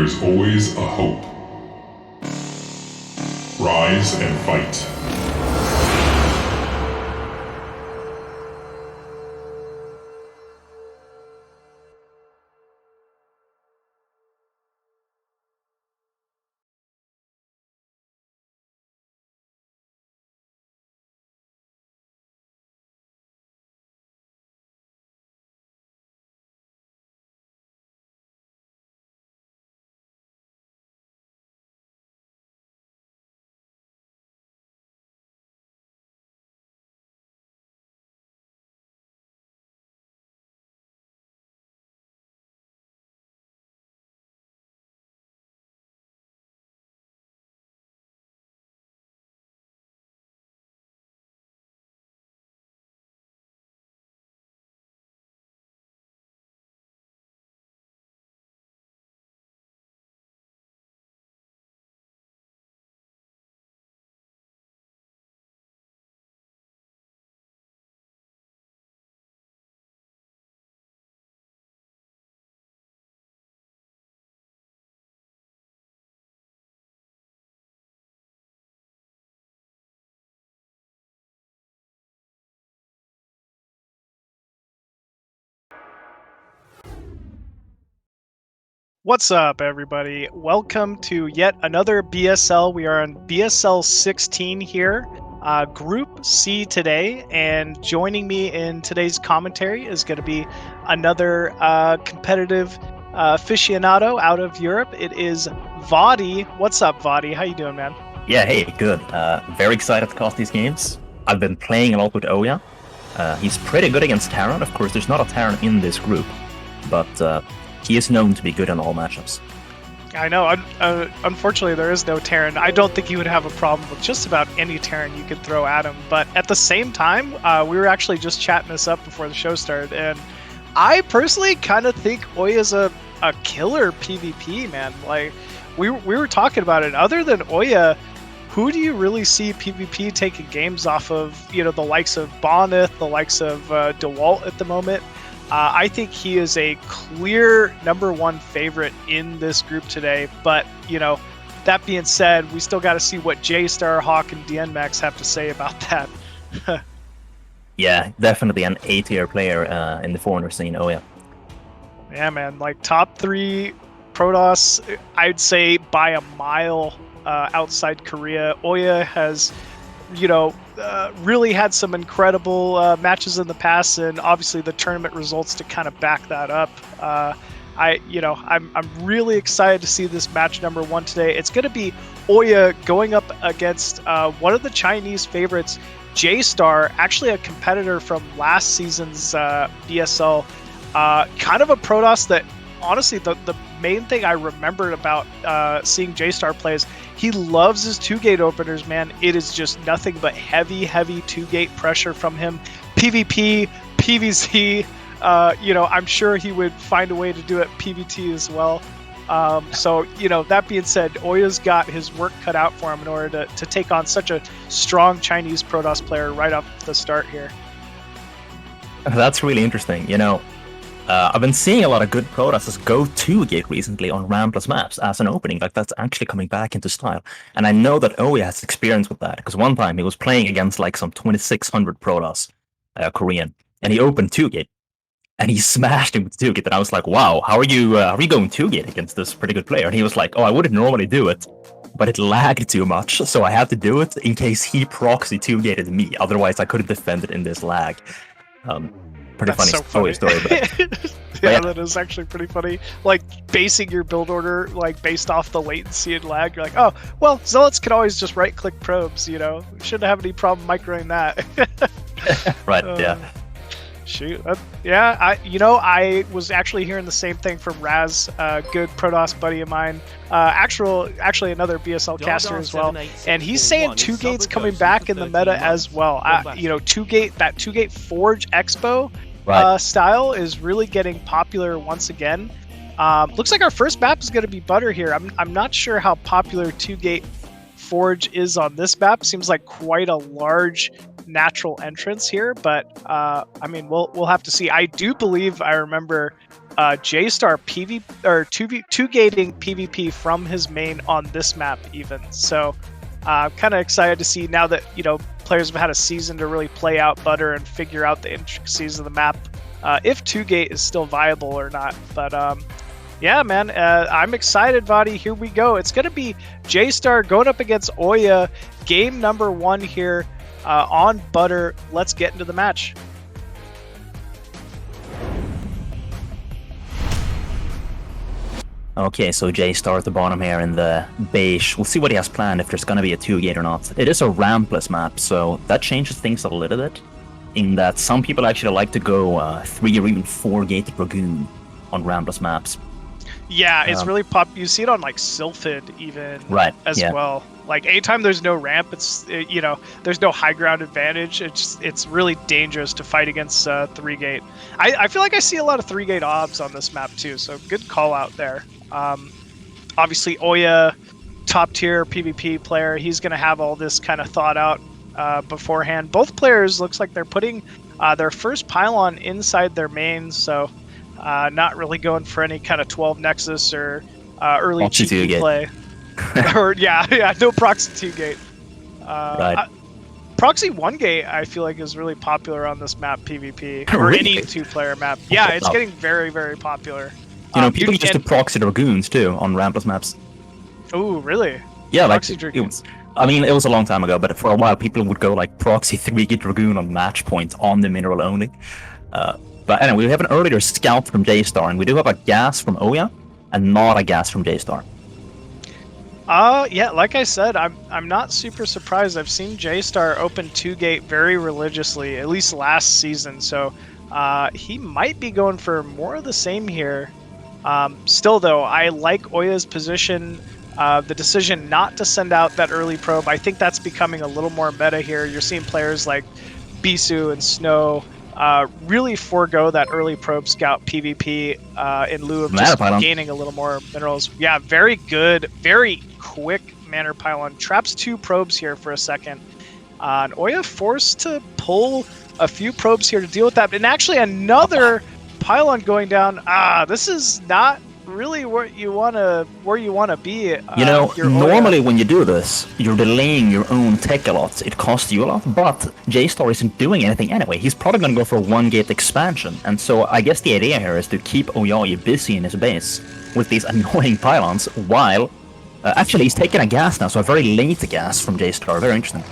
there's always a hope. Rise and fight. What's up, everybody? Welcome to yet another BSL. We are on BSL16 here, Group C today, and joining me in today's commentary is going to be another competitive aficionado out of Europe. It is vOddy. What's up, vOddy? How you doing, man? Yeah, hey, good. Very excited to cast these games. I've been playing a lot with OyA. He's pretty good against Terran. Of course, there's not a Terran in this group, but he is known to be good in all matchups. I know. Unfortunately, there is no Terran. I don't think he would have a problem with just about any Terran you could throw at him. But at the same time, we were actually just chatting this up before the show started, and I personally kind of think OyA is a killer PvP, man. Like, we were talking about it. Other than OyA, who do you really see PvP taking games off of? You know, the likes of Bonneth, the likes of DeWalt at the moment. I think he is a clear #1 favorite in this group today. But, you know, that being said, we still got to see what JayStar, Hawk, and Dienmax have to say about that. Yeah, definitely an A-tier player in the foreigner scene, OyA. Yeah, man. Like, top 3 Protoss, I'd say by a mile outside Korea. OyA has, you know, really had some incredible matches in the past, and obviously the tournament results to kind of back that up. I'm really excited to see this match #1 today. It's going to be OyA going up against one of the Chinese favorites, JayStar, actually a competitor from last season's BSL. Kind of a Protoss that, honestly, the main thing I remembered about seeing JayStar play is he loves his 2-gate openers, man. It is just nothing but heavy 2-gate pressure from him. PvP, PvZ, you know, I'm sure he would find a way to do it PvT as well. So, you know, that being said, OyA's got his work cut out for him in order to take on such a strong Chinese Protoss player right off the start here. That's really interesting. You know, I've been seeing a lot of good Protosses go 2-gate recently on Rampless maps as an opening. Like, that's actually coming back into style. And I know that OyA has experience with that, because one time he was playing against like some 2600 Protoss, Korean, and he opened 2-gate, and he smashed him with 2-gate. And I was like, wow, how are you going 2-gate against this pretty good player? And he was like, oh, I wouldn't normally do it, but it lagged too much, so I had to do it in case he proxy 2-gated me. Otherwise, I couldn't defend it in this lag. Pretty That's funny, so funny. story, but yeah, that is actually pretty funny. Like, basing your build order, like, based off the latency and lag, you're like, oh, well, Zealots can always just right-click probes, you know? Shouldn't have any problem microing that. right, yeah. Shoot. Yeah, I was actually hearing the same thing from Raz, a good Protoss buddy of mine, actually another BSL caster as well, and he's saying 2-gate's coming back in the meta as well. You know, 2-gate, that 2-gate Forge Expo style is really getting popular once again. Looks like our first map is going to be Butter here. I'm not sure how popular 2-gate Forge is on this map. Seems like quite a large natural entrance here, but I mean, we'll have to see. I do believe I remember JayStar PV or two gating PvP from his main on this map even. So kind of excited to see now that players have had a season to really play out Butter and figure out the intricacies of the map, if 2-gate is still viable or not. But yeah, man, I'm excited, vOddy. Here we go. It's going to be JayStar going up against OyA. Game number 1 here on Butter. Let's get into the match. Okay, so JayStar at the bottom here in the beige. We'll see what he has planned, if there's going to be a 2-gate or not. It is a rampless map, so that changes things a little bit, in that some people actually like to go 3 or even 4-gate Dragoon on rampless maps. Yeah, it's really you see it on like Sylphid even, right, as well. Like anytime there's no ramp, it's there's no high ground advantage. It's really dangerous to fight against 3-gate. I feel like I see a lot of 3-gate obs on this map too, so good call out there. Obviously OyA, top tier PvP player, he's gonna have all this kind of thought out beforehand. Both players looks like they're putting their first pylon inside their mains, so not really going for any kind of 12 Nexus or early cheeky play. Or yeah, no proxy 2-gate. Right. Proxy 1-gate I feel like is really popular on this map PvP, or Really? any 2-player map. Yeah, it's getting very, very popular. People used to proxy Dragoons too on rampless maps. Oh, really? Yeah, Proxy like Dragoons. it was a long time ago, but for a while people would go like proxy 3-gate Dragoon on match point on the mineral only. But anyway, we have an earlier scout from JayStar, and we do have a gas from OyA, and not a gas from JayStar. Yeah, like I said, I'm not super surprised. I've seen JayStar open 2-gate very religiously, at least last season, so he might be going for more of the same here. Still though, I like OyA's position, the decision not to send out that early probe. I think that's becoming a little more meta here. You're seeing players like Bisu and Snow really forego that early probe scout PvP in lieu of just gaining a little more minerals. Yeah, very good, very quick Manor Pylon. Traps 2 probes here for a second. And OyA forced to pull a few probes here to deal with that. And actually another pylon going down. This is not really where you wanna be. Normally when you do this, you're delaying your own tech a lot. It costs you a lot, but JayStar isn't doing anything anyway. He's probably gonna go for a 1-gate expansion, and so I guess the idea here is to keep OyA busy in his base with these annoying pylons, while actually he's taking a gas now, so a very late gas from JayStar. Very interesting.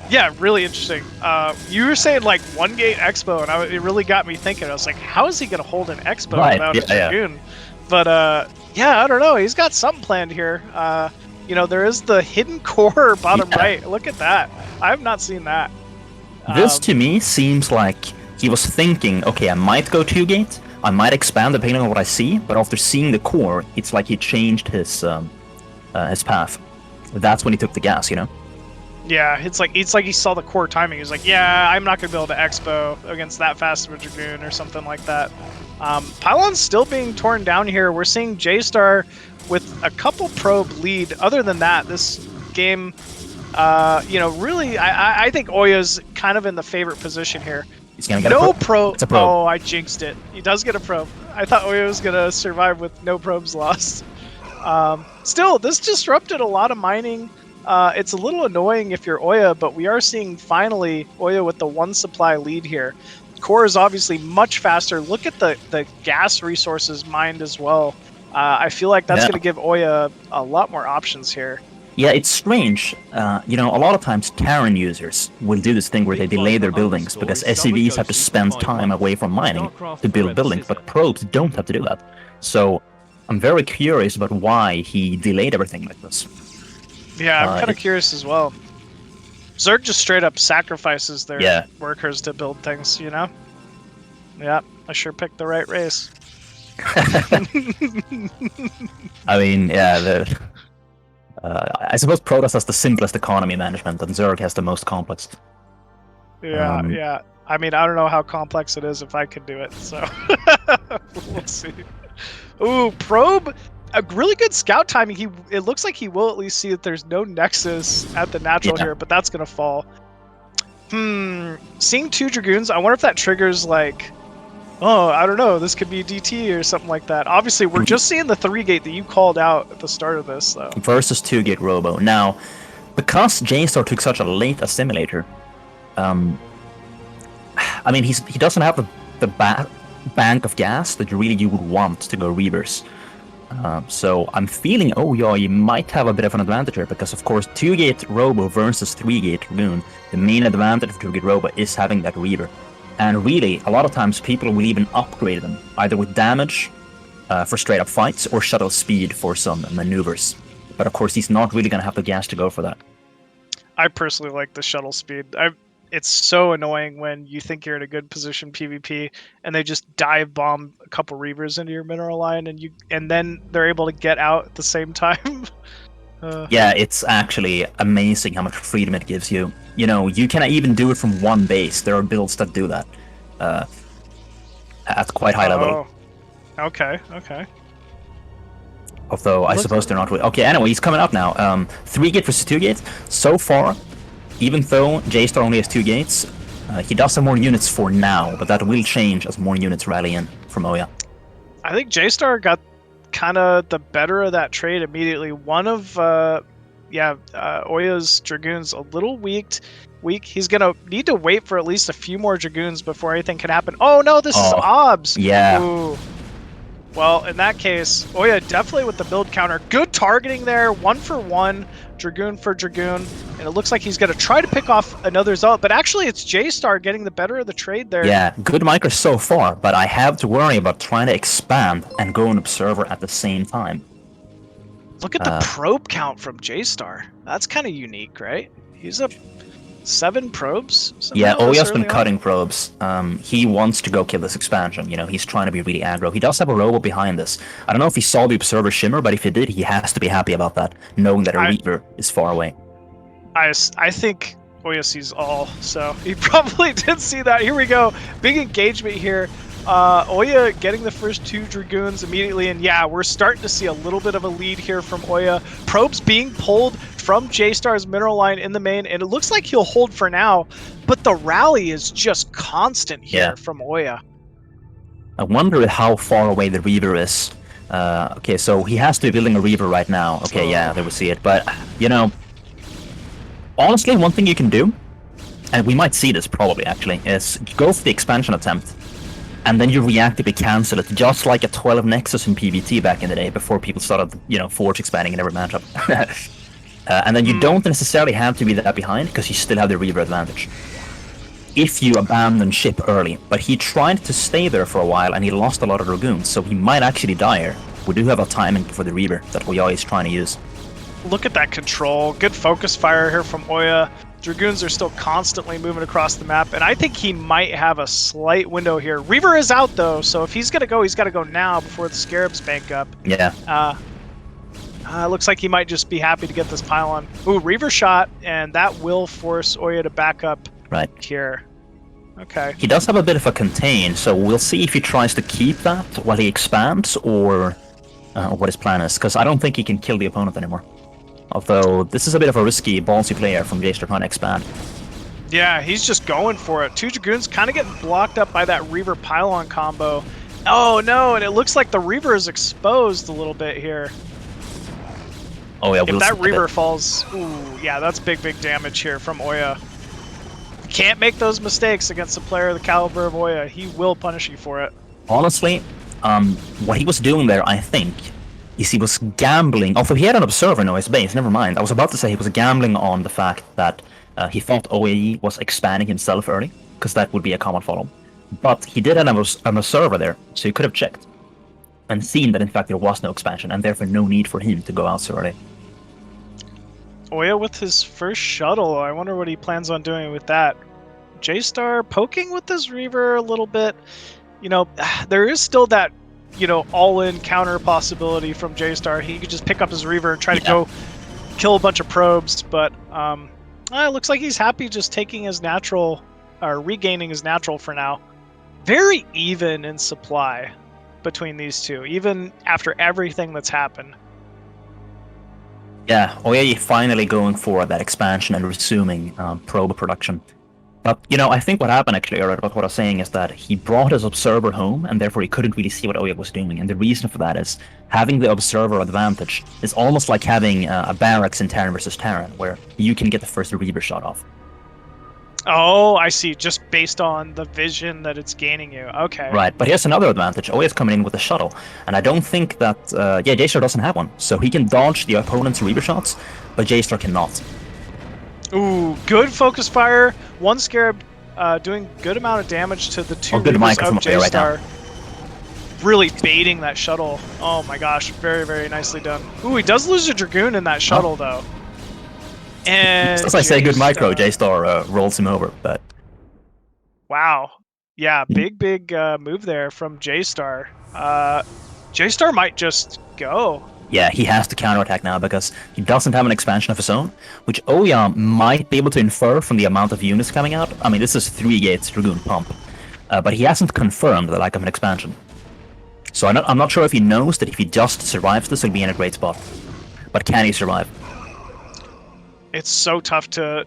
Yeah, really interesting. You were saying like 1-gate Expo, and it really got me thinking. I was like, how is he gonna hold an Expo without a Dragoon? Yeah. But yeah, I don't know. He's got something planned here. There is the hidden core bottom right. Look at that. I have not seen that. This to me seems like he was thinking, okay, I might go 2-gate, I might expand depending on what I see, but after seeing the core, it's like he changed his path. That's when he took the gas, Yeah, it's like he saw the core timing. He's like, yeah, I'm not gonna be able to Expo against that fast of a Dragoon or something like that. Pylon's still being torn down here. We're seeing JayStar with a couple probe lead. Other than that, this game, really, I think OyA's kind of in the favorite position here. He's gonna get a probe. It's a probe. Oh, I jinxed it. He does get a probe. I thought OyA was gonna survive with no probes lost. Still, this disrupted a lot of mining. It's a little annoying if you're OyA, but we are seeing finally OyA with the 1 supply lead here. Core is obviously much faster. Look at the gas resources mined as well. I feel like that's going to give OyA a lot more options here. Yeah, it's strange. A lot of times Terran users will do this thing where they delay their buildings because SCVs have to spend time away from mining to build buildings, but probes don't have to do that. So I'm very curious about why he delayed everything like this. Yeah, I'm kind of curious as well. Zerg just straight up sacrifices their workers to build things, Yeah, I sure picked the right race. I mean, yeah, I suppose Protoss has the simplest economy management, and Zerg has the most complex. Yeah, yeah. I mean, I don't know how complex it is if I could do it, so we'll see. Ooh, probe. A really good scout timing. It looks like he will at least see that there's no Nexus at the natural here, but that's gonna fall. Seeing 2 Dragoons, I wonder if that triggers like oh, I don't know, this could be DT or something like that. Obviously, we're just seeing the 3-gate that you called out at the start of this, though. Versus 2-gate Robo. Now, because JayStar took such a late assimilator, I mean, he doesn't have the bank of gas that you would want to go Reavers. So I'm feeling OyA might have a bit of an advantage here, because of course 2-gate Robo versus 3-gate Dragoon, the main advantage of 2-gate Robo is having that Reaver. And really, a lot of times people will even upgrade them, either with damage for straight up fights, or shuttle speed for some maneuvers. But of course he's not really going to have the gas to go for that. I personally like the shuttle speed. It's so annoying when you think you're in a good position PvP and they just dive bomb a couple Reavers into your mineral line, and then they're able to get out at the same time. Yeah, it's actually amazing how much freedom it gives you. You know, you can even do it from one base. There are builds that do that at quite high level. Okay. Although I suppose they're not really... Okay, anyway, he's coming up now. 3-gate versus 2-gate. So far, even though JayStar only has 2 gates, he does have more units for now, but that will change as more units rally in from OyA. I think JayStar got kind of the better of that trade immediately. One of OyA's Dragoons a little weak. He's gonna need to wait for at least a few more Dragoons before anything can happen. Oh no, this is OBS. Yeah. Ooh. Well, in that case, OyA definitely with the build counter. Good targeting there, 1-for-1, Dragoon for Dragoon, and it looks like he's going to try to pick off another Zealot, but actually it's JayStar getting the better of the trade there. Yeah, good micro so far, but I have to worry about trying to expand and go an Observer at the same time. Look at the probe count from JayStar. That's kind of unique, right? He's up 7 probes. Yeah, OyA's been cutting probes. He wants to go kill this expansion. You know, he's trying to be really aggro. He does have a Robo behind this. I don't know if he saw the Observer shimmer, but if he did, he has to be happy about that, knowing that a Reaver is far away. I think OyA sees all, so he probably did see that. Here we go. Big engagement here. OyA getting the first 2 Dragoons immediately, and yeah, we're starting to see a little bit of a lead here from OyA. Probes being pulled from JayStar's mineral line in the main, and it looks like he'll hold for now, but the rally is just constant here from OyA. I wonder how far away the Reaver is. Okay, so he has to be building a Reaver right now. Okay, yeah, there we see it. But, you know, honestly, one thing you can do, and we might see this probably actually, is go for the expansion attempt, and then you reactively cancel it, just like a 12 Nexus in PvT back in the day, before people started, you know, Forge expanding in every matchup. And then you don't necessarily have to be that behind, because you still have the Reaver advantage. If you abandon ship early, but he tried to stay there for a while, and he lost a lot of Dragoons, so he might actually die here. We do have a timing for the Reaver that OyA is trying to use. Look at that control. Good focus fire here from OyA. Dragoons are still constantly moving across the map, and I think he might have a slight window here. Reaver is out, though, so if he's going to go, he's got to go now before the Scarabs bank up. Yeah. Looks like he might just be happy to get this pylon. Ooh, Reaver shot, and that will force OyA to back up here. Okay. He does have a bit of a contain, so we'll see if he tries to keep that while he expands, or what his plan is, because I don't think he can kill the opponent anymore. Although, this is a bit of a risky, ballsy player from JayStar trying to expand. Yeah, he's just going for it. 2 Dragoons kind of getting blocked up by that Reaver pylon combo. Oh no, and it looks like the Reaver is exposed a little bit here. Oh yeah, if that Reaver falls, ooh, yeah, that's big damage here from OyA. You can't make those mistakes against a player of the caliber of OyA. He will punish you for it. Honestly, what he was doing there, I think, is he was gambling. Although he had an Observer in his base, never mind. I was about to say he was gambling on the fact that he thought OyA was expanding himself early, because that would be a common follow. But he did have an Observer there, so he could have checked and seen that in fact there was no expansion, and therefore no need for him to go out so early. OyA with his first shuttle. I wonder what he plans on doing with that. JayStar poking with his Reaver a little bit. You know, there is still that, you know, all-in counter possibility from JayStar. He could just pick up his Reaver and try to go kill a bunch of probes, but it looks like he's happy just taking his natural, or regaining his natural for now. Very even in supply between these two, even after everything that's happened. Yeah, OyA finally going for that expansion and resuming probe production. But, I think what happened actually, or what I was saying, is that he brought his observer home, and therefore he couldn't really see what OyA was doing. And the reason for that is having the observer advantage is almost like having a barracks in Terran versus Terran, where you can get the first Reaver shot off. Oh, I see. Just based on the vision that it's gaining you. Okay. Right, but here's another advantage. OyA's coming in with a shuttle, and I don't think that... JayStar doesn't have one, so he can dodge the opponent's Reaver shots, but JayStar cannot. Ooh, good focus fire. One Scarab doing good amount of damage to the two good Reavers micro of from OyA right now. JayStar. Really baiting that shuttle. Oh my gosh, very, very nicely done. Ooh, he does lose a Dragoon in that shuttle, though. And as I say, good micro, JayStar rolls him over, but... Wow. Yeah, big move there from JayStar. JayStar might just go. Yeah, he has to counterattack now because he doesn't have an expansion of his own, which OyA might be able to infer from the amount of units coming out. I mean, this is 3 gates Dragoon pump, but he hasn't confirmed the lack of an expansion. So I'm not sure if he knows that if he just survives this, he'll be in a great spot. But can he survive? It's so tough to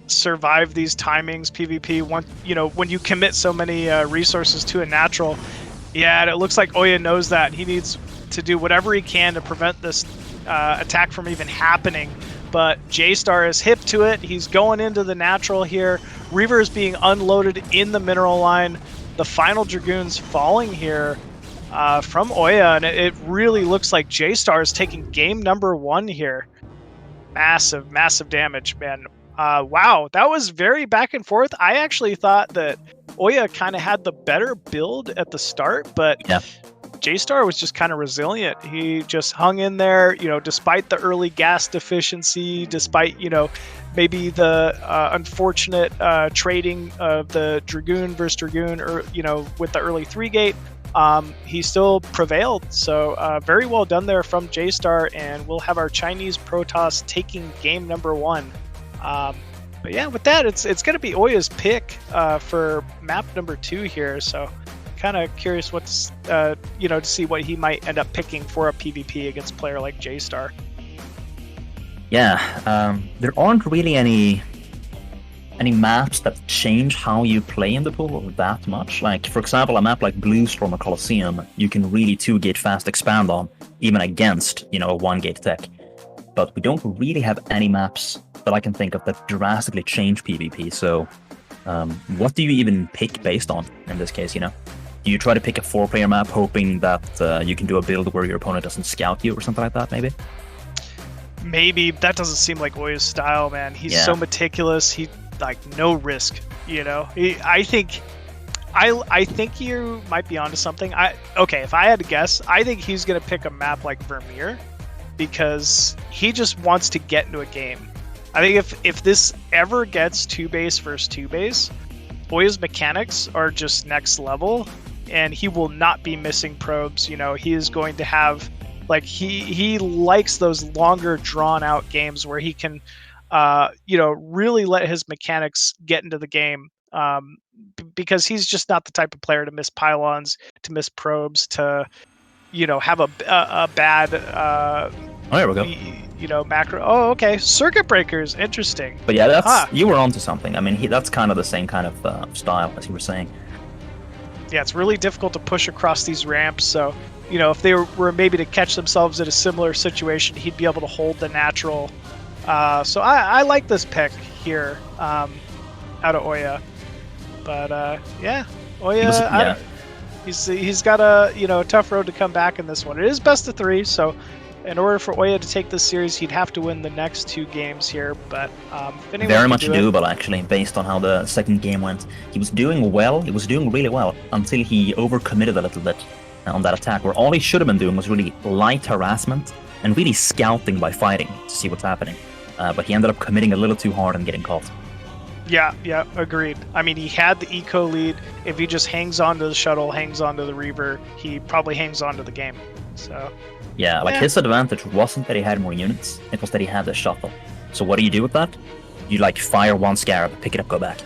survive these timings, PvP. When you commit so many resources to a natural. Yeah, and it looks like OyA knows that. He needs to do whatever he can to prevent this attack from even happening. But JayStar is hip to it. He's going into the natural here. Reaver is being unloaded in the mineral line. The final Dragoons falling here from OyA, and it really looks like JayStar is taking game number 1 here. Massive, massive damage, man. Wow, that was very back and forth. I actually thought that OyA kind of had the better build at the start, but yeah. JayStar was just kind of resilient. He just hung in there, despite the early gas deficiency, despite, maybe the unfortunate trading of the Dragoon versus Dragoon, or, with the early 3-gate. He still prevailed, so very well done there from JayStar, and we'll have our Chinese Protoss taking game number 1. But yeah, with that, it's going to be OyA's pick for map number 2 here, so kind of curious what's, to see what he might end up picking for a PvP against a player like JayStar. Yeah, there aren't really any maps that change how you play in the pool that much. Like, for example, a map like Bluestorm or Colosseum, you can really 2-gate fast expand on, even against, a 1-gate tech. But we don't really have any maps that I can think of that drastically change PvP, so what do you even pick based on in this case, Do you try to pick a 4-player map hoping that you can do a build where your opponent doesn't scout you or something like that, maybe? Maybe. That doesn't seem like OyA's style, man. He's so meticulous. He no risk, I think you might be onto something. If I had to guess, I think he's gonna pick a map like Vermeer because he just wants to get into a game. I think if this ever gets 2-base versus 2-base, OyA's mechanics are just next level, and he will not be missing probes. He is going to have he likes those longer drawn out games where he can really let his mechanics get into the game, because he's just not the type of player to miss pylons, to miss probes, to have a bad there we go. Macro. Oh, okay, circuit breakers, interesting. But yeah, that's you were onto something. I mean, that's kind of the same kind of style as you were saying. Yeah, it's really difficult to push across these ramps, so if they were maybe to catch themselves in a similar situation, he'd be able to hold the natural. So I like this pick here out of OyA, but yeah, OyA. He's got a tough road to come back in this one. It is best of 3, so in order for OyA to take this series, he'd have to win the next 2 games here. But very much doable, actually, based on how the second game went. He was doing well. He was doing really well until he overcommitted a little bit on that attack, where all he should have been doing was really light harassment and really scouting by fighting to see what's happening. But he ended up committing a little too hard and getting caught. Yeah, agreed. I mean, he had the eco lead. If he just hangs on to the shuttle, hangs on to the Reaver, he probably hangs on to the game. So yeah, his advantage wasn't that he had more units, it was that he had the shuttle. So what do you do with that? You fire 1 Scarab, pick it up, go back.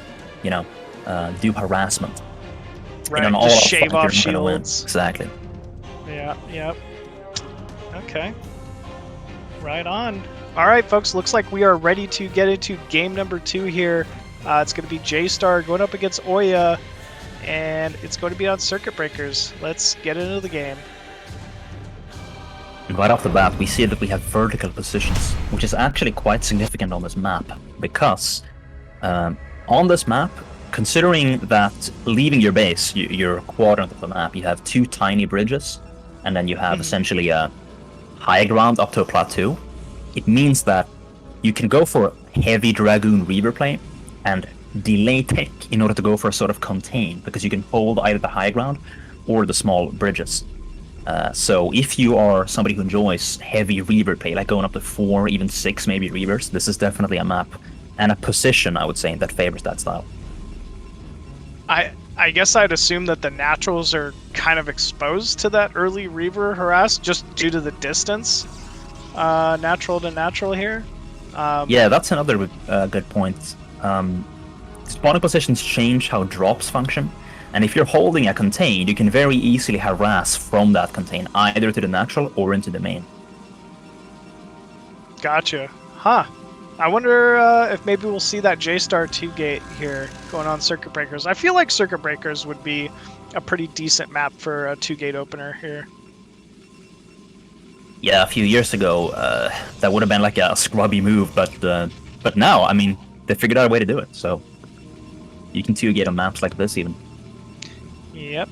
Do harassment. Right, and just shave off shields. Exactly. Yeah. Okay. Right on. All right, folks, looks like we are ready to get into game number 2 here. It's going to be JayStar going up against OyA, and it's going to be on circuit breakers. Let's get into the game. Right off the bat, we see that we have vertical positions, which is actually quite significant on this map, because on this map, considering that leaving your base, your quadrant of the map, you have 2 tiny bridges, and then you have essentially a high ground up to a plateau. It means that you can go for heavy Dragoon Reaver play and delay tech in order to go for a sort of contain, because you can hold either the high ground or the small bridges. So if you are somebody who enjoys heavy Reaver play, like going up to 4, even 6 maybe Reavers, this is definitely a map and a position, I would say, that favors that style. I guess I'd assume that the naturals are kind of exposed to that early Reaver harass just due to the distance, natural to natural here. Yeah, that's another good point. Spawning positions change how drops function, and if you're holding a contain, you can very easily harass from that contain, either to the natural or into the main. Gotcha. Huh. I wonder if maybe we'll see that JayStar 2-gate here going on circuit breakers. I feel like circuit breakers would be a pretty decent map for a 2-gate opener here. Yeah, a few years ago, that would have been like a scrubby move, but now, I mean, they figured out a way to do it, so you can 2-gate on maps like this even. Yep.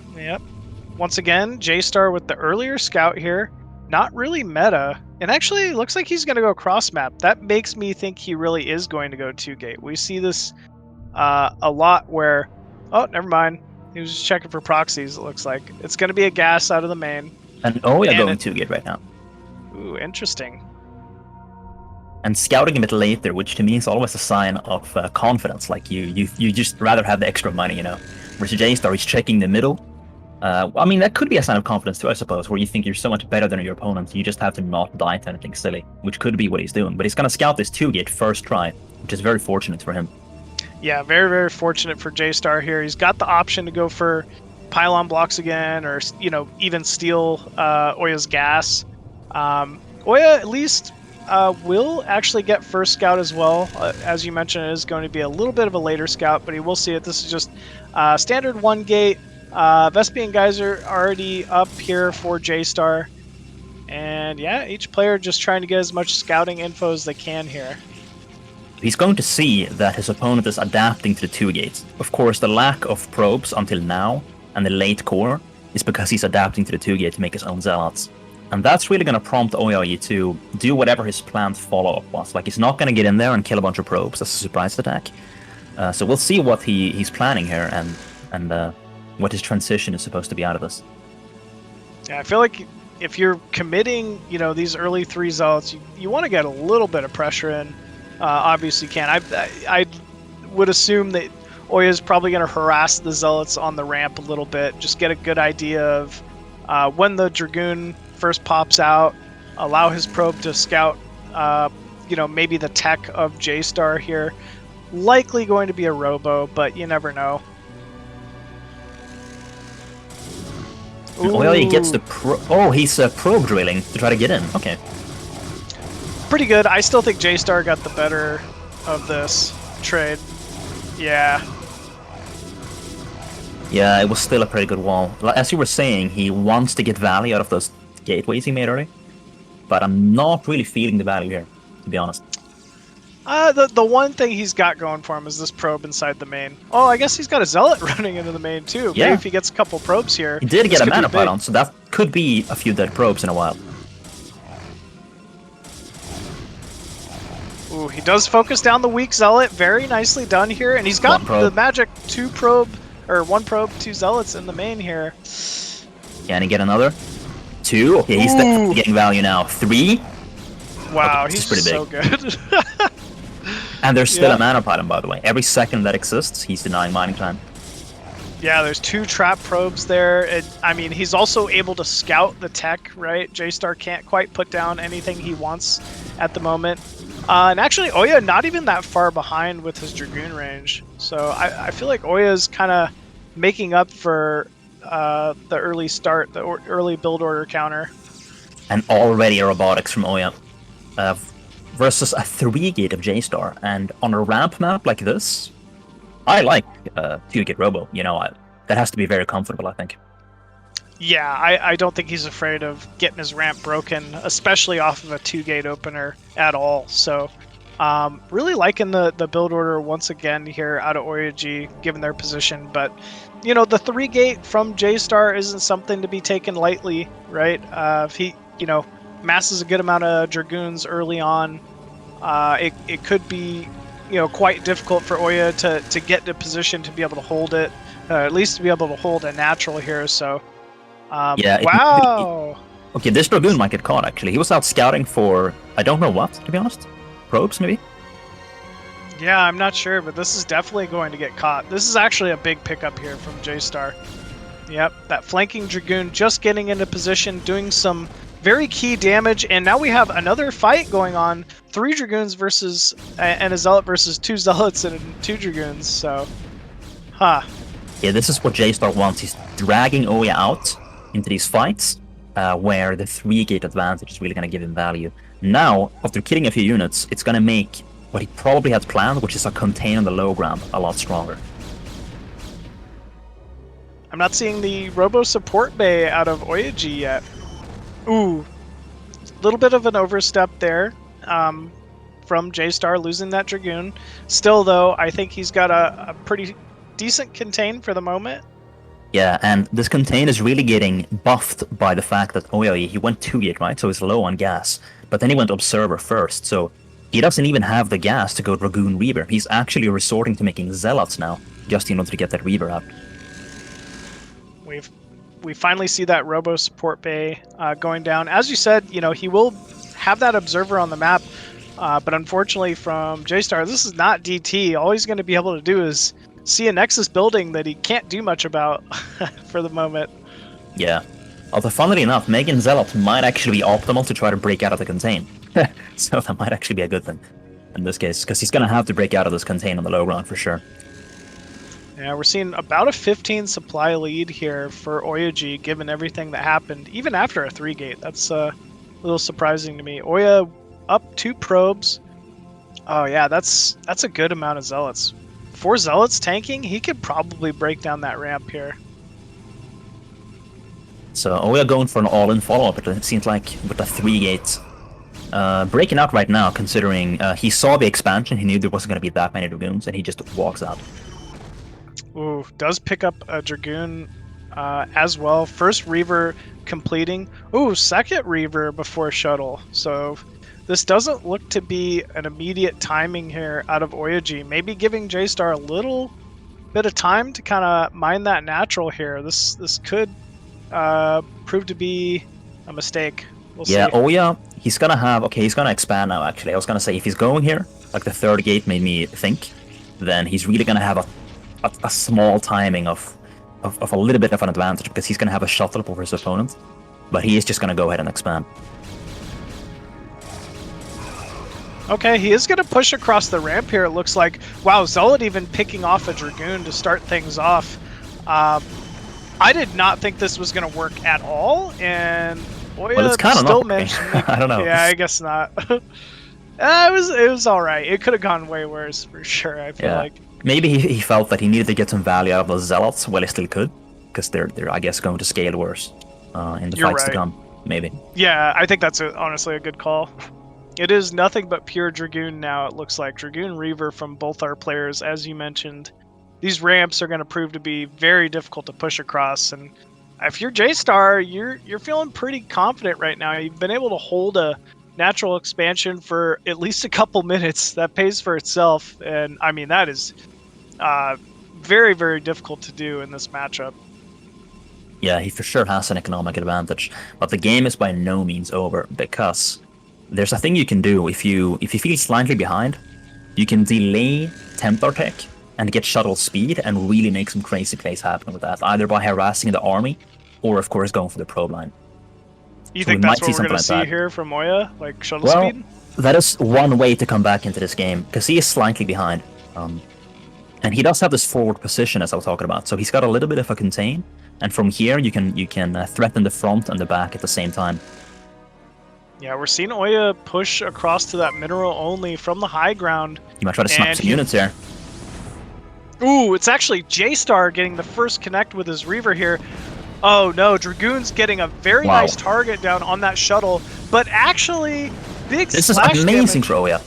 Once again, JayStar with the earlier scout here. Not really meta. And actually, looks like he's going to go cross-map. That makes me think he really is going to go 2-gate. We see this a lot where... Oh, never mind. He was just checking for proxies, it looks like. It's going to be a gas out of the main. And OyA going 2-gate right now. Ooh, interesting. And scouting a bit later, which to me is always a sign of confidence. Like, you just rather have the extra money, you know? Versus JayStar, he's checking the middle. I mean, that could be a sign of confidence too, I suppose, where you think you're so much better than your opponent, you just have to not die to anything silly, which could be what he's doing. But he's going to scout this 2-gate first try, which is very fortunate for him. Yeah, very, very fortunate for JayStar here. He's got the option to go for pylon blocks again, or, you know, even steal OyA's gas. OyA at least will actually get first scout as well. As you mentioned, it is going to be a little bit of a later scout, but he will see it. This is just standard 1-gate. Vespian Geyser already up here for JayStar. And yeah, each player just trying to get as much scouting info as they can here. He's going to see that his opponent is adapting to the 2-gates. Of course, the lack of probes until now and the late core is because he's adapting to the 2-gate to make his own zealots. And that's really going to prompt OyA to do whatever his planned follow-up was. Like, he's not going to get in there and kill a bunch of probes as a surprise attack. So we'll see what he's planning here and what his transition is supposed to be out of this. Yeah, I feel like if you're committing, you know, these early 3 zealots, you want to get a little bit of pressure in. Obviously, you can. I would assume that OyA is probably going to harass the zealots on the ramp a little bit, just get a good idea of when the Dragoon first pops out, allow his probe to scout, you know, maybe the tech of JayStar here. Likely going to be a robo, but you never know. OyA gets the he's probe drilling to try to get in. Okay. Pretty good. I still think JayStar got the better of this trade. Yeah. Yeah, it was still a pretty good wall. As you were saying, he wants to get value out of those gateways he made early, but I'm not really feeling the value here, to be honest. The one thing he's got going for him is this probe inside the main. Oh, I guess he's got a zealot running into the main too. Yeah. Maybe if he gets a couple probes here. He did get a mana pylon, so that could be a few dead probes in a while. Ooh, he does focus down the weak zealot. Very nicely done here, and he's got the magic 1 probe, 2 zealots in the main here. Can he get another? 2? Okay, he's definitely getting value now. 3? Wow, okay, he's pretty so big. good. And there's still a mana pylon, by the way. Every second that exists, he's denying mining time. Yeah, there's 2 trap probes there. I mean, he's also able to scout the tech, right? JayStar can't quite put down anything he wants at the moment. And actually, OyA not even that far behind with his Dragoon range. So I feel like OyA's kind of making up for the early start, the early build order counter. And already a robotics from OyA. Versus a 3-gate of JayStar. And on a ramp map like this, I like 2-gate Robo. You know, that has to be very comfortable, I think. Yeah, I don't think he's afraid of getting his ramp broken, especially off of a 2-gate opener at all. So, really liking the build order once again here out of OyA, given their position. But, you know, the 3-gate from JayStar isn't something to be taken lightly, right? If he, you know, masses a good amount of Dragoons early on, it could be, you know, quite difficult for OyA to get in a position to be able to hold it, at least to be able to hold a natural here. So. Yeah. Wow. Okay, this Dragoon might get caught, actually. He was out scouting for, I don't know what, to be honest. Probes, maybe? Yeah, I'm not sure, but this is definitely going to get caught. This is actually a big pickup here from JayStar. Yep, that flanking Dragoon just getting into position, doing some very key damage, and now we have another fight going on. 3 Dragoons versus, and a Zealot versus 2 Zealots and 2 Dragoons, so... Huh. Yeah, this is what JayStar wants. He's dragging OyA out into these fights, where the 3-gate advantage is really going to give him value. Now, after killing a few units, it's going to make what he probably had planned, which is a contain on the low ground, a lot stronger. I'm not seeing the Robo support bay out of OyA yet. Ooh, a little bit of an overstep there from JayStar losing that Dragoon. Still, though, I think he's got a pretty decent contain for the moment. Yeah, and this contain is really getting buffed by the fact that OyA, he went 2-gate, right? So he's low on gas. But then he went Observer first, so he doesn't even have the gas to go Dragoon Reaver. He's actually resorting to making Zealots now, just in order to get that Reaver out. We finally see that Robo support bay going down. As you said, you know, he will have that Observer on the map, but unfortunately from JayStar, this is not DT. All he's going to be able to do is see a Nexus building that he can't do much about for the moment. Yeah. Although, funnily enough, making Zealot might actually be optimal to try to break out of the contain. So that might actually be a good thing in this case, because he's going to have to break out of this contain on the low ground for sure. Yeah, we're seeing about a 15 supply lead here for OyA, given everything that happened, even after a 3-gate. That's a little surprising to me. OyA up 2 probes. Oh yeah, that's a good amount of Zealots. 4 Zealots tanking, he could probably break down that ramp here. So OyA going for an all-in follow-up, it seems like, with the 3-gate. Breaking out right now, considering he saw the expansion, he knew there wasn't going to be that many Dragoons, and he just walks out. Ooh, does pick up a Dragoon as well. First Reaver completing. Ooh, second Reaver before Shuttle. So this doesn't look to be an immediate timing here out of OyA. Maybe giving JayStar a little bit of time to kind of mine that natural here. This could prove to be a mistake. We'll see. OyA, he's gonna have... Okay, he's gonna expand now, actually. I was gonna say, if he's going here, like the 3rd gate made me think, then he's really gonna have a small timing of a little bit of an advantage, because he's gonna have a shuttle over his opponent. But he is just gonna go ahead and expand. Okay, he is going to push across the ramp here, it looks like. Wow, Zealot even picking off a Dragoon to start things off. I did not think this was going to work at all, and OyA well, it's kind of still not managed to make... I don't know. Yeah, I guess not. It was all right. It could have gone way worse, for sure, I feel like. Maybe he felt that he needed to get some value out of those Zealots. Well, he still could, because they're I guess, going to scale worse in the fights to come, maybe. Yeah, I think that's honestly a good call. It is nothing but pure Dragoon now, it looks like. Dragoon Reaver from both our players, as you mentioned. These ramps are going to prove to be very difficult to push across, and if you're JayStar, you're feeling pretty confident right now. You've been able to hold a natural expansion for at least a couple minutes. That pays for itself, and I mean, that is very, very difficult to do in this matchup. Yeah, he for sure has an economic advantage, but the game is by no means over, because there's a thing you can do. If you feel slightly behind, you can delay Templar Tech and get shuttle speed and really make some crazy plays happen with that, either by harassing the army or, of course, going for the probe line. You think that's what we're going to see here from OyA, like shuttle speed? That is one way to come back into this game, because he is slightly behind. And he does have this forward position, as I was talking about, so he's got a little bit of a contain, and from here you can threaten the front and the back at the same time. Yeah, we're seeing OyA push across to that mineral only from the high ground. You might try to snap some units here. Ooh, it's actually JayStar getting the first connect with his Reaver here. Oh no, Dragoon's getting a very Wow. nice target down on that shuttle, but actually, big This is splash amazing damage. for OyA.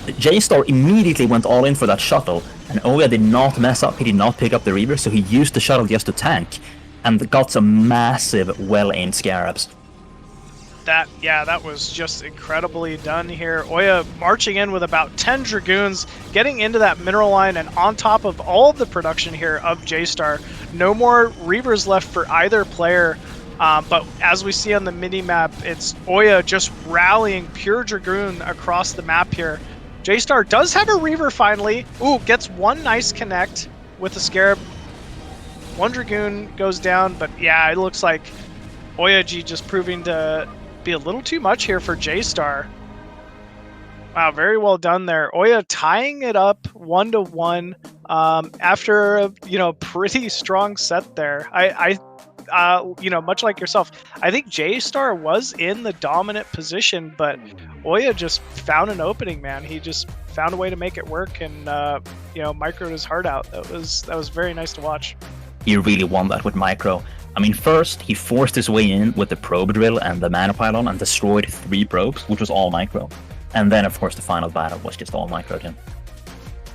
JayStar immediately went all in for that shuttle, and OyA did not mess up. He did not pick up the Reaver, so he used the shuttle just to tank, and got some massive, well-aimed Scarabs. That was just incredibly done here. OyA marching in with about 10 Dragoons, getting into that mineral line, and on top of all of the production here of JayStar. No more Reavers left for either player, but as we see on the mini-map, it's OyA just rallying pure Dragoon across the map here. JayStar does have a Reaver finally. Ooh, gets one nice connect with the Scarab. One Dragoon goes down, but yeah, it looks like OyA just proving to be a little too much here for JayStar. Wow, very well done there. OyA tying it up 1-1 after a pretty strong set there. I much like yourself, I think JayStar was in the dominant position, but OyA just found an opening, man. He just found a way to make it work, and microed his heart out. That was very nice to watch. He really won that with micro. I mean, first, he forced his way in with the probe drill and the mana pylon and destroyed 3 probes, which was all micro. And then, of course, the final battle was just all micro again.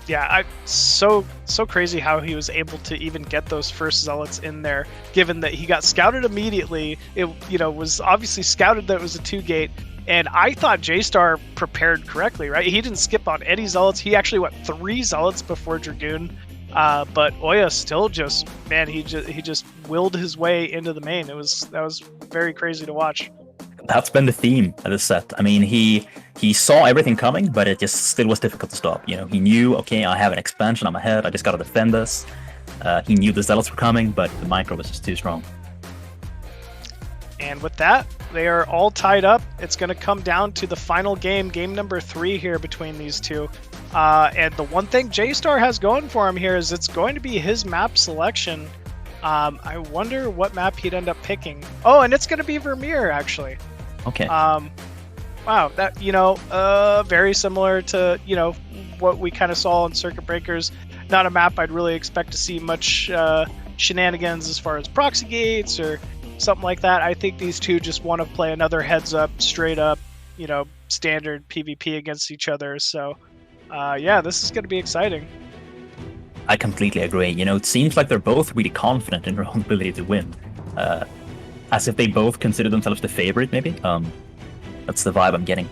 Yeah, so crazy how he was able to even get those first zealots in there, given that he got scouted immediately. It was obviously scouted that it was a 2-gate, and I thought JayStar prepared correctly, right? He didn't skip on any zealots. He actually went 3 zealots before Dragoon. But OyA still just, man, he just willed his way into the main. That was very crazy to watch. That's been the theme of this set. I mean, he saw everything coming, but it just still was difficult to stop. He knew, okay, I have an expansion, I'm ahead, I just gotta defend this. He knew the zealots were coming, but the micro was just too strong. And with that, they are all tied up. It's going to come down to the final game number 3 here between these two. And the one thing JayStar has going for him here is it's going to be his map selection. I wonder what map he'd end up picking. Oh, and it's going to be Vermeer, actually. Okay. Wow, that, very similar to, what we kind of saw in Circuit Breakers. Not a map I'd really expect to see much shenanigans as far as proxy gates or something like that. I think these two just want to play another heads up, straight up, standard PvP against each other. So, yeah, this is going to be exciting. I completely agree. It seems like they're both really confident in their own ability to win. As if they both consider themselves the favorite, maybe. That's the vibe I'm getting.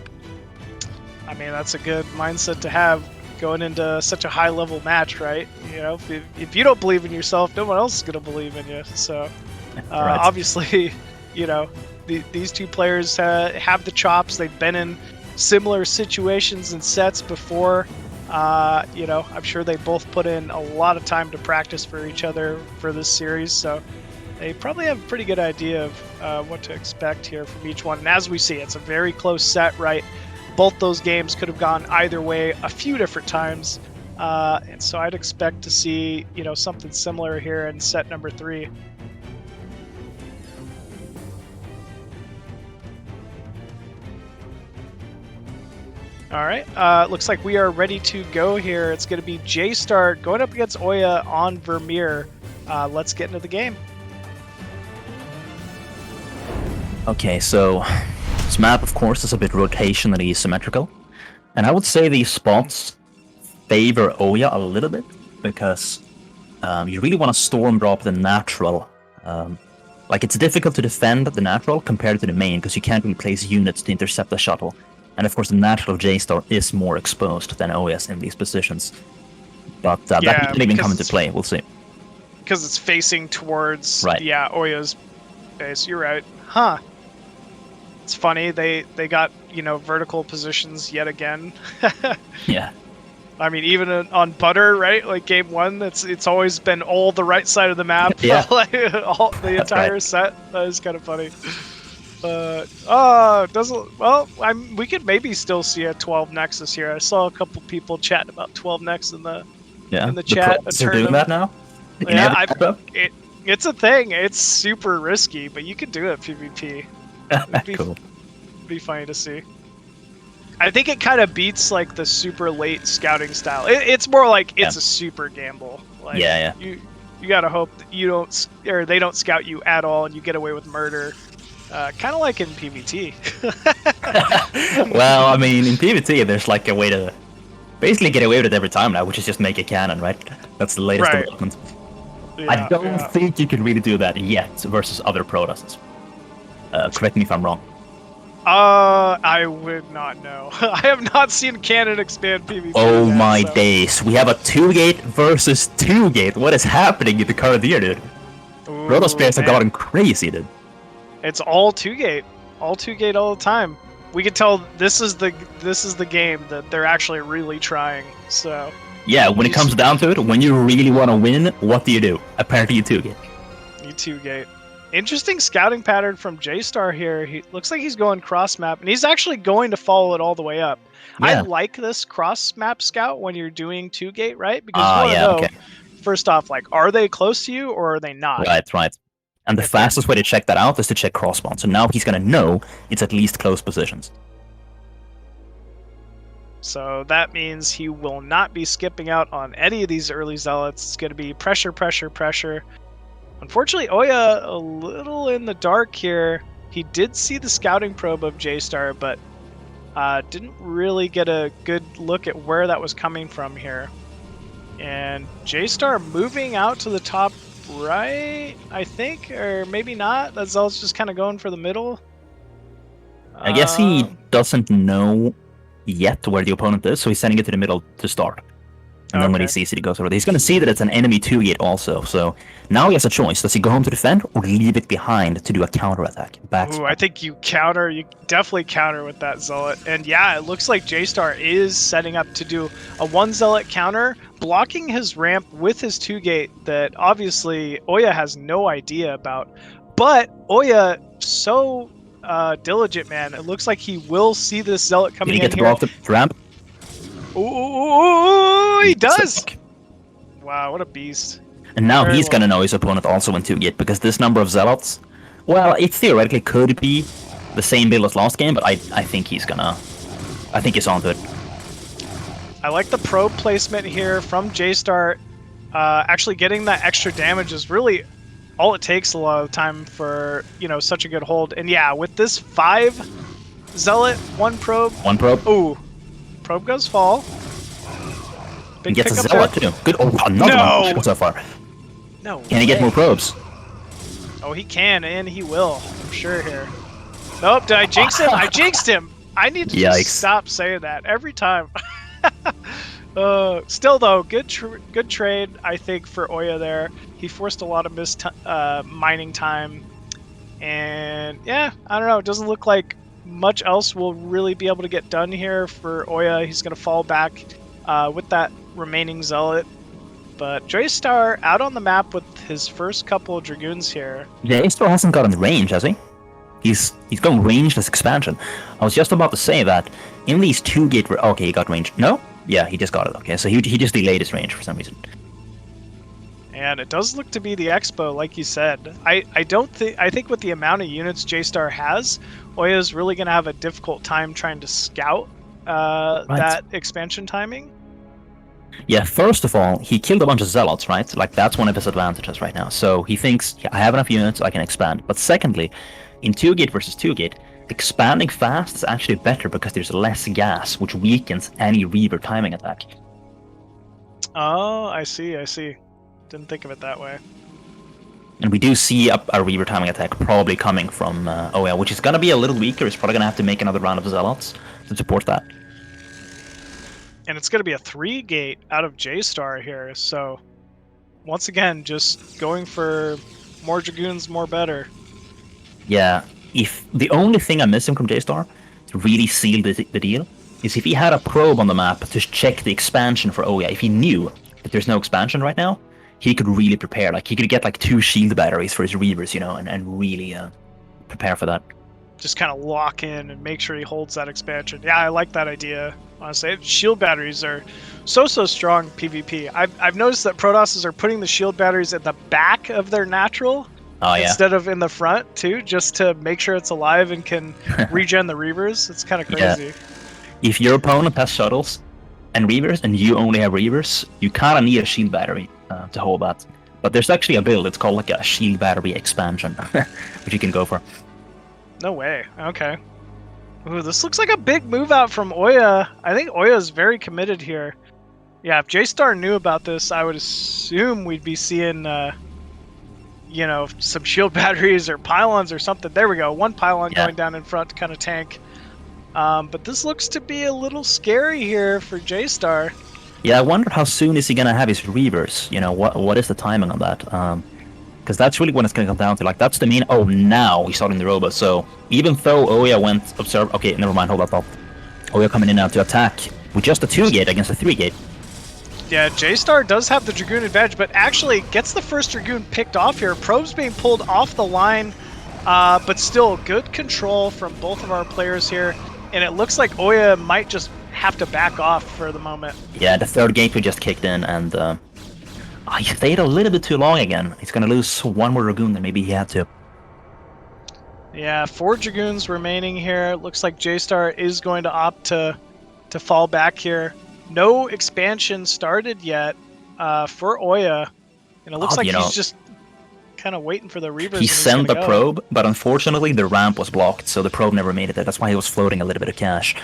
I mean, that's a good mindset to have going into such a high-level match, right? If you don't believe in yourself, no one else is going to believe in you. So, Right. obviously, these two players have the chops. They've been in similar situations and sets before. I'm sure they both put in a lot of time to practice for each other for this series. So they probably have a pretty good idea of what to expect here from each one. And as we see, it's a very close set, right? Both those games could have gone either way a few different times. And so I'd expect to see, something similar here in set number 3. All right, looks like we are ready to go here. It's going to be JayStar going up against OyA on Vermeer. Let's get into the game. Okay, so this map, of course, is a bit rotationally symmetrical. And I would say these spots favor OyA a little bit, because you really want to storm drop the natural. It's difficult to defend the natural compared to the main, because you can't really place units to intercept the shuttle. And of course, the natural of JayStar is more exposed than OyA's in these positions. But that can even come into play, we'll see. Because it's facing towards, right. OyA's base. You're right. Huh. It's funny, they got, vertical positions yet again. Yeah. I mean, even on Butter, right? Like game 1, it's always been all the right side of the map. Yeah. The entire set. That is kind of funny. We could maybe still see a 12 Nexus here. I saw a couple people chatting about 12 Nex in the chat. They're doing that now? Yeah, it's a thing. It's super risky, but you can do it PvP. Cool. Be funny to see. I think it kind of beats like the super late scouting style. It's more like it's a super gamble. Like, yeah. You gotta hope that you don't, or they don't scout you at all, and you get away with murder. Kind of like in PvT. Well, I mean, in PvT, there's like a way to basically get away with it every time now, which is just make a cannon, right? That's the latest development. Yeah, I don't think you can really do that yet versus other Protoss. Correct me if I'm wrong. I would not know. I have not seen canon expand PvP. Oh yet, my so. days. We have a 2-gate versus 2-gate. What is happening in the current year, dude? Protoss players have gotten crazy, dude. It's all 2-gate. All 2-gate all the time. We can tell this is the game that they're actually really trying. So yeah, when it comes down to it, when you really want to win, what do? Apparently you 2-gate. You 2-gate. Interesting scouting pattern from JayStar here. He looks like he's going cross map, and he's actually going to follow it all the way up. Yeah. I like this cross map scout when you're doing 2-gate, right? Because you want to know, first off, like, are they close to you or are they not? Right. And the fastest way to check that out is to check cross-spawn. So now he's going to know it's at least close positions. So that means he will not be skipping out on any of these early zealots. It's going to be pressure. Unfortunately, OyA a little in the dark here. He did see the scouting probe of JayStar, but didn't really get a good look at where that was coming from here. And JayStar moving out to the top right, I think, or maybe not. That Zealot's just kind of going for the middle. I guess he doesn't know yet where the opponent is, so he's sending it to the middle to start. And then when he sees it, he goes over there. He's going to see that it's an enemy 2-gate also, so now he has a choice. Does he go home to defend, or leave it behind to do a counter-attack? Ooh, I think you definitely counter with that Zealot. And yeah, it looks like JayStar is setting up to do a 1-Zealot counter, blocking his ramp with his 2-gate that obviously OyA has no idea about. But OyA, so diligent, man. It looks like he will see this Zealot coming in here. Did he get to block the ramp? Ooh, he does! Wow, what a beast. And now he's gonna know his opponent also in 2-gate, because this number of Zealots, well, it theoretically could be the same build as last game, but I think he's onto it. I like the probe placement here from JayStar. Actually getting that extra damage is really all it takes a lot of the time for, such a good hold. And yeah, with this 5 Zealot, 1 probe. Ooh. Probe goes fall. He gets a Zealot too. Good. Oh, another one so far. No. Can he get more probes? Oh, he can, and he will. I'm sure here. Nope. Did I jinx him? I jinxed him. I need to just stop saying that every time. Still though, good trade I think for OyA there. He forced a lot of mining time, and yeah, I don't know. It doesn't look like much else will really be able to get done here for OyA. He's going to fall back with that remaining Zealot. But JayStar out on the map with his first couple of Dragoons here. JayStar hasn't gotten range, has he? He's going rangeless expansion. I was just about to say that in these 2-gate... Okay, he got range. No? Yeah, he just got it. Okay, so he just delayed his range for some reason. And it does look to be the Expo, like you said. I think with the amount of units JayStar has, OyA is really going to have a difficult time trying to scout that expansion timing. Yeah, first of all, he killed a bunch of Zealots, right? Like, that's one of his advantages right now. So he thinks, yeah, I have enough units, I can expand. But secondly, in 2-gate versus 2-gate, expanding fast is actually better because there's less gas, which weakens any Reaver timing attack. Oh, I see. Didn't think of it that way. And we do see a Reaver timing attack probably coming from OyA, which is going to be a little weaker. He's probably going to have to make another round of Zealots to support that. And it's going to be a 3-gate out of JayStar here, so once again, just going for more Dragoons, more better. Yeah, if the only thing I'm missing from JayStar to really seal the deal is if he had a probe on the map to check the expansion for OyA. If he knew that there's no expansion right now, he could really prepare. Like, he could get like 2 shield batteries for his Reavers, and really prepare for that. Just kind of lock in and make sure he holds that expansion. Yeah, I like that idea. Honestly, shield batteries are so strong PvP. I've noticed that Protosses are putting the shield batteries at the back of their natural instead of in the front too, just to make sure it's alive and can regen the Reavers. It's kind of crazy. if your opponent has shuttles and reavers and you only have reavers, you kind of need a shield battery to hold that. But there's actually a build, it's called like a shield battery expansion, which you can go for. No way. Okay. Ooh, this looks like a big move out from OyA. I think OyA is very committed here. Yeah, if JayStar knew about this, I would assume we'd be seeing, you know, some shield batteries or pylons or something. There we go. One pylon going down in front to kind of tank. But this looks to be a little scary here for JayStar. Yeah, I wonder how soon is he gonna have his reavers? You know, what is the timing on that? Because that's really what it's gonna come down to. Like, that's the main. Oh, now he's starting the robot. So even though OyA went observe, okay, never mind. Hold up. OyA coming in now to attack with just a 2-gate against a 3-gate. Yeah, JayStar does have the Dragoon advantage, but actually gets the first Dragoon picked off here. Probe's being pulled off the line, but still good control from both of our players here. And it looks like OyA might just have to back off for the moment. Yeah, the 3rd gateway just kicked in, and he stayed a little bit too long again. He's gonna lose one more Dragoon than maybe he had to. Yeah, 4 Dragoons remaining here. Looks like JayStar is going to opt to fall back here. No expansion started yet for OyA, and it looks like he's just kind of waiting for the reavers. He sent the probe, but unfortunately the ramp was blocked, so the probe never made it there. That's why he was floating a little bit of cash.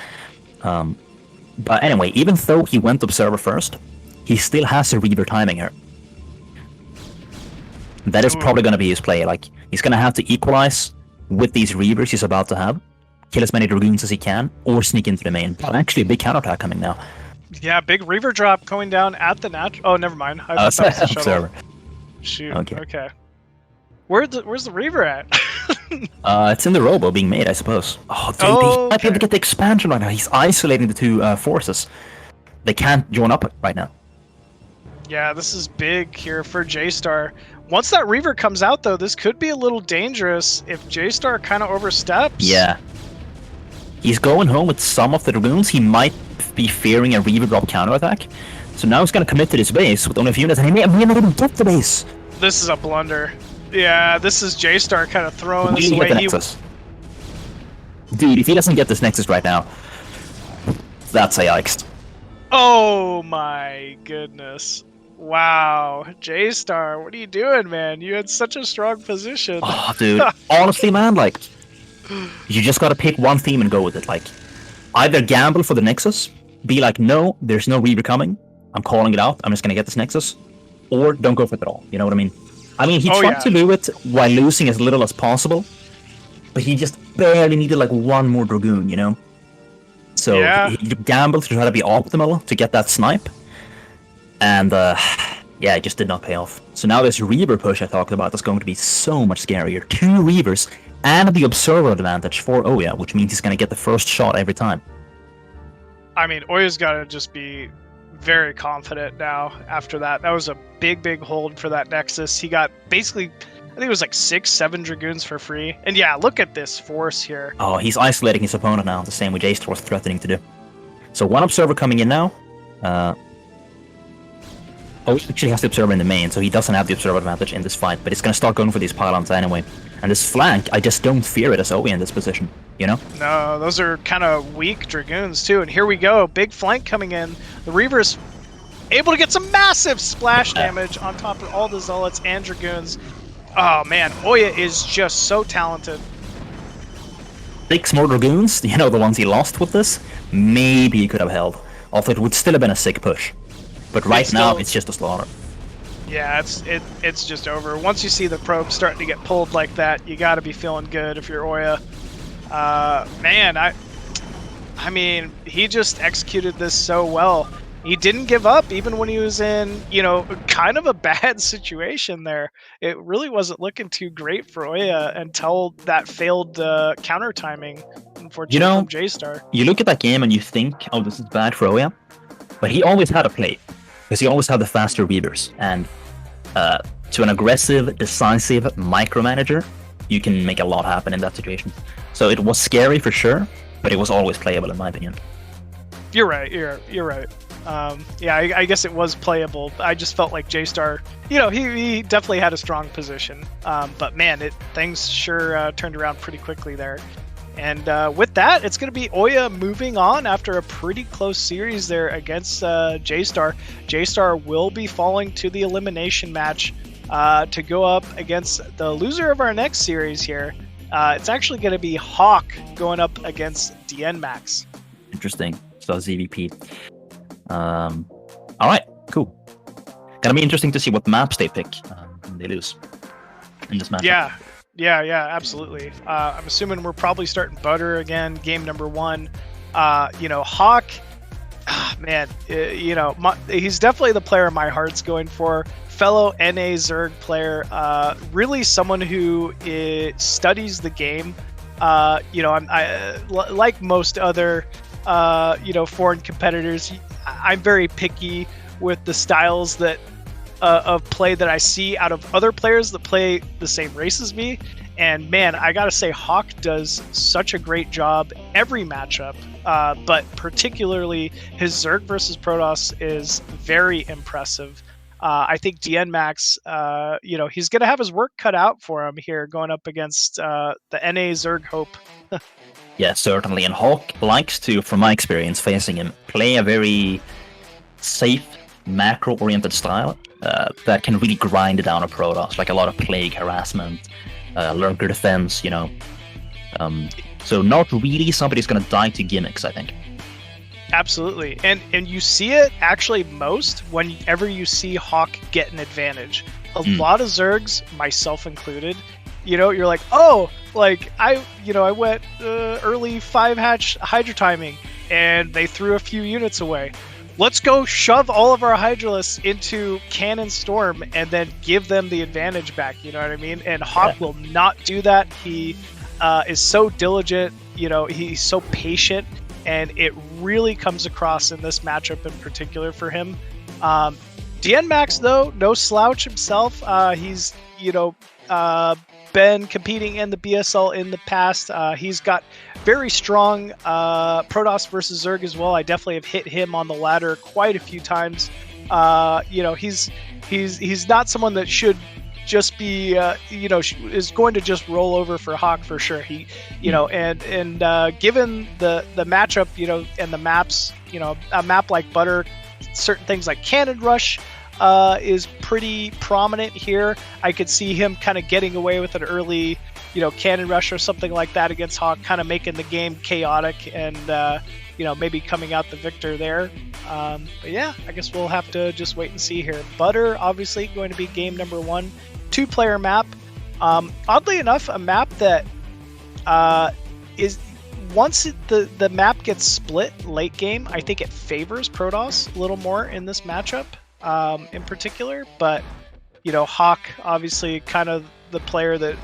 But anyway, even though he went observer first, he still has a reaver timing here. That is probably going to be his play. Like, he's going to have to equalize with these reavers he's about to have, kill as many Dragoons as he can, or sneak into the main. But actually, a big counterattack coming now. Yeah, big reaver drop going down at the natural. Oh, never mind. I thought that was the shuttle. Shoot. Okay. Where's the reaver at? It's in the robo being made, I suppose. Oh, dude, he might be able to get the expansion right now. He's isolating the 2 forces. They can't join up right now. Yeah, this is big here for JayStar. Once that reaver comes out, though, this could be a little dangerous if JayStar kind of oversteps. Yeah. He's going home with some of the Dragoons. He might be fearing a reaver drop counterattack. So now he's going to commit to this base with only a few units, and he may not even get the base. This is a blunder. Yeah, this is JayStar kind of throwing this away. Dude, if he doesn't get this Nexus right now, that's a yikes. Oh my goodness. Wow. JayStar, what are you doing, man? You had such a strong position. Oh, dude. Honestly, man, like, you just gotta pick one theme and go with it. Like, either gamble for the Nexus, be like, no, there's no reaver coming. I'm calling it out. I'm just gonna get this Nexus. Or don't go for it at all. You know what I mean? He tried to do it while losing as little as possible, but he just barely needed like one more Dragoon, you know? So he gambled to try to be optimal to get that snipe, and yeah, it just did not pay off. So now this Reaver push I talked about is going to be so much scarier. 2 Reavers and the Observer advantage for OyA, which means he's going to get the first shot every time. I mean, OyA's got to just be very confident now after that. That was a big hold for that Nexus. He got basically, I think it was like 6-7 Dragoons for free. And yeah, look at this force here. Oh, he's isolating his opponent now, the same way JayStar was threatening to do. So 1 Observer coming in now. Oh, he actually has the Observer in the main, so he doesn't have the Observer advantage in this fight, but he's gonna start going for these pylons anyway. And this flank, I just don't fear it as OyA in this position, you know? No, those are kind of weak Dragoons too, and here we go, big flank coming in. The Reaver's able to get some massive splash damage on top of all the Zealots and Dragoons. Oh man, OyA is just so talented. 6 more Dragoons, you know, the ones he lost with this, maybe he could have held. Although it would still have been a sick push. But right now, it's just a slaughter. Yeah, it's just over. Once you see the probe starting to get pulled like that, you got to be feeling good if you're OyA. Man, I mean, he just executed this so well. He didn't give up even when he was in, you know, kind of a bad situation there. It really wasn't looking too great for OyA until that failed counter timing, unfortunately, from JayStar. You look at that game and you think, oh, this is bad for OyA. But he always had a play. Because he always had the faster Reavers. And to an aggressive, decisive micromanager, you can make a lot happen in that situation. So it was scary for sure, but it was always playable in my opinion. You're right. You're right. Yeah, I guess it was playable. I just felt like JayStar, you know, he definitely had a strong position. But man, things sure turned around pretty quickly there. And with that, it's going to be OyA moving on after a pretty close series there against JayStar. JayStar will be falling to the elimination match to go up against the loser of our next series here. It's actually going to be Hawk going up against Dienmax. Interesting. So ZVP. All right, cool. Gonna be interesting to see what maps they pick when they lose in this match. Yeah, absolutely. I'm assuming we're probably starting Butter again, game number 1. Hawk, man, he's definitely the player my heart's going for. Fellow NA Zerg player, really someone who studies the game. I like most other, foreign competitors. I'm very picky with the styles that of play that I see out of other players that play the same race as me. And man, I gotta say, Hawk does such a great job every matchup, but particularly his Zerg versus Protoss is very impressive. I think Dienmax, he's gonna have his work cut out for him here going up against the NA Zerg Hope. Yeah, certainly. And Hawk likes to, from my experience facing him, play a very safe, macro-oriented style that can really grind down a Protoss, like a lot of plague harassment, lurker defense, so not really somebody's gonna die to gimmicks, I think. Absolutely, and you see it actually most whenever you see Hawk get an advantage. A lot of Zergs, myself included, you're like, oh, like I went early 5-hatch Hydra timing, and they threw a few units away. Let's go shove all of our Hydralisks into Cannon Storm and then give them the advantage back, you know what I mean? And Hawk will not do that. He is so diligent, he's so patient, and it really comes across in this matchup in particular for him. Dienmax, though, no slouch himself. He's, been competing in the BSL in the past. He's got very strong Protoss versus Zerg as well. I definitely have hit him on the ladder quite a few times. He's not someone that should just be is going to just roll over for Hawk for sure. He and given the matchup, and the maps, a map like Butter, certain things like Cannon Rush is pretty prominent here. I could see him kind of getting away with an early, Cannon Rush or something like that against Hawk, kind of making the game chaotic and, maybe coming out the victor there. But yeah, I guess we'll have to just wait and see here. Butter, obviously, going to be game number 1. 2-player map. Oddly enough, a map that is... Once the map gets split late game, I think it favors Protoss a little more in this matchup. In particular, but Hawk obviously kind of the player that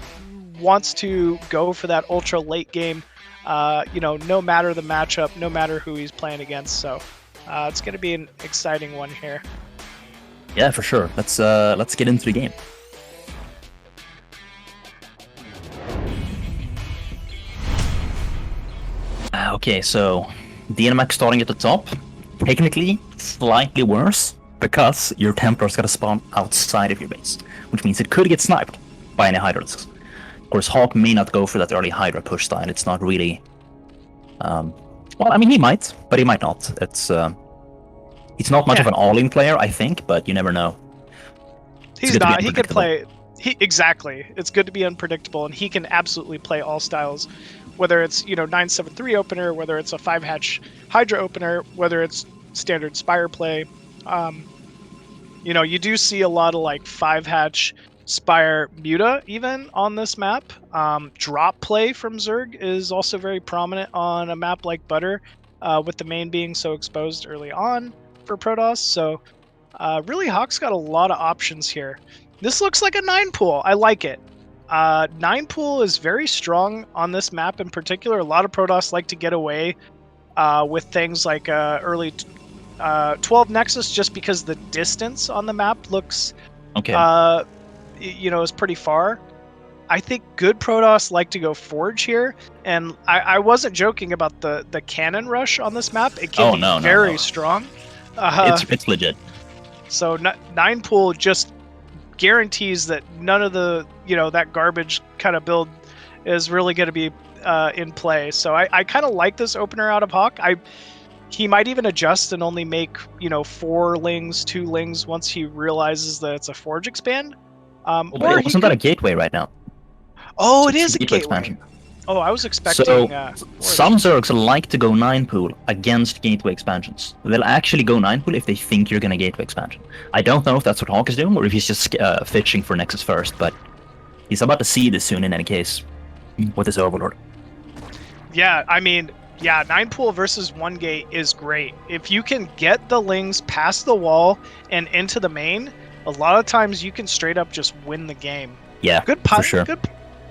wants to go for that ultra late game, no matter the matchup, no matter who he's playing against. So it's going to be an exciting one here. Yeah, for sure. Let's get into the game. Okay, so Dienmax starting at the top, technically slightly worse, because your Templar's gotta spawn outside of your base, which means it could get sniped by any Hydralisks. Of course, Hawk may not go for that early Hydra push style. It's not really... well, I mean, he might, but he might not. It's he's not much of an all-in player, I think, but you never know. He's not. He can play... Exactly. It's good to be unpredictable, and he can absolutely play all styles. Whether it's, 973 opener, whether it's a 5-hatch Hydra opener, whether it's standard Spire play. You do see a lot of like 5-hatch Spire Muta even on this map. Drop play from Zerg is also very prominent on a map like Butter, with the main being so exposed early on for Protoss. So really, Hawk's got a lot of options here. This looks like a 9-pool. I like it. 9-pool is very strong on this map in particular. A lot of Protoss like to get away with things like early 12 Nexus, just because the distance on the map looks, is pretty far. I think good Protoss like to go Forge here, and I wasn't joking about the Cannon Rush on this map. It can be very strong. It's legit. So 9-pool just guarantees that none of the that garbage kind of build is really going to be in play. So I kind of like this opener out of Hawk. He might even adjust and only make 4 lings, 2 lings once he realizes that it's a Forge expand. But wasn't that a gateway right now? Oh, So it is a gateway. expansion. Oh, I was expecting. So some Zergs like to go 9 pool against gateway expansions. They'll actually go 9 pool if they think you're gonna gateway expansion. I don't know if that's what Hawk is doing or if he's just fishing for Nexus first, but he's about to see this soon in any case with his Overlord. Yeah, I mean, 9 pool versus 1 gate is great. If you can get the lings past the wall and into the main, a lot of times you can straight up just win the game. Yeah, for sure.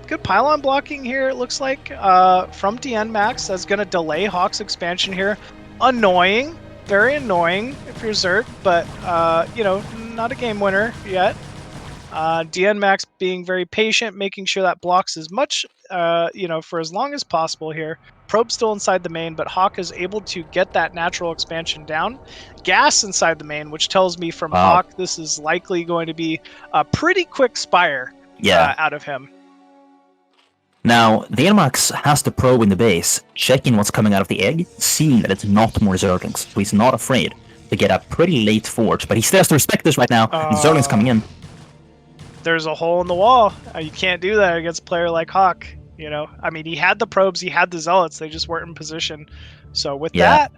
Good pylon blocking here, it looks like, from Dienmax. That's going to delay Hawk's expansion here. Annoying. Very annoying if you're Zerg, but, not a game winner yet. Dienmax being very patient, making sure that blocks as much, for as long as possible here. Probe still inside the main, but Hawk is able to get that natural expansion down. Gas inside the main, which tells me from Hawk this is likely going to be a pretty quick Spire out of him. Now, Dienmax has the probe in the base, checking what's coming out of the egg, seeing that it's not more Zerglings, so he's not afraid to get a pretty late Forge, but he still has to respect this right now, and Zerglings coming in. There's a hole in the wall. You can't do that against a player like Hawk. I mean, he had the probes, he had the Zealots, they just weren't in position. So with that,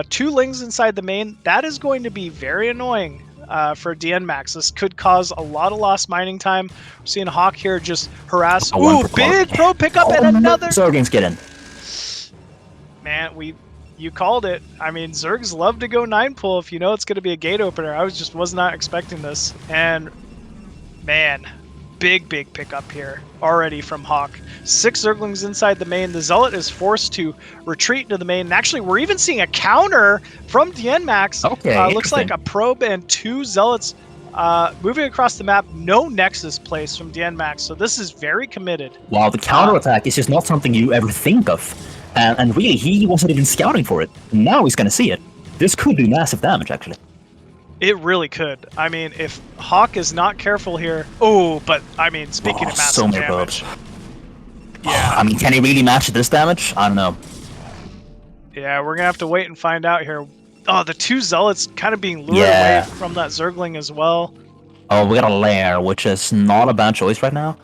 2 lings inside the main, that is going to be very annoying for Dienmax. This could cause a lot of lost mining time. We're seeing Hawk here just harass. Ooh, big probe pickup and another. Zerglings get in. Man, you called it. I mean, Zergs love to go 9 pull if you know it's going to be a gate opener. I was not expecting this. And man, big pickup here already from Hawk. 6 Zerglings inside the main. The Zealot is forced to retreat into the main. And actually, we're even seeing a counter from Dienmax. Okay, looks like a probe and 2 Zealots moving across the map. No Nexus place from Dienmax, so this is very committed. Wow, the counterattack is just not something you ever think of. And really, he wasn't even scouting for it. Now he's going to see it. This could do massive damage, actually. It really could. I mean, if Hawk is not careful here... Oh, but, I mean, speaking of massive so many damage... probes. Yeah. I mean, can he really match this damage? I don't know. Yeah, we're going to have to wait and find out here. Oh, the 2 Zealots kind of being lured away from that Zergling as well. Oh, we got a lair, which is not a bad choice right now.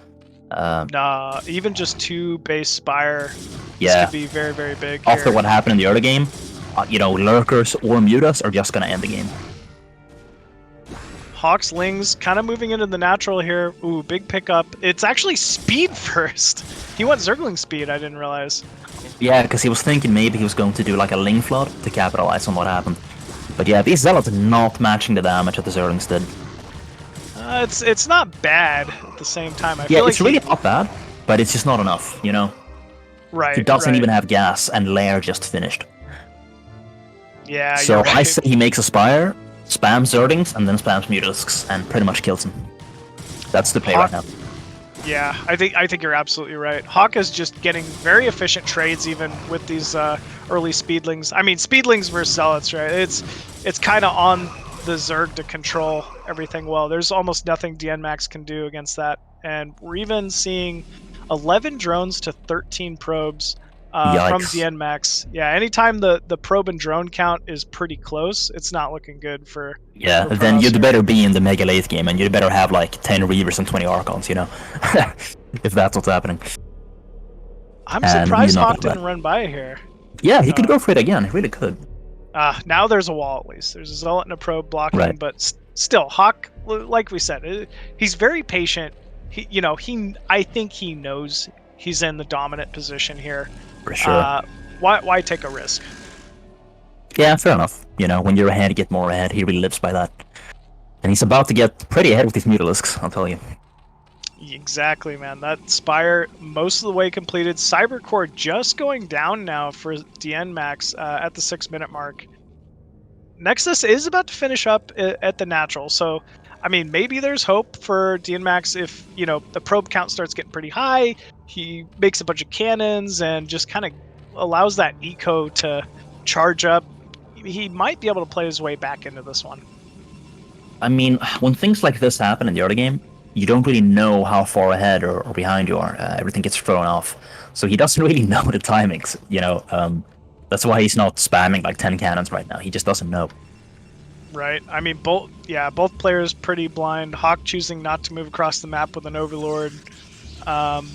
Nah, even just 2 base Spire, this could be very, very big After here. what happened in the early game, Lurkers or Mutas are just going to end the game. Hawk's Lings kind of moving into the natural here. Ooh, big pickup. It's actually speed first. He went Zergling speed, I didn't realize. Yeah, because he was thinking maybe he was going to do like a Ling Flood to capitalize on what happened. But yeah, these Zealots are not matching the damage that the Zerglings did. It's not bad at the same time. I yeah, feel it's like really not bad, but it's just not enough, Right. He doesn't even have gas, and Lair just finished. Yeah, so you're right. I say he makes a Spire, spams Zerglings, and then spams Mutalisks, and pretty much kills him. That's the play right now. Yeah, I think you're absolutely right. Hawk is just getting very efficient trades even with these early Speedlings. I mean, Speedlings versus Zealots, right? It's kind of on the Zerg to control everything well. There's almost nothing Dienmax can do against that. And we're even seeing 11 drones to 13 probes from Dienmax. Yeah, anytime the probe and drone count is pretty close, it's not looking good for... Yeah, for then Protoss you'd here. better be in the Mega Late game, and you'd better have like 10 Reavers and 20 Archons, if that's what's happening. I'm And surprised you're not Hawk gonna didn't run by here. Yeah, he could go for it again, he really could. Now there's a wall at least. There's a Zealot and a probe blocking, Right. but still, Hawk, like we said, he's very patient. I think he knows he's in the dominant position here. For sure. Why take a risk? Yeah, fair enough. When you're ahead, you get more ahead. He really lives by that. And he's about to get pretty ahead with these Mutalisks, I'll tell you. Exactly, man. That Spire most of the way completed. Cybercore just going down now for Dienmax at the 6-minute mark. Nexus is about to finish up at the natural, so I mean, maybe there's hope for Dienmax if, the probe count starts getting pretty high, he makes a bunch of cannons and just kind of allows that eco to charge up. He might be able to play his way back into this one. I mean, when things like this happen in the early game, you don't really know how far ahead or behind you are. Everything gets thrown off. So he doesn't really know the timings, you know. That's why he's not spamming like 10 cannons right now. He just doesn't know. Right. I mean, both players pretty blind. Hawk choosing not to move across the map with an Overlord. But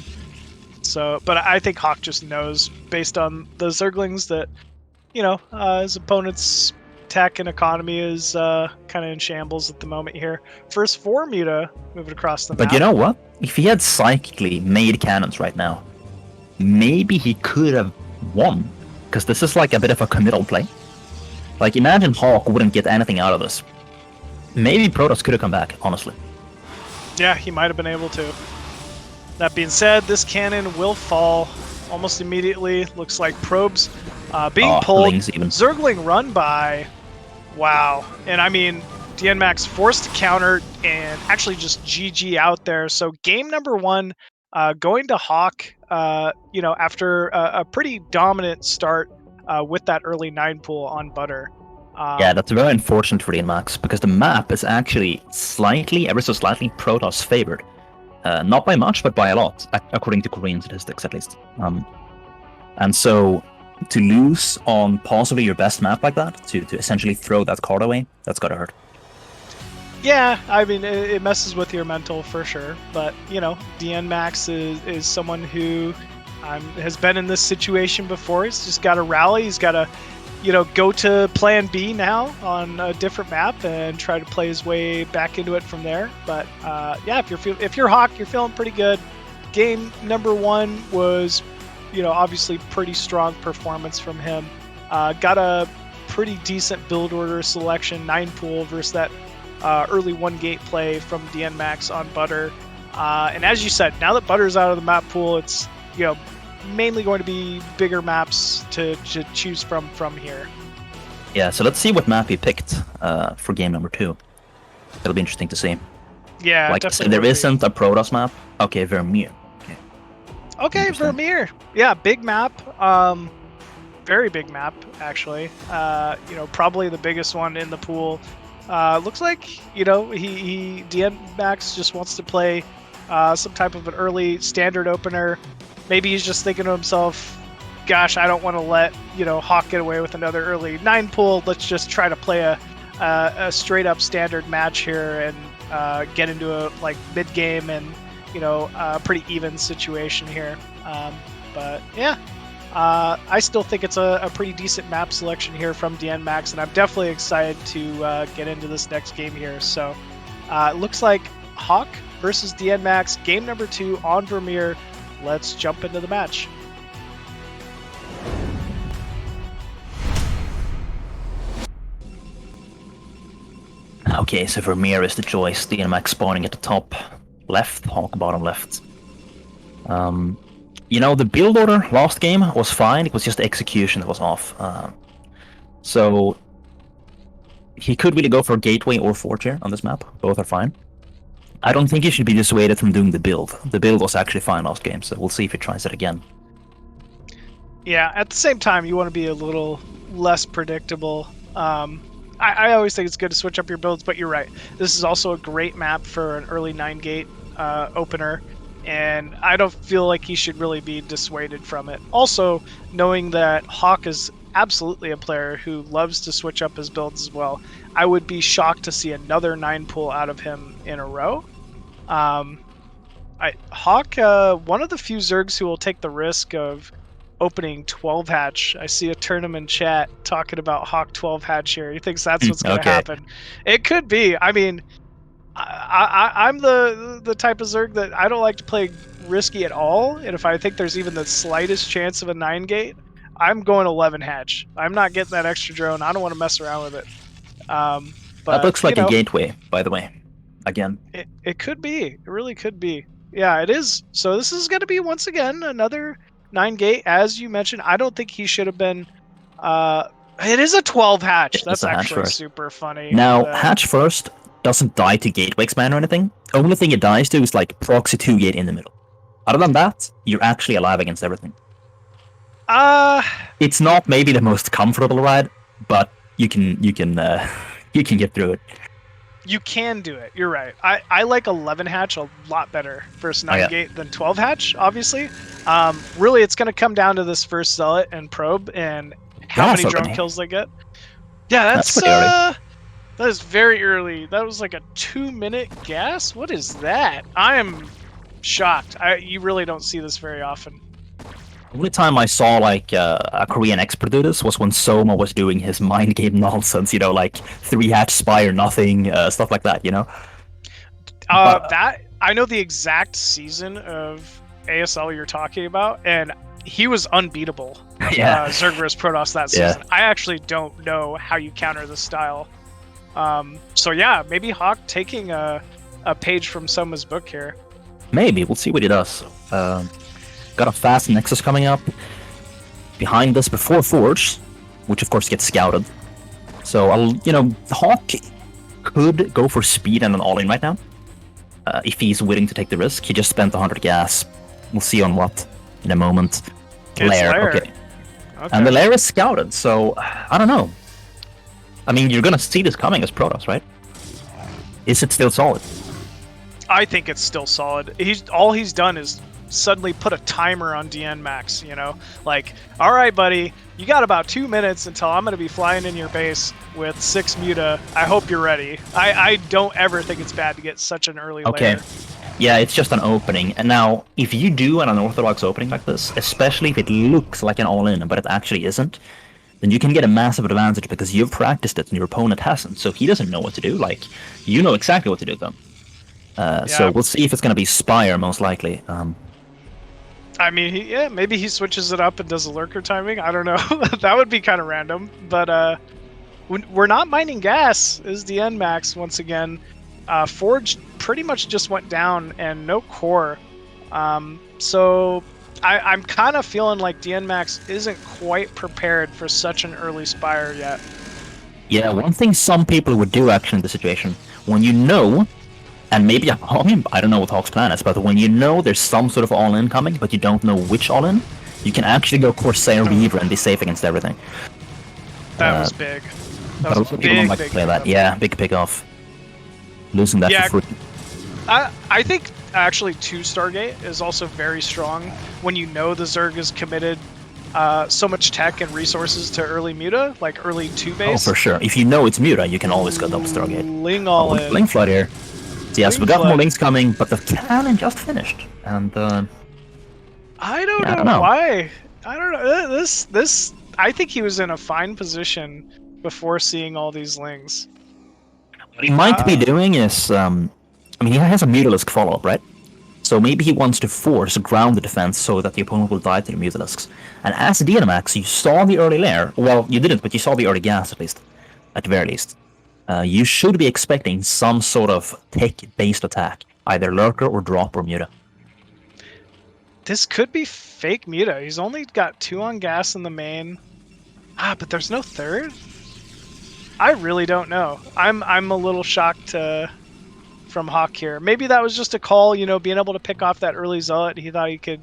I think Hawk just knows, based on the Zerglings, that, you know, his opponent's tech and economy is kind of in shambles at the moment here. First 4 Muta moving across the map. But you know what? If he had psychically made cannons right now, maybe he could have won. Because this is like a bit of a committal play. Like, imagine Hawk wouldn't get anything out of this. Maybe Protoss could have come back, honestly. Yeah, he might have been able to. That being said, this cannon will fall almost immediately. Looks like probes being pulled. Zergling run by. Wow. And I mean, Dienmax forced to counter and actually just GG out there. So game number 1 going to Hawk, you know, after a pretty dominant start with that early 9 pool on Butter. Yeah, that's very unfortunate for Dienmax, because the map is actually slightly, ever so slightly, Protoss favored. Not by much, but by a lot, according to Korean statistics at least. And so, to lose on possibly your best map like that, to essentially throw that card away, that's gotta hurt. Yeah, I mean, it messes with your mental for sure. But, you know, Dienmax is someone who has been in this situation before. He's just got to rally. He's got to, you know, go to plan B now on a different map and try to play his way back into it from there. But, yeah, if you're Hawk, you're feeling pretty good. Game number 1 was, you know, obviously pretty strong performance from him. Got a pretty decent build order selection, 9 pool versus that early 1 gate play from Dienmax on Butter. And as you said, now that Butter's out of the map pool, it's, you know, mainly going to be bigger maps to choose from here. Yeah, so let's see what map he picked for game number 2. It'll be interesting to see. Yeah, like there isn't a Protoss map. Okay, Vermeer. Okay, Vermeer. Yeah, big map. Very big map, actually. You know, probably the biggest one in the pool. Looks like, you know, Dienmax just wants to play some type of an early standard opener. Maybe he's just thinking to himself, gosh, I don't want to let, you know, Hawk get away with another early 9 pool. Let's just try to play a straight up standard match here and get into a like mid game and, you know, a pretty even situation here. But yeah, I still think it's a pretty decent map selection here from Dienmax, and I'm definitely excited to get into this next game here. So it looks like Hawk versus Dienmax, game number 2 on Vermeer. Let's jump into the match. Okay, so Vermeer is the choice. Dienmax spawning at the top left, Hawk bottom left. You know, the build order last game was fine, it was just the execution that was off. So he could really go for Gateway or Fortier on this map, both are fine. I don't think he should be dissuaded from doing the build. The build was actually fine last game, so we'll see if he tries it again. Yeah, at the same time, you want to be a little less predictable. I always think it's good to switch up your builds, but you're right. This is also a great map for an early 9-gate opener, and I don't feel like he should really be dissuaded from it. Also, knowing that Hawk is absolutely a player who loves to switch up his builds as well, I would be shocked to see another 9 pull out of him in a row. Hawk, one of the few Zergs who will take the risk of opening 12 hatch. I see a tournament chat talking about Hawk 12 hatch here. He thinks that's what's going to happen. It could be. I mean, I'm the type of Zerg that I don't like to play risky at all. And if I think there's even the slightest chance of a 9-gate, I'm going 11 hatch. I'm not getting that extra drone. I don't want to mess around with it. But, that looks like a gateway, by the way. Again. It could be. It really could be. Yeah, it is. So this is going to be, once again, another 9-gate. As you mentioned, I don't think he should have been... it is a 12 hatch. That's actually super funny. Now, hatch first doesn't die to gateway expand or anything. Only thing it dies to is like proxy 2-gate in the middle. Other than that, you're actually alive against everything. It's not maybe the most comfortable ride, but you can get through it. You can do it. You're right. I like 11 hatch a lot better versus 9 yeah. gate than 12 hatch, obviously. Really, it's going to come down to this first zealot and probe and how Yeah, many so drone good. kills they get. Yeah, That's pretty early. that is very early. That was like a 2-minute gas. What is that? I am shocked. You really don't see this very often. The only time I saw like a Korean expert do this was when Soma was doing his mind game nonsense, you know, like 3-hatch spy or nothing, stuff like that, you know. That I know the exact season of ASL you're talking about, and he was unbeatable. Yeah. Zerg vs Protoss that season. I actually don't know how you counter this style. So yeah, maybe Hawk taking a page from Soma's book here. Maybe we'll see what he does. Got a fast Nexus coming up. Behind this, before Forge, which of course gets scouted. So you know, Hawk could go for speed and an all-in right now. If he's willing to take the risk. He just spent 100 gas. We'll see on what in a moment. Lair. Okay. And the lair is scouted, so I don't know. I mean, you're gonna see this coming as Protoss, right? Is it still solid? I think it's still solid. All he's done is suddenly put a timer on Dienmax, you know? Like, all right, buddy, you got about 2 minutes until I'm going to be flying in your base with 6 Muta. I hope you're ready. I don't ever think it's bad to get such an early layer. Yeah, it's just an opening. And now, if you do an unorthodox opening like this, especially if it looks like an all-in, but it actually isn't, then you can get a massive advantage because you've practiced it and your opponent hasn't. So he doesn't know what to do. Like, you know exactly what to do with them. So we'll see if it's going to be Spire, most likely. I mean, maybe he switches it up and does a lurker timing. I don't know. That would be kind of random. But we're not mining gas, is Dienmax once again. Forge pretty much just went down and no core. So I'm kind of feeling like Dienmax isn't quite prepared for such an early Spire yet. Yeah, one thing some people would do actually in this situation, when you know, and maybe, I don't know what Hawk's plan is, but when you know there's some sort of all-in coming, but you don't know which all-in, you can actually go Corsair Reaver and be safe against everything. That was big. That was a big, people like to play that. Yeah, big pick-off. Losing that for free. I think actually 2 Stargate is also very strong when you know the Zerg is committed so much tech and resources to early Muta, like early 2 base. Oh, for sure. If you know it's Muta, you can always go double Stargate. Ling all in. Ling flood here. So yes, we got more links coming, but the cannon just finished, and I don't know why. I don't know. This. I think he was in a fine position before seeing all these lings. What he might be doing is, I mean, he has a Mutalisk follow-up, right? So maybe he wants to force ground the defense so that the opponent will die to the Mutalisks. And as Dienmax, you saw the early lair. Well, you didn't, but you saw the early gas at least, at the very least. You should be expecting some sort of tech-based attack, either lurker or drop or Muta. This could be fake Muta. He's only got 2 on gas in the main. But there's no 3rd? I really don't know. I'm a little shocked from Hawk here. Maybe that was just a call, you know, being able to pick off that early Zealot. He thought he could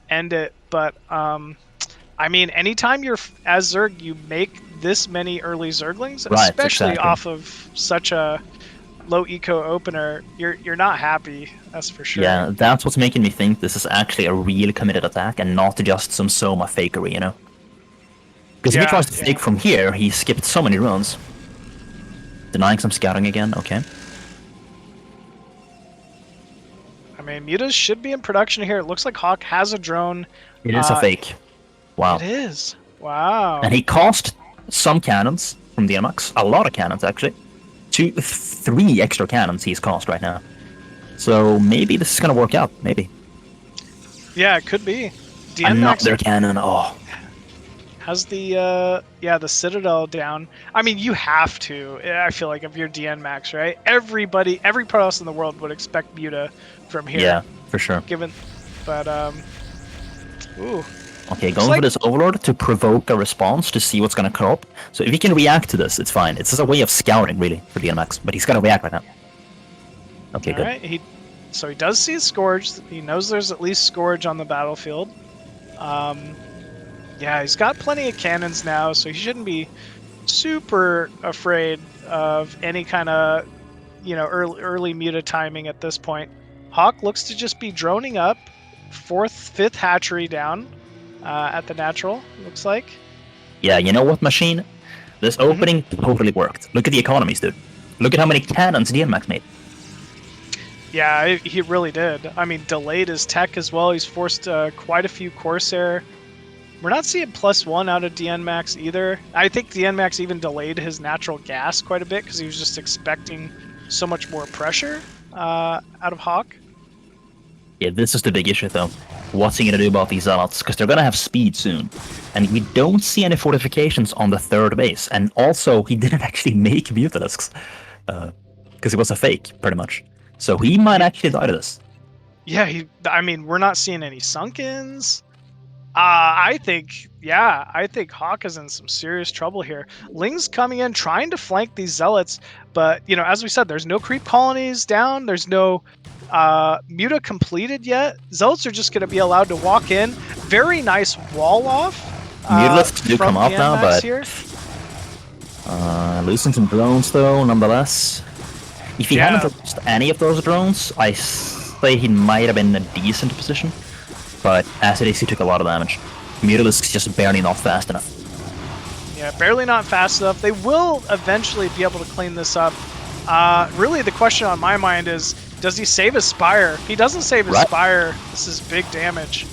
end it. But, I mean, anytime you're, as Zerg, you make this many early Zerglings, right, especially off of such a low eco opener, you're not happy, that's for sure. Yeah, that's what's making me think this is actually a real committed attack and not just some Soma fakery, you know? Because if he tries to fake from here, he skipped so many runs. Denying some scouting again, okay. I mean, Mutas should be in production here. It looks like Hawk has a drone. It is a fake. Wow. It is. Wow. And he cost some cannons from Dienmax. A lot of cannons, actually. 3 extra cannons he's cost right now. So maybe this is going to work out. Maybe. Yeah, it could be. Another cannon. Oh. Has the Citadel down. I mean, you have to. I feel like if you're Dienmax, right? Every Protoss in the world would expect Muta from here. Yeah, for sure. Ooh. Okay, going for this Overlord to provoke a response to see what's going to come up. So if he can react to this, it's fine. It's just a way of scouting, really, for Dienmax. But he's got to react right now. Okay, good. Right. So he does see a Scourge. He knows there's at least Scourge on the battlefield. Yeah, he's got plenty of cannons now, so he shouldn't be super afraid of any kind of early Muta timing at this point. Hawk looks to just be droning up. 4th, 5th hatchery down at the natural, looks like. Yeah, you know what, Machine? This opening totally worked. Look at the economies, dude. Look at how many cannons Dienmax made. Yeah, he really did. I mean, delayed his tech as well. He's forced quite a few Corsair. We're not seeing +1 out of Dienmax either. I think Dienmax even delayed his natural gas quite a bit because he was just expecting so much more pressure out of Hawk. Yeah, this is the big issue, though. What's he going to do about these Zealots? Because they're going to have speed soon. And we don't see any fortifications on the 3rd base. And also, he didn't actually make Mutalisks. Because it was a fake, pretty much. So he might actually die to this. Yeah, I mean, we're not seeing any Sunkens. I think Hawk is in some serious trouble here. Ling's coming in, trying to flank these Zealots. But, as we said, there's no creep colonies down. There's no Muta completed yet. Zealots are just going to be allowed to walk in. Very nice wall off. Mutalisks do come up now, but here. Losing some drones though, nonetheless. If he hadn't lost any of those drones, I say he might have been in a decent position. But as it is, he took a lot of damage. Mutalisks just barely not fast enough. Yeah, barely not fast enough. They will eventually be able to clean this up. Really, the question on my mind is, does he save his Spire? If he doesn't save his Spire, this is big damage.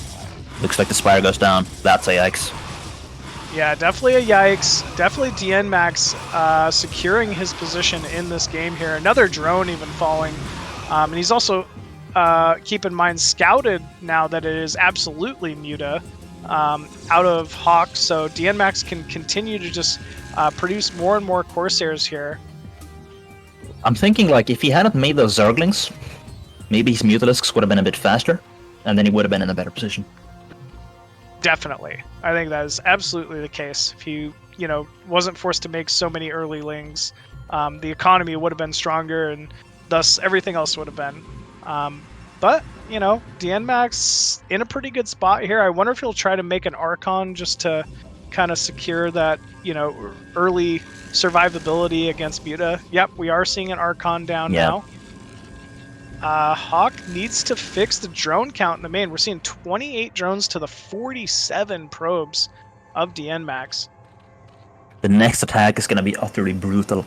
Looks like the Spire goes down. That's a yikes. Yeah, definitely a yikes. Definitely Dienmax securing his position in this game here. Another drone even falling. And he's also, keep in mind, scouted now that it is absolutely Muta out of Hawk. So Dienmax can continue to just produce more and more Corsairs here. I'm thinking, like, if he hadn't made those Zerglings, maybe his Mutalisks would have been a bit faster, and then he would have been in a better position. Definitely. I think that is absolutely the case. If he, wasn't forced to make so many early Lings, the economy would have been stronger, and thus everything else would have been. But, Dienmax in a pretty good spot here. I wonder if he'll try to make an Archon just to kind of secure that, early survivability against Muta. Yep, we are seeing an Archon down now. Hawk needs to fix the drone count in the main. We're seeing 28 drones to the 47 probes of Dienmax. The next attack is going to be utterly brutal.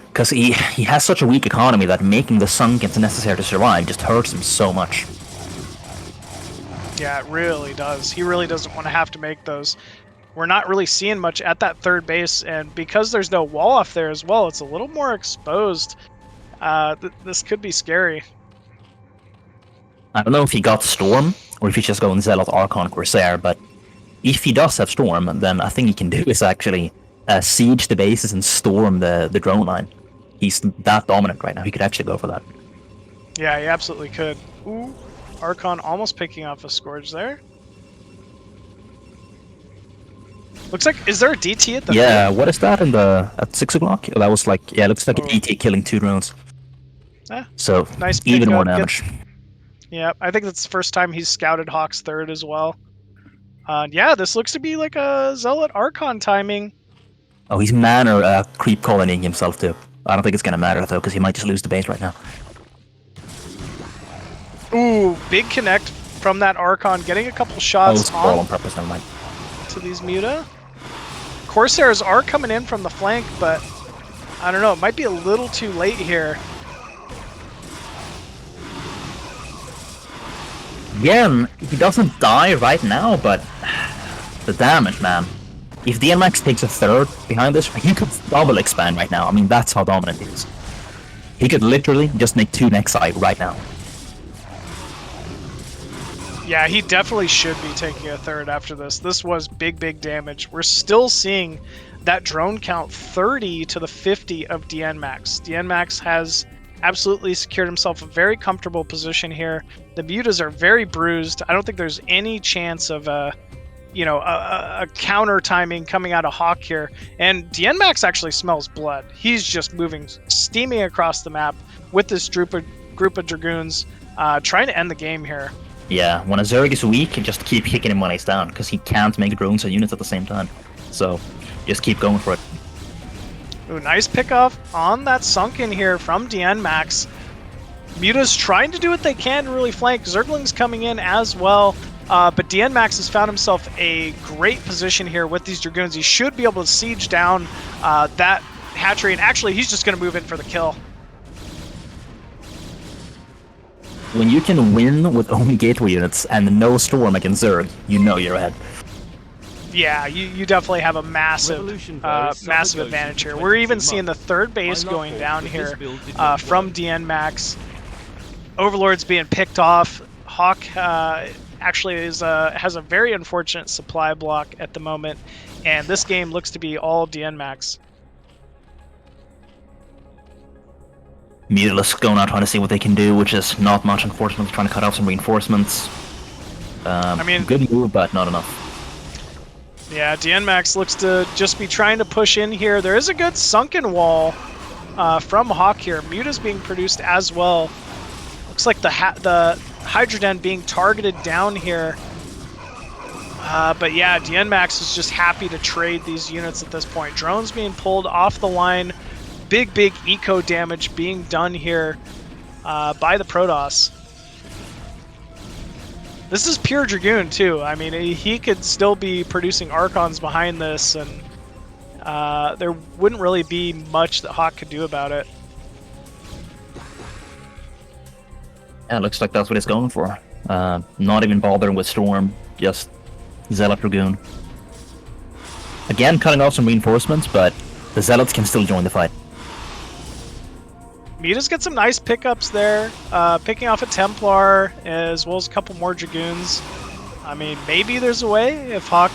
Because he has such a weak economy that making the Sunkens necessary to survive just hurts him so much. Yeah, it really does. He really doesn't want to have to make those. We're not really seeing much at that 3rd base, and because there's no wall off there as well, it's a little more exposed. This could be scary. I don't know if he got Storm, or if he's just going Zealot Archon Corsair, but if he does have Storm, then I think he can do is actually siege the bases and storm the drone line. He's that dominant right now, he could actually go for that. Yeah, he absolutely could. Ooh, Archon almost picking off a Scourge there. Looks like, is there a DT at the field? What is that at 6 o'clock? That was like, it looks like a DT killing 2 drones. So, nice even more damage. Yeah, I think that's the first time he's scouted Hawk's 3rd as well. Yeah, this looks to be like a Zealot Archon timing. Oh, he's mana creep colonying himself too. I don't think it's going to matter though, because he might just lose the base right now. Ooh, big connect from that Archon, getting a couple shots on purpose, never mind. To these Muta. Corsairs are coming in from the flank, but I don't know, it might be a little too late here. Again, he doesn't die right now, but the damage, man. If Dienmax takes a 3rd behind this, he could double expand right now. I mean, that's how dominant he is. He could literally just make 2 Nexi right now. Yeah, he definitely should be taking a 3rd after this. This was big, big damage. We're still seeing that drone count 30 to the 50 of Dienmax. Dienmax has absolutely secured himself a very comfortable position here. The Mutas are very bruised. I don't think there's any chance of a counter timing coming out of Hawk here. And Dienmax actually smells blood. He's just moving, steaming across the map with this group of Dragoons, trying to end the game here. Yeah, when a Zerg is weak, just keep kicking him when he's down, because he can't make drones and units at the same time. So, just keep going for it. Ooh, nice pickoff on that sunken here from Dienmax. Muta's trying to do what they can to really flank. Zergling's coming in as well. But Dienmax has found himself a great position here with these Dragoons. He should be able to siege down that hatchery, and actually he's just going to move in for the kill. When you can win with only gateway units and no storm against Zerg, you know you're ahead. Yeah, you definitely have a massive massive advantage here. We're even seeing the third base going down here from Dienmax. Overlord's being picked off. Hawk actually has a very unfortunate supply block at the moment, and this game looks to be all Dienmax. Mutalisk going out trying to see what they can do, which is not much, unfortunately, trying to cut off some reinforcements. I mean, good move, but not enough. Yeah, Dienmax looks to just be trying to push in here. There is a good sunken wall from Hawk here. Muta's being produced as well. Looks like the Hydra Den being targeted down here. But yeah, Dienmax is just happy to trade these units at this point. Drones being pulled off the line. Big eco damage being done here by the Protoss. This is pure Dragoon too. I mean, he could still be producing Archons behind this, and there wouldn't really be much that Hawk could do about it. Yeah, it looks like that's what he's going for. Not even bothering with Storm, just Zealot Dragoon. Again, cutting off some reinforcements, but the Zealots can still join the fight. Muta's got some nice pickups there, picking off a Templar as well as a couple more Dragoons. I mean, maybe there's a way if Hawk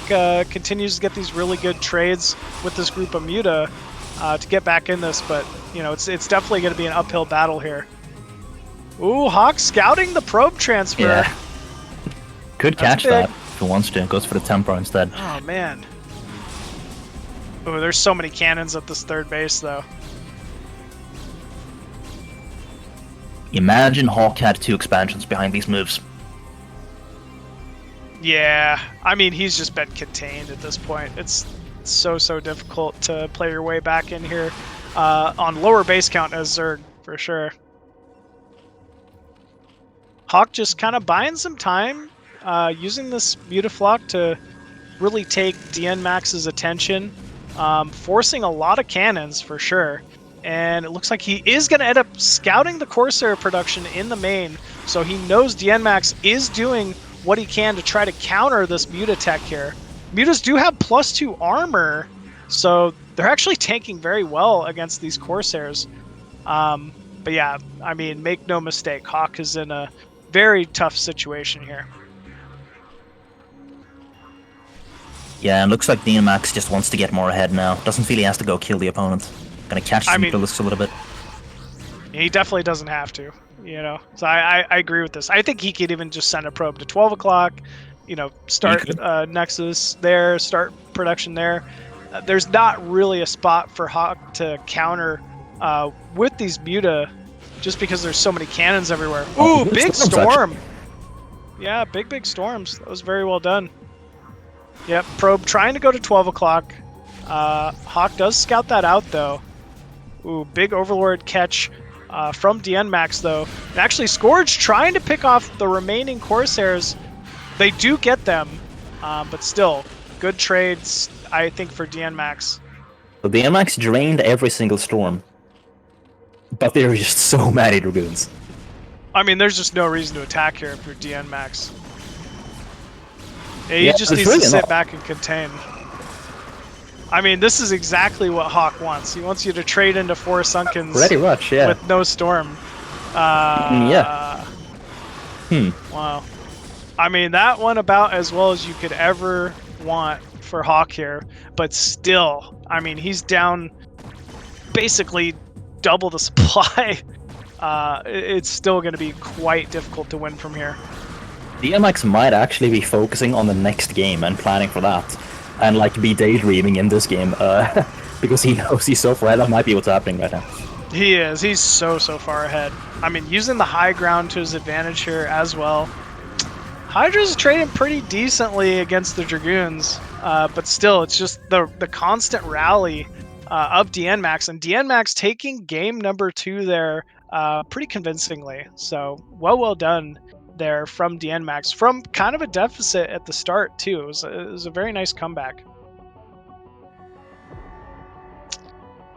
continues to get these really good trades with this group of Muta to get back in this, but you know, it's definitely going to be an uphill battle here. Ooh, Hawk scouting the probe transfer. Yeah. Could catch that if he wants to. Goes for the Templar instead. Oh man. Ooh, there's so many cannons at this third base though. Imagine Hawk had 2 expansions behind these moves. Yeah, I mean, he's just been contained at this point. It's so difficult to play your way back in here on lower base count as Zerg, for sure. Hawk just kind of buying some time, using this Mutaflock to really take Dienmax's attention, forcing a lot of cannons, for sure. And it looks like he is going to end up scouting the Corsair production in the main, so he knows Dienmax is doing what he can to try to counter this Muta tech here. Mutas do have +2 armor, so they're actually tanking very well against these Corsairs. But yeah, I mean, make no mistake, Hawk is in a very tough situation here. Yeah, and looks like Dienmax just wants to get more ahead now. Doesn't feel he has to go kill the opponent. Gonna catch some Mutalisks a little bit. He definitely doesn't have to, you know. So I agree with this. I think he could even just send a probe to 12 o'clock, you know, start Nexus there, start production there. There's not really a spot for Hawk to counter with these Muta, just because there's so many cannons everywhere. Ooh, big storm! Yeah, big storms. That was very well done. Yep, probe trying to go to 12 o'clock. Hawk does scout that out, though. Ooh, big Overlord catch from Dienmax, though. And actually, Scourge trying to pick off the remaining Corsairs. They do get them, but still, good trades, I think, for Dienmax. So Dienmax drained every single storm, but there are just so many Dragoons. I mean, there's just no reason to attack here if you're Dienmax. Yeah, he just needs to sit back and contain. I mean, this is exactly what Hawk wants. He wants you to trade into 4 Sunkens Pretty much, yeah. with no storm. Yeah. Wow. I mean, that went about as well as you could ever want for Hawk here. But still, I mean, he's down basically double the supply. It's still going to be quite difficult to win from here. Dienmax might actually be focusing on the next game and planning for that. And like be daydreaming in this game, because he knows he's so far ahead. That might be what's happening right now. He is. He's so far ahead. I mean, using the high ground to his advantage here as well. Hydra's trading pretty decently against the Dragoons, but still, it's just the constant rally of Dienmax, and Dienmax taking game number 2 there pretty convincingly. So well done there from Dienmax from kind of a deficit at the start too. It was a very nice comeback.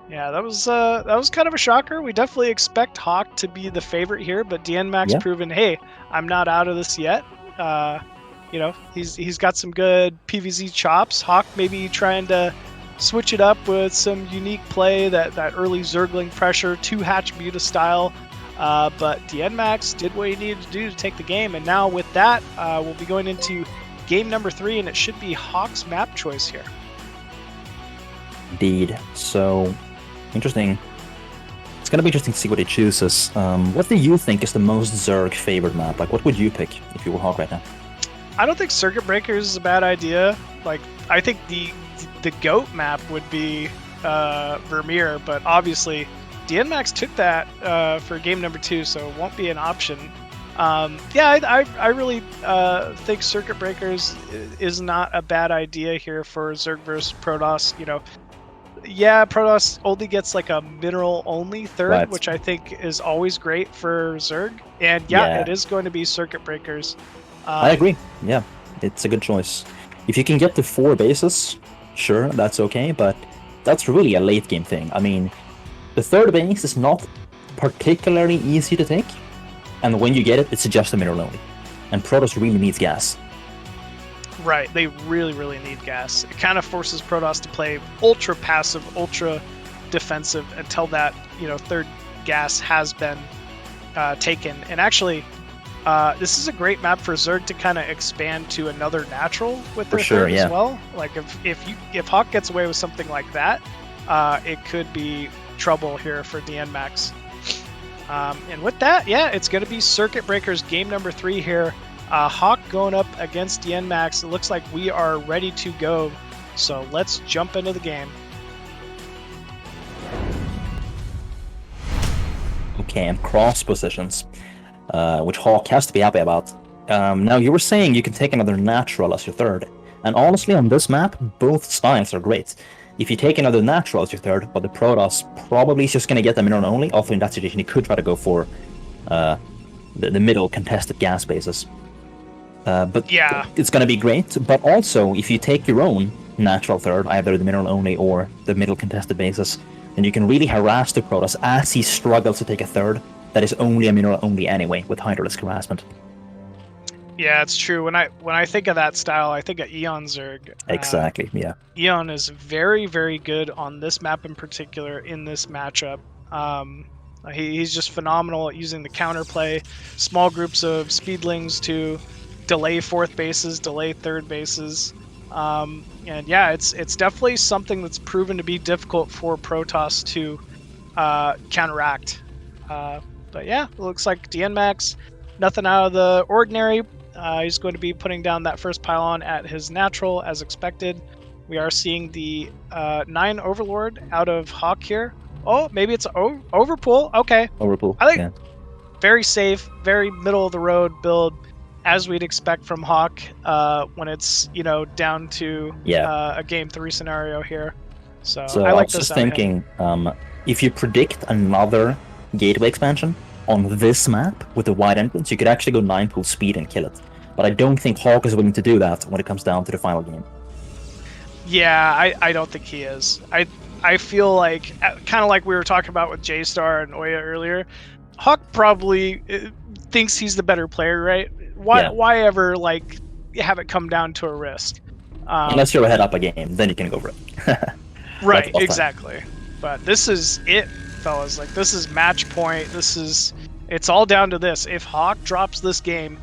Yeah, that was kind of a shocker. We definitely expect Hawk to be the favorite here, but Dienmax Yeah. proven, hey, I'm not out of this yet. You know, he's got some good PvZ chops. Hawk maybe trying to switch it up with some unique play, that early Zergling pressure, 2-hatch Muta style. But Dienmax did what he needed to do to take the game, and now with that, we'll be going into game number 3, and it should be Hawk's map choice here. Indeed. So, interesting. It's gonna be interesting to see what he chooses. What do you think is the most Zerg favorite map? Like, what would you pick if you were Hawk right now? I don't think Circuit Breakers is a bad idea. Like, I think the GOAT map would be Vermeer, but obviously Dienmax took that for game number 2, so it won't be an option. Yeah, I really think Circuit Breakers is not a bad idea here for Zerg versus Protoss. You know, yeah, Protoss only gets like a mineral only third, Right. which I think is always great for Zerg. And yeah, it is going to be Circuit Breakers. I agree. Yeah, it's a good choice. If you can get to 4 bases, sure, that's okay, but that's really a late game thing. I mean, the 3rd base is not particularly easy to take, and when you get it, it's just a mineral only. And Protoss really needs gas. Right, they really need gas. It kind of forces Protoss to play ultra passive, ultra defensive until that, you know, 3rd gas has been taken. And actually, this is a great map for Zerg to kind of expand to another natural with their third as well. Like if Hawk gets away with something like that, it could be trouble here for Dienmax. And with that, yeah, it's going to be Circuit Breakers game number 3 here. Hawk going up against Dienmax. It looks like we are ready to go. So let's jump into the game. Okay, and cross positions, which Hawk has to be happy about. Now, you were saying you can take another natural as your 3rd, and honestly, on this map, both styles are great. If you take another natural as your 3rd, but the Protoss probably is just going to get the mineral only, although in that situation, he could try to go for the middle contested gas bases. But yeah, it's going to be great. But also, if you take your own natural 3rd, either the mineral only or the middle contested bases, then you can really harass the Protoss as he struggles to take a 3rd that is only a mineral only anyway, with high risk harassment. Yeah, it's true. When I think of that style, I think of Eon Zerg. Exactly, yeah. Eon is very good on this map in particular in this matchup. He's just phenomenal at using the counterplay, small groups of speedlings to delay 4th bases, delay 3rd bases. And yeah, it's definitely something that's proven to be difficult for Protoss to counteract. But yeah, it looks like Dienmax, nothing out of the ordinary. He's going to be putting down that first pylon at his natural as expected. We are seeing the 9 Overlord out of Hawk here. Oh, maybe it's Overpool. Okay. Overpool, I think yeah. very safe, very middle of the road build, as we'd expect from Hawk when it's, you know, down to a game 3 scenario here. So I like was this just thinking, if you predict another gateway expansion on this map with a wide entrance, you could actually go 9 pool speed and kill it. But I don't think Hawk is willing to do that when it comes down to the final game. Yeah, I don't think he is. I feel like, kind of like we were talking about with JayStar and OyA earlier, Hawk probably thinks he's the better player, right? Why ever like have it come down to a risk? Unless you're ahead up a game, then you can go for it. Right, exactly. But this is it, fellas. Like, this is match point. It's all down to this. If Hawk drops this game,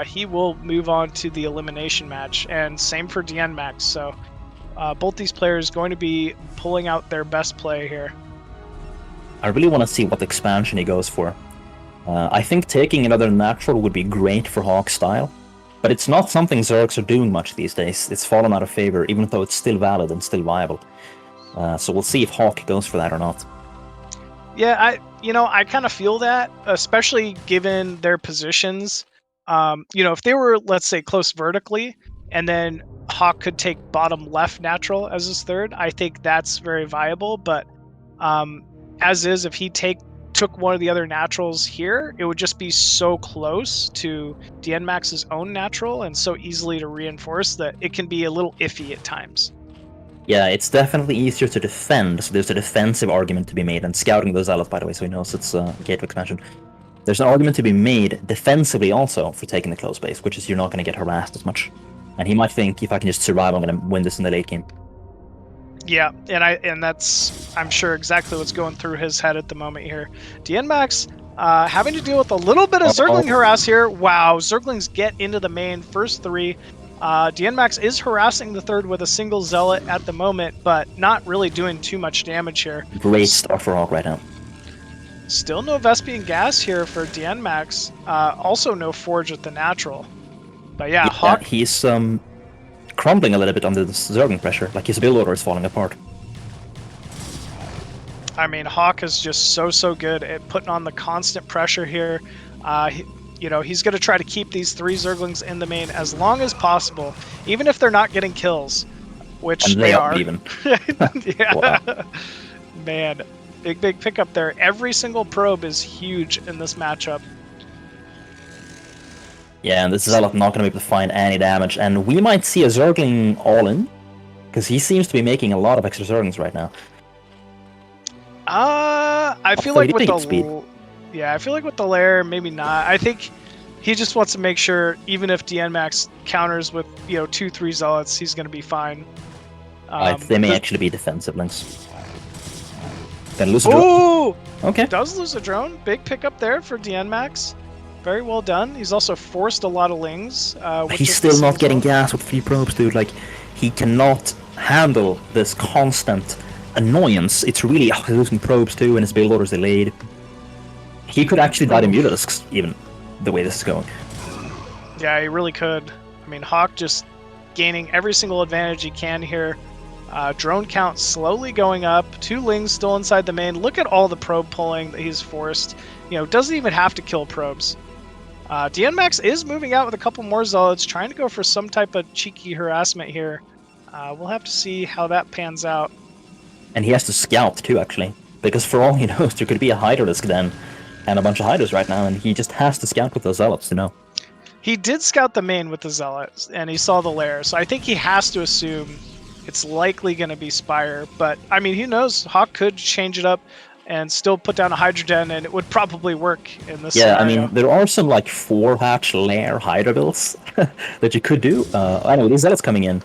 he will move on to the elimination match, and same for Dienmax. So both these players going to be pulling out their best play here. I really want to see what expansion he goes for. I think taking another natural would be great for Hawk's style, but it's not something Zergs are doing much these days. It's fallen out of favor, even though it's still valid and still viable. So we'll see if Hawk goes for that or not. Yeah, I kind of feel that, especially given their positions. If they were, let's say, close vertically, and then Hawk could take bottom left natural as his third. I think that's very viable, but as is, if he took one of the other naturals here, it would just be so close to Dienmax's own natural and so easily to reinforce that it can be a little iffy at times. Yeah, it's definitely easier to defend, so there's a defensive argument to be made, and scouting the Zealot, by the way, so he knows it's a gateway expansion. There's an argument to be made defensively also for taking the close base, which is you're not going to get harassed as much. And he might think, if I can just survive, I'm going to win this in the late game. Yeah, and that's, I'm sure, exactly what's going through his head at the moment here. Dienmax having to deal with a little bit of Zergling harass here. Wow, Zerglings get into the main first 3. Dienmax is harassing the third with a single Zealot at the moment, but not really doing too much damage here. Great start for Hawk right now. Still no Vespian gas here for Dienmax. Also no Forge at the natural. But yeah, Hawk... He's crumbling a little bit under the Zergling pressure, like his build order is falling apart. I mean, Hawk is just so good at putting on the constant pressure here. You know, he's going to try to keep these 3 Zerglings in the main as long as possible, even if they're not getting kills, which and they are. Even. Yeah. Wow. Man, big pickup there. Every single probe is huge in this matchup. Yeah, and this Zealot not going to be able to find any damage, and we might see a Zergling all-in, because he seems to be making a lot of extra Zerglings right now. I feel like with the speed. Yeah, I feel like with the lair, maybe not. I think he just wants to make sure, even if Dienmax counters with 2-3 Zealots, he's going to be fine. They may actually be defensive links. Then lose a drone. Okay. Does lose a drone. Big pickup there for Dienmax. Very well done. He's also forced a lot of lings. He's still not getting gas with 3 probes, dude. Like, he cannot handle this constant annoyance. It's really losing probes too, and his build order's delayed. He could actually die to Mutalisks, even, the way this is going. Yeah, he really could. I mean, Hawk just gaining every single advantage he can here. Drone count slowly going up. 2 lings still inside the main. Look at all the probe pulling that he's forced. Doesn't even have to kill probes. Dienmax is moving out with a couple more Zealots, trying to go for some type of cheeky harassment here. We'll have to see how that pans out. And he has to scout too, actually. Because for all he knows, there could be a Hydralisk then, and a bunch of Hydras right now, and he just has to scout with those Zealots to know. He did scout the main with the Zealots, and he saw the lair, so I think he has to assume it's likely going to be Spire. But, I mean, who knows? Hawk could change it up and still put down a Hydrogen, and it would probably work in this scenario. I mean, there are some, 4-hatch lair Hydra builds that you could do. I know, these Zealots coming in.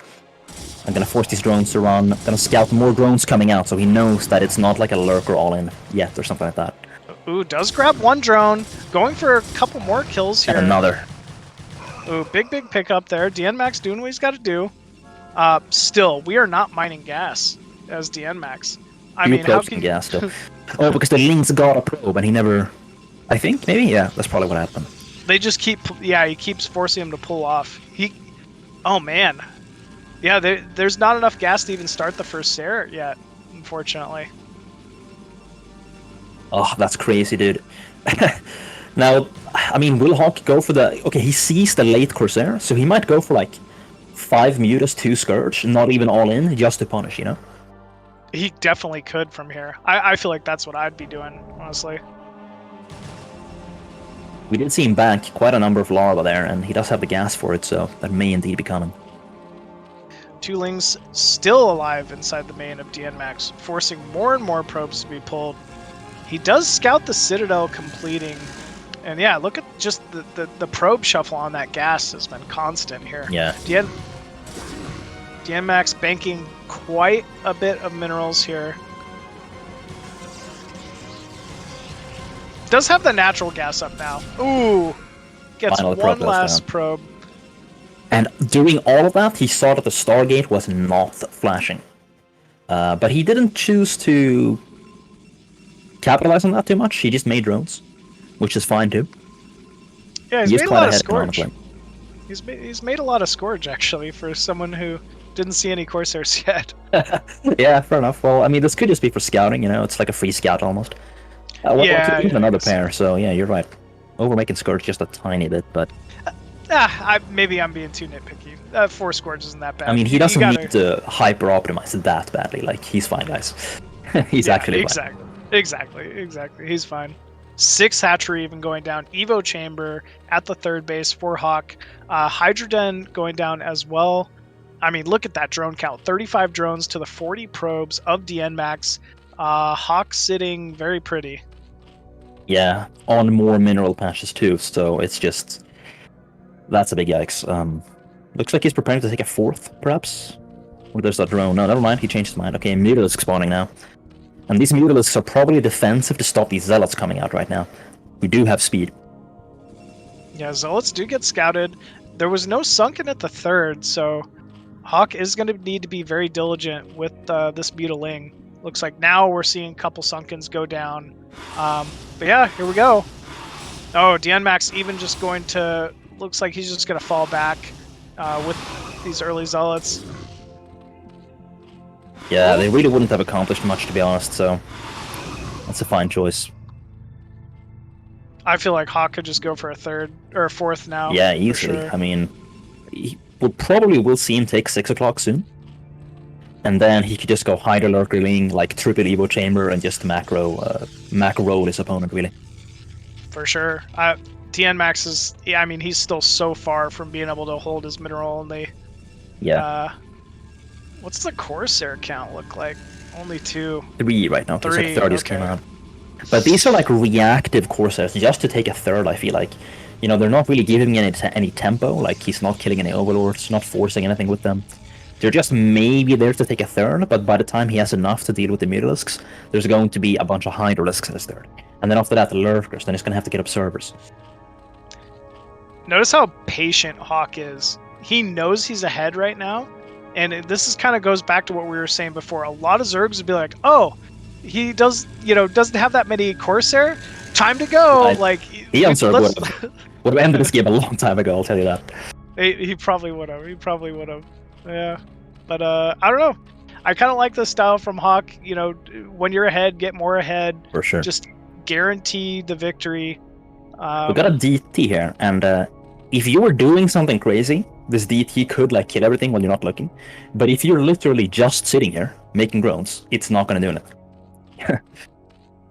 I'm going to force these drones to run. I'm going to scout more drones coming out, so he knows that it's not like a lurker all-in yet, or something like that. Ooh, does grab 1 drone. Going for a couple more kills here. And another. Ooh, big pickup there. Dienmax doing what he's got to do. Still, we are not mining gas as Dienmax. I mean, how can gas still? Oh, because the Lings got a probe and he never... I think, maybe? Yeah, that's probably what happened. They just keep... Yeah, he keeps forcing him to pull off. Oh, man. Yeah, there's not enough gas to even start the first Sarah yet, unfortunately. Oh, that's crazy, dude. Now, I mean, will Hawk go for the... Okay, he sees the late Corsair, so he might go for, 5 Mutas, 2 Scourge, not even all in, just to punish, He definitely could from here. I feel like that's what I'd be doing, honestly. We did see him bank quite a number of Larva there, and he does have the gas for it, so that may indeed be coming. 2 lings still alive inside the main of Dienmax, forcing more and more probes to be pulled. He does scout the Citadel completing, and yeah, look at just the probe shuffle on that gas has been constant here. Yeah. Dienmax banking quite a bit of minerals here. Does have the natural gas up now. Ooh, gets Final one probe last probe. And during all of that, he saw that the Stargate was not flashing. But he didn't choose to capitalize on that too much. He just made drones, which is fine too. Yeah, he's made a lot of Scourge. He's made a lot of Scourge, actually, for someone who didn't see any Corsairs yet. Yeah, fair enough. Well, I mean, this could just be for scouting, it's like a free scout almost. Yeah, even another pair, so yeah, you're right. Overmaking Scourge just a tiny bit, but... Maybe I'm being too nitpicky. 4 scores isn't that bad. I mean, he You doesn't gotta- need to hyper optimize it that badly. Like, he's fine, guys. He's Yeah, actually fine. Exactly. He's fine. 6 hatchery even going down. Evo chamber at the third base for Hawk. Hydroden going down as well. I mean, look at that drone count. 35 drones to the 40 probes of Dienmax. Hawk sitting very pretty. Yeah, on more mineral patches too, so it's just... That's a big yikes. Looks like he's preparing to take a 4th, perhaps? Or there's that drone. No, never mind, he changed his mind. Okay, Mutalisk spawning now. And these Mutalisks are probably defensive to stop these Zealots coming out right now. We do have speed. Yeah, Zealots do get scouted. There was no sunken at the third, so Hawk is going to need to be very diligent with this Mutaling. Looks like now we're seeing a couple sunkens go down. But yeah, here we go. Oh, Dienmax even just going to... Looks like he's just going to fall back with these early Zealots. Yeah, they really wouldn't have accomplished much, to be honest, so... That's a fine choice. I feel like Hawk could just go for a 3rd or a 4th now. Yeah, for easily. sure. I mean, we'll see him take 6 o'clock soon. And then he could just go Hydra Lurkerling, like triple Evo Chamber, and just macro roll his opponent, really. For sure. Dienmax is... Yeah, I mean, he's still so far from being able to hold his mineral only. Yeah. What's the Corsair count look like? Only 2. 3 right now, because like 3, 30s okay. came out. But these are like reactive Corsairs, just to take a 3rd, I feel like. You know, they're not really giving any tempo, like he's not killing any Overlords, not forcing anything with them. They're just maybe there to take a 3rd, but by the time he has enough to deal with the Mutalisks, there's going to be a bunch of Hydralisks in his 3rd. And then after that, the Lurkers, then he's going to have to get Observers. Notice how patient Hawk is. He knows he's ahead right now, and this is kind of goes back to what we were saying before. A lot of Zergs would be like, "Oh, he doesn't have that many Corsair. Time to go!" He on Zerg would have ended this game a long time ago. I'll tell you that. He probably would have. Yeah, but I don't know. I kind of like the style from Hawk. You know, when you're ahead, get more ahead. For sure. Just guarantee the victory. We got a DT here, and if you were doing something crazy, this DT could like kill everything while you're not looking. But if you're literally just sitting here making drones, it's not going to do anything.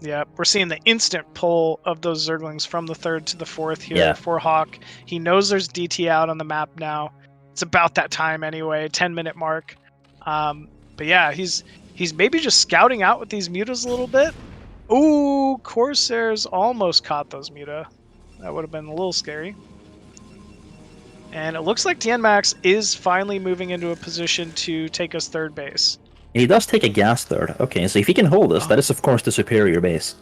Yeah, we're seeing the instant pull of those Zerglings from the 3rd to the 4th here for Hawk. He knows there's DT out on the map now. It's about that time anyway, 10-minute mark. But yeah, he's maybe just scouting out with these mutas a little bit. Ooh, Corsairs almost caught those muta. That would have been a little scary. And it looks like Dienmax is finally moving into a position to take us 3rd base. He does take a gas 3rd. Okay, so if he can hold us, that is of course the superior base.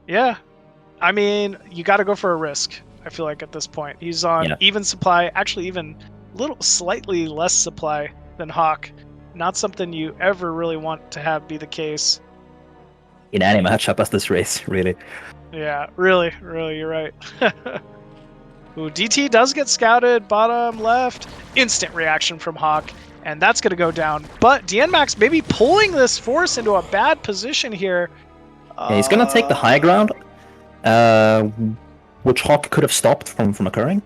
Yeah. I mean, you got to go for a risk, I feel like, at this point. He's on even supply, actually even slightly less supply than Hawk. Not something you ever really want to have be the case. In any matchup as this race, really. Yeah, really, you're right. Ooh, DT does get scouted, bottom left. Instant reaction from Hawk, and that's going to go down. But Dienmax maybe pulling this force into a bad position here. Yeah, he's going to take the high ground, which Hawk could have stopped from occurring.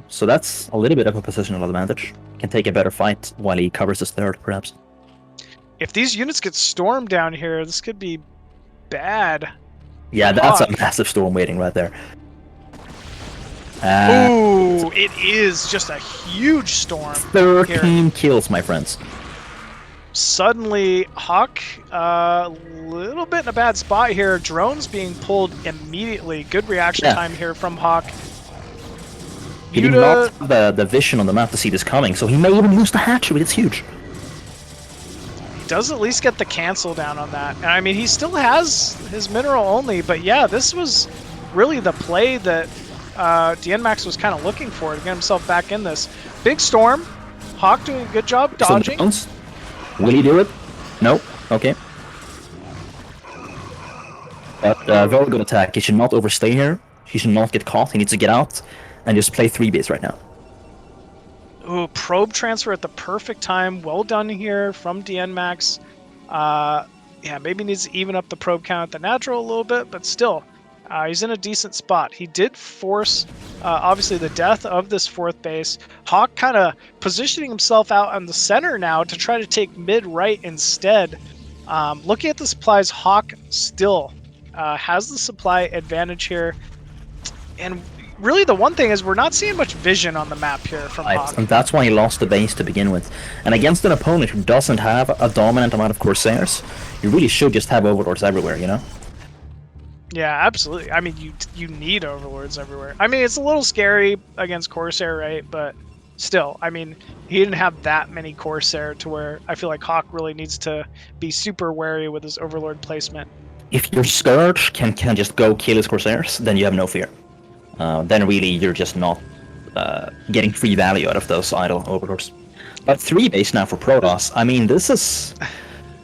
So that's a little bit of a positional advantage. Can take a better fight while he covers his 3rd, perhaps. If these units get stormed down here, this could be bad. Yeah, that's a massive storm waiting right there. Ooh, it is just a huge storm. 13 kills, my friends. Suddenly, Hawk, a little bit in a bad spot here. Drones being pulled immediately. Good reaction time here from Hawk. He did not have the vision on the map to see this coming, so he may even lose the hatchery. It's huge. He does at least get the cancel down on that. And I mean, he still has his mineral only, but yeah, this was really the play that Dienmax was kind of looking for to get himself back in this. Big storm. Hawk doing a good job dodging. Will he do it? No. Okay. But very good attack. He should not overstay here. He should not get caught. He needs to get out and just play 3 base right now. Ooh, probe transfer at the perfect time. Well done here from Dienmax. Yeah, maybe needs to even up the probe count at the natural a little bit, but still. He's in a decent spot. He did force, obviously, the death of this 4th base. Hawk kind of positioning himself out on the center now to try to take mid-right instead. Looking at the supplies, Hawk still has the supply advantage here. And really the one thing is we're not seeing much vision on the map here from Hawk. And that's why he lost the base to begin with. And against an opponent who doesn't have a dominant amount of Corsairs, you really should just have Overlords everywhere, you know? Yeah, absolutely. I mean, you need Overlords everywhere. I mean, it's a little scary against Corsair, right? But still, I mean, he didn't have that many Corsair to where I feel like Hawk really needs to be super wary with his Overlord placement. If your Scourge can just go kill his Corsairs, then you have no fear. Then really you're just not getting free value out of those idle Overlords. But 3 base now for Protoss. I mean, this is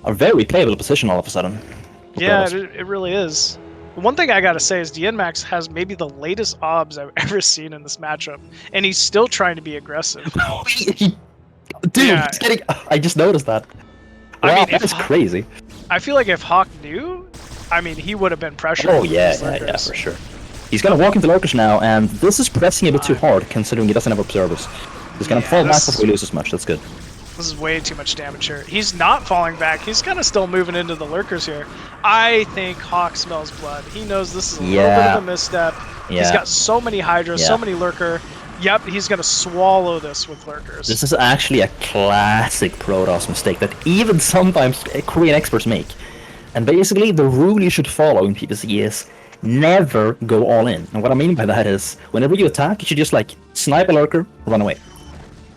a very playable position all of a sudden. Yeah, it really is. One thing I gotta say is Dienmax has maybe the latest obs I've ever seen in this matchup, and he's still trying to be aggressive. Dude, Yeah. he's getting... I just noticed that. Wow, I mean, that's crazy. I feel like if Hawk knew, I mean, he would have been pressured. Oh yeah, for sure. He's gonna walk into Lurkers now, and this is pressing a bit too hard, considering he doesn't have Observers. He's gonna fall back before he loses much, that's good. This is way too much damage here. He's not falling back. He's kind of still moving into the Lurkers here. I think Hawk smells blood. He knows this is a little bit of a misstep. Yeah. He's got so many Hydras, so many Lurker. Yep, he's going to swallow this with Lurkers. This is actually a classic Protoss mistake that even sometimes Korean experts make. And basically, the rule you should follow in PvC is never go all in. And what I mean by that is, whenever you attack, you should just like snipe a Lurker, run away.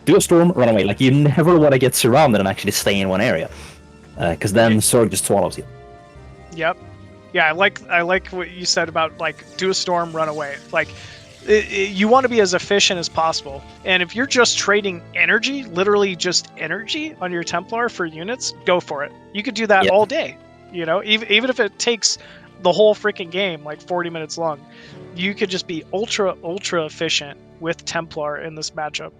Do a storm, run away. Like, you never want to get surrounded and actually stay in one area, because then Zerg just swallows you. Yep. Yeah, I like what you said about like do a storm, run away. Like, you want to be as efficient as possible. And if you're just trading energy, literally just energy on your Templar for units, go for it. You could do that all day. You know, even if it takes the whole freaking game like 40 minutes long, you could just be ultra efficient with Templar in this matchup.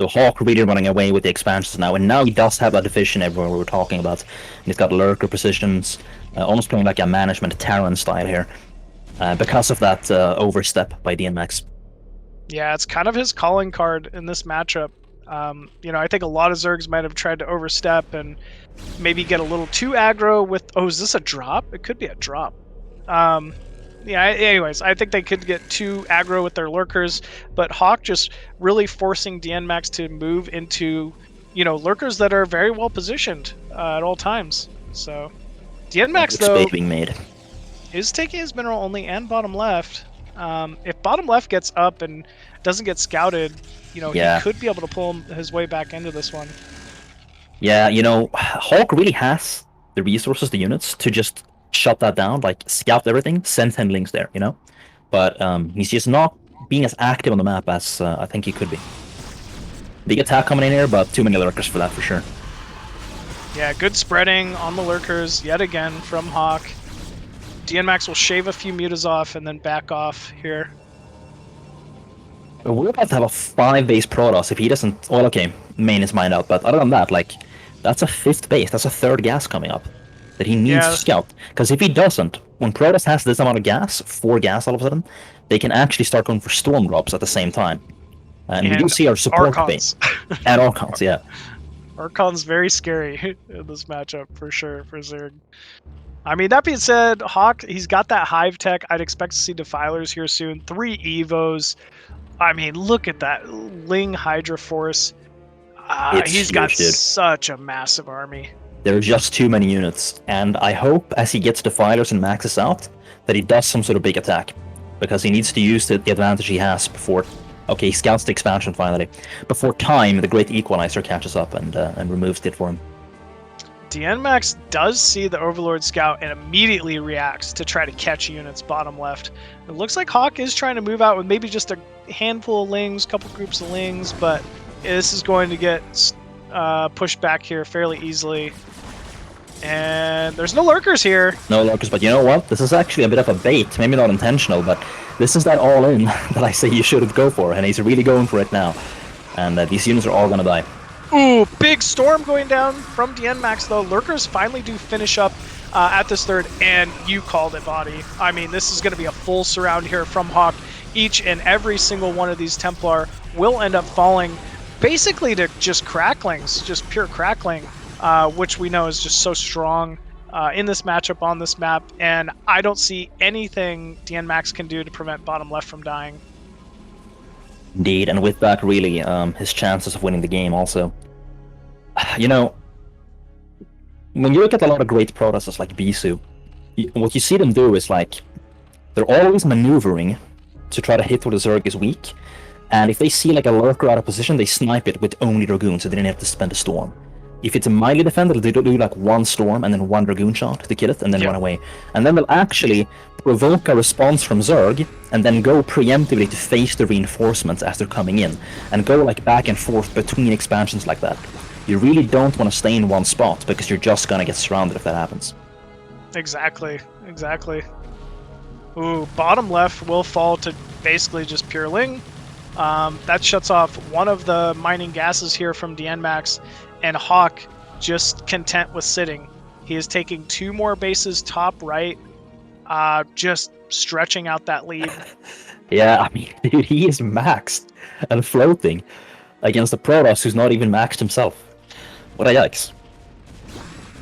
So Hawk really running away with the expansions now, and now he does have that division everywhere we were talking about. He's got Lurker positions, almost playing like a management Terran style here, because of that overstep by Dienmax. Yeah, it's kind of his calling card in this matchup. You know, I think a lot of Zergs might have tried to overstep and maybe get a little too aggro with... Oh, is this a drop? It could be a drop. Yeah, anyways, I think they could get too aggro with their Lurkers, but Hawk just really forcing Dienmax to move into, you know, Lurkers that are very well positioned at all times. So, Dienmax, though, being made. Is taking his mineral only and bottom left. If bottom left gets up and doesn't get scouted, you know, he could be able to pull his way back into this one. Yeah, you know, Hawk really has the resources, the units, to just shut that down, like scout everything, send 10 links there, you know? But he's just not being as active on the map as I think he could be. Big attack coming in here, but too many Lurkers for that for sure. Yeah, good spreading on the Lurkers yet again from Hawk. Dienmax will shave a few mutas off and then back off here. We're about to have a 5-base Protoss if he doesn't... Well, okay, main his mind out, but other than that, like, that's a 5th base, that's a 3rd gas coming up that he needs to scout. Because if he doesn't, when Protoss has this amount of gas, 4 gas all of a sudden, they can actually start going for storm drops at the same time. And we do see our support base. And Archons, yeah. Archon's very scary in this matchup, for sure, for Zerg. I mean, that being said, Hawk, he's got that Hive tech. I'd expect to see Defilers here soon. 3 Evos. I mean, look at that Ling Hydra Force. He's got such a massive army. There are just too many units, and I hope as he gets Defilers and maxes out, that he does some sort of big attack. Because he needs to use the advantage he has before... Okay, he scouts the expansion finally. Before time, the Great Equalizer catches up and removes it for him. Dienmax does see the Overlord scout and immediately reacts to try to catch units bottom left. It looks like Hawk is trying to move out with maybe just a handful of Lings, couple groups of Lings, but this is going to get pushed back here fairly easily. And there's no Lurkers here. No Lurkers, but you know what? This is actually a bit of a bait. Maybe not intentional, but this is that all-in that I say you should go for, and he's really going for it now. And these units are all going to die. Ooh, big storm going down from Dienmax, though. Lurkers finally do finish up at this third, and you called it, vOddy. I mean, this is going to be a full surround here from Hawk. Each and every single one of these Templar will end up falling basically to just cracklings, just pure crackling, which we know is just so strong in this matchup on this map, and I don't see anything Dienmax can do to prevent bottom left from dying. Indeed, and with that, really, his chances of winning the game also. You know, when you look at a lot of great Protosses like Bisu, what you see them do is like, they're always maneuvering to try to hit where the Zerg is weak, and if they see like a lurker out of position, they snipe it with only Dragoon, so they didn't have to spend a storm. If it's a mildly defender, they do like one storm and then one Dragoon shot to kill it, and then run away. And then they'll actually provoke a response from Zerg, and then go preemptively to face the reinforcements as they're coming in, and go like back and forth between expansions like that. You really don't want to stay in one spot, because you're just gonna get surrounded if that happens. Exactly, exactly. Ooh, bottom left will fall to basically just pure Ling. That shuts off one of the mining gases here from Dienmax, and Hawk just content with sitting. He is taking 2 more bases top right, just stretching out that lead. Yeah, I mean, dude, he is maxed and floating against a Protoss who's not even maxed himself. What a yikes.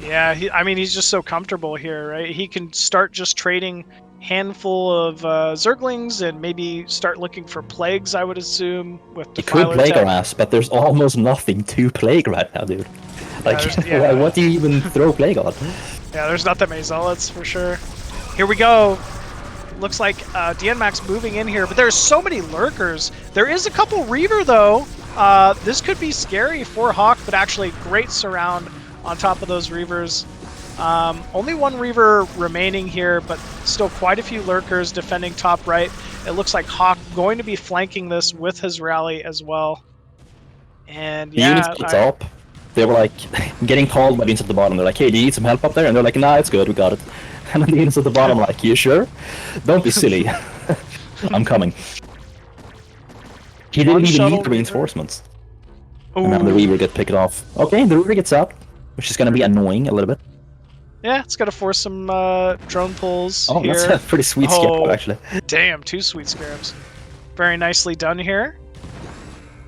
Yeah, I mean, he's just so comfortable here, right? He can start just trading handful of Zerglings and maybe start looking for plagues, I would assume, with You could Defiler plague tech. our ass, but there's almost nothing to plague right now, dude. Like, what do you even throw plague on? Yeah, there's not that many Zealots for sure. Here we go. Looks like Dienmax moving in here, but there's so many Lurkers. There is a couple Reaver, though. This could be scary for Hawk, but actually great surround on top of those Reavers. Only one Reaver remaining here, but still quite a few Lurkers defending top right. It looks like Hawk going to be flanking this with his rally as well. And yeah, units at the top, they were like getting called by the units at the bottom. They're like, hey, do you need some help up there? And they're like, nah, it's good, we got it. And then the units at the bottom are like, you sure? Don't be silly. I'm coming. He didn't even need the reinforcements. Ooh. And then the Reaver get picked off. Okay, the Reaver gets out, which is going to be annoying a little bit. Yeah, it's got to force some drone pulls here. That's a pretty sweet skip, actually. Damn, 2 sweet scarabs. Very nicely done here.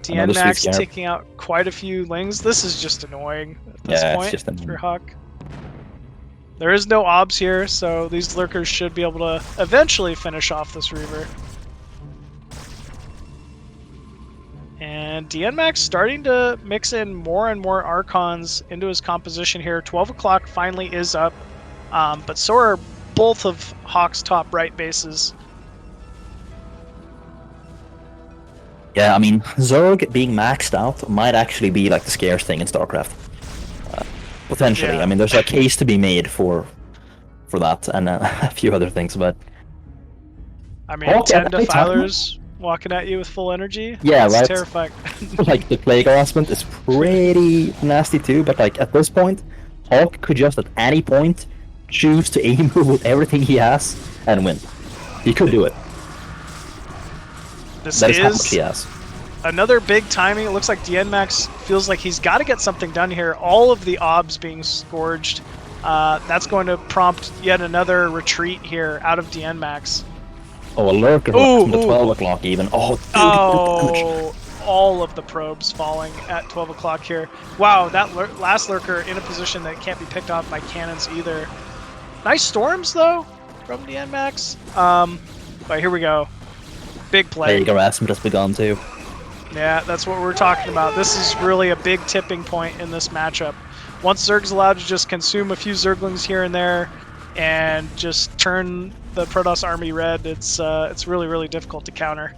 Dienmax taking out quite a few Lings. This is just annoying at this point it's just for Hawk. There is no obs here, so these Lurkers should be able to eventually finish off this Reaver. And Dienmax starting to mix in more and more Archons into his composition here. 12 o'clock finally is up, but so are both of Hawk's top right bases. Yeah, I mean, Zerg being maxed out might actually be like the scarce thing in StarCraft. Potentially. Yeah. I mean, there's a case to be made for that, and a few other things, but... I mean, 10 Defilers walking at you with full energy? Yeah, it's right. Terrifying. Like, the Plague harassment is pretty nasty too, but like, at this point, Hawk could just at any point choose to aim with everything he has and win. He could do it. This that is how much he has. Another big timing. It looks like Dienmax feels like he's got to get something done here. All of the obs being scourged. That's going to prompt yet another retreat here out of Dienmax. Oh, a Lurker from the 12 o'clock even. Oh, dude, all of the probes falling at 12 o'clock here. Wow, that last Lurker in a position that can't be picked off by cannons either. Nice storms, though, from Dienmax. But here we go. Big play. Plague harassment has begun, too. Yeah, that's what we're talking about. This is really a big tipping point in this matchup. Once Zerg's allowed to just consume a few Zerglings here and there and just turn the Protoss army red, it's really, really difficult to counter.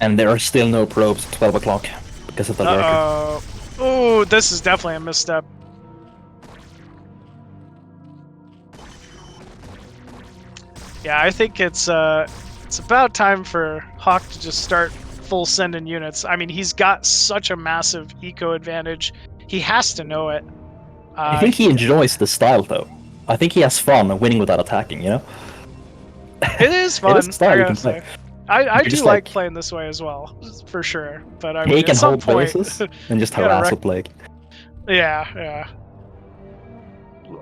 And there are still no probes at 12 o'clock because of the Lurker. Oh, this is definitely a misstep. Yeah, I think it's about time for Hawk to just start full sending units. I mean, he's got such a massive eco advantage. He has to know it. I think he enjoys the style, though. I think he has fun winning without attacking, you know? It is fun. It is a style you can play. I do like playing this way as well, for sure. But I mean, He can at some hold point, places and just harass with Plague. Yeah, yeah.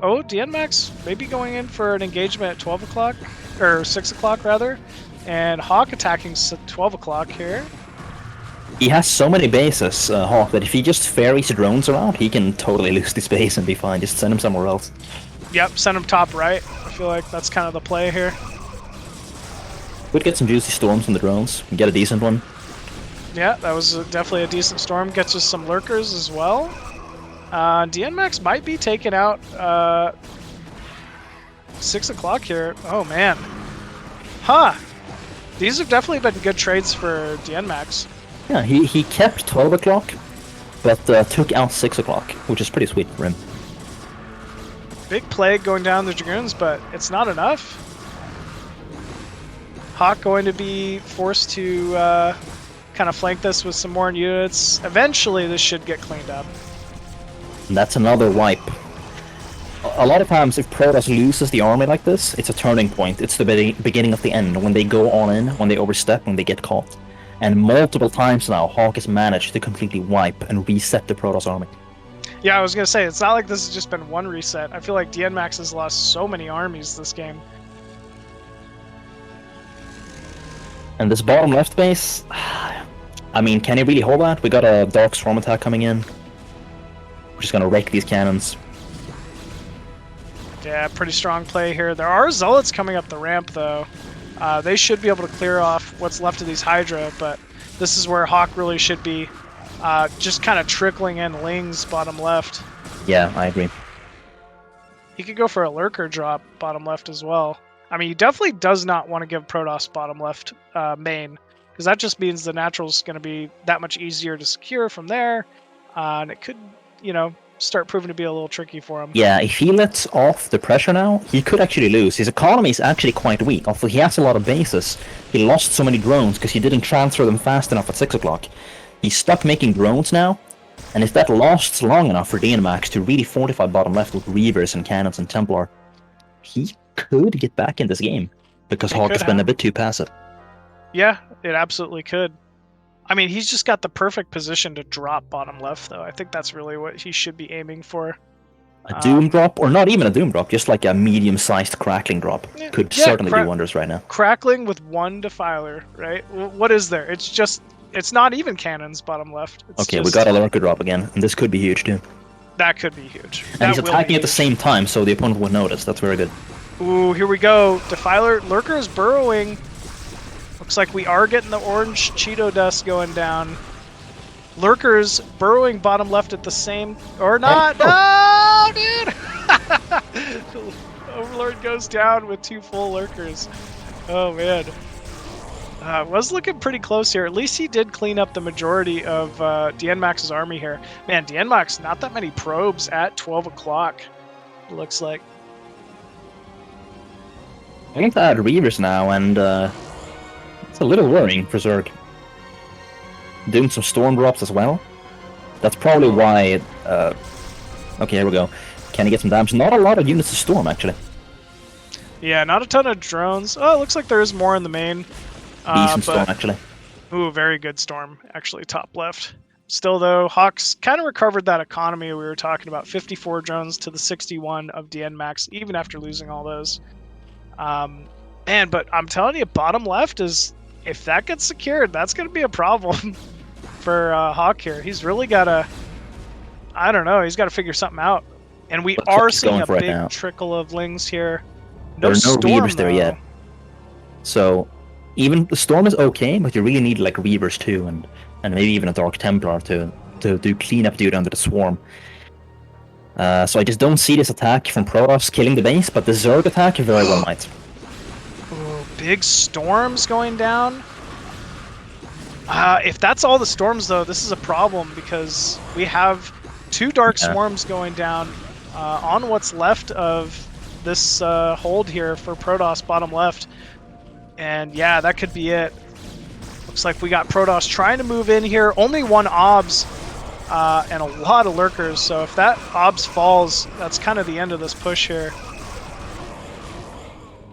Oh, Dienmax maybe going in for an engagement at 12 o'clock, or 6 o'clock rather, and Hawk attacking 12 o'clock here. He has so many bases, Hawk, that if he just ferries drones around, he can totally lose this base and be fine. Just send him somewhere else. Yep, send him top right. I feel like that's kind of the play here. Could get some juicy storms from the drones, get a decent one. Yeah, that was definitely a decent storm. Gets us some lurkers as well. Dienmax might be taken out 6 o'clock here. Oh, man. Huh. These have definitely been good trades for Dienmax. Yeah, he kept 12 o'clock, but took out 6 o'clock, which is pretty sweet for him. Big plague going down the Dragoons, but it's not enough. Hawk going to be forced to kind of flank this with some more units. Eventually, this should get cleaned up. And that's another wipe. A lot of times, if Protoss loses the army like this, it's a turning point. It's the beginning of the end, when they go all in, when they overstep, when they get caught. And multiple times now, Hawk has managed to completely wipe and reset the Protoss army. Yeah, I was going to say, it's not like this has just been one reset. I feel like Dienmax has lost so many armies this game. And this bottom left base, I mean, can he really hold that? We got a Dark Swarm attack coming in. We're just going to wreck these cannons. Yeah, pretty strong play here. There are Zealots coming up the ramp, though. They should be able to clear off what's left of these Hydra, but this is where Hawk really should be just kind of trickling in Lings bottom left. Yeah, I agree. He could go for a Lurker drop bottom left as well. I mean, he definitely does not want to give Protoss bottom left main, because that just means the Natural's going to be that much easier to secure from there, and it could, you know, start proving to be a little tricky for him. Yeah, if he lets off the pressure now, he could actually lose. His economy is actually quite weak. Although he has a lot of bases, he lost so many drones because he didn't transfer them fast enough at 6 o'clock. He's stuck making drones now, and if that lasts long enough for Dienmax to really fortify bottom left with Reavers and Cannons and Templar, he could get back in this game, because Hawk has been a bit too passive. Yeah, it absolutely could. I mean, he's just got the perfect position to drop bottom left, though. I think that's really what he should be aiming for. A Doom drop, or not even a Doom drop, just like a medium-sized Crackling drop, could certainly do wonders right now. Crackling with one Defiler, right? What is there? It's just, it's not even cannons bottom left. It's okay, just, we got a Lurker drop again, and this could be huge too. That could be huge. And he's attacking at the same time, so the opponent would notice. That's very good. Ooh, here we go. Defiler, Lurker is burrowing. Looks like we are getting the orange Cheeto dust going down. Lurkers burrowing bottom left at the same... Or not! No, dude! Overlord goes down with 2 full Lurkers. Oh, man. Was looking pretty close here. At least he did clean up the majority of Dienmax's army here. Man, Dienmax, not that many probes at 12 o'clock, it looks like. I think to add Reavers now, and it's a little worrying for Zerg. Doing some Storm drops as well. That's probably why... okay, here we go. Can he get some damage? Not a lot of units to Storm, actually. Yeah, not a ton of drones. Oh, it looks like there is more in the main. Decent Storm, actually. Ooh, very good Storm, actually, top left. Still, though, Hawks kind of recovered that economy we were talking about. 54 drones to the 61 of Dienmax, even after losing all those. Man, but I'm telling you, bottom left is, if that gets secured, that's going to be a problem for Hawk here. He's really got to, I don't know, he's got to figure something out. And we are seeing a big trickle of Lings here. There are no Reavers there though. yet. So, even the Storm is okay, but you really need like Reavers too, and maybe even a Dark Templar to do cleanup duty under the Swarm. So I just don't see this attack from Protoss killing the base, but the Zerg attack very well might. Ooh, big storms going down. If that's all the storms, though, this is a problem, because we have 2 Dark Swarms going down on what's left of this hold here for Protoss bottom left. And yeah, that could be it. Looks like we got Protoss trying to move in here. Only 1 OBS and a lot of Lurkers. So if that OBS falls, that's kind of the end of this push here.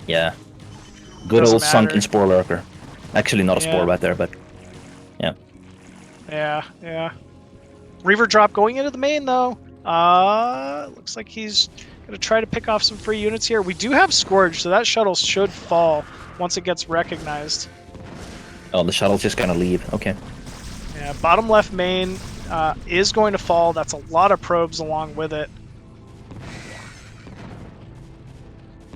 Yeah. Good old sunken Spore Lurker. Actually, not a Spore right there, but yeah. Yeah. Reaver drop going into the main, though. Looks like he's going to try to pick off some free units here. We do have Scourge, so that shuttle should fall once it gets recognized. Oh, the shuttle's just gonna leave. Okay. Yeah, bottom left main is going to fall. That's a lot of probes along with it.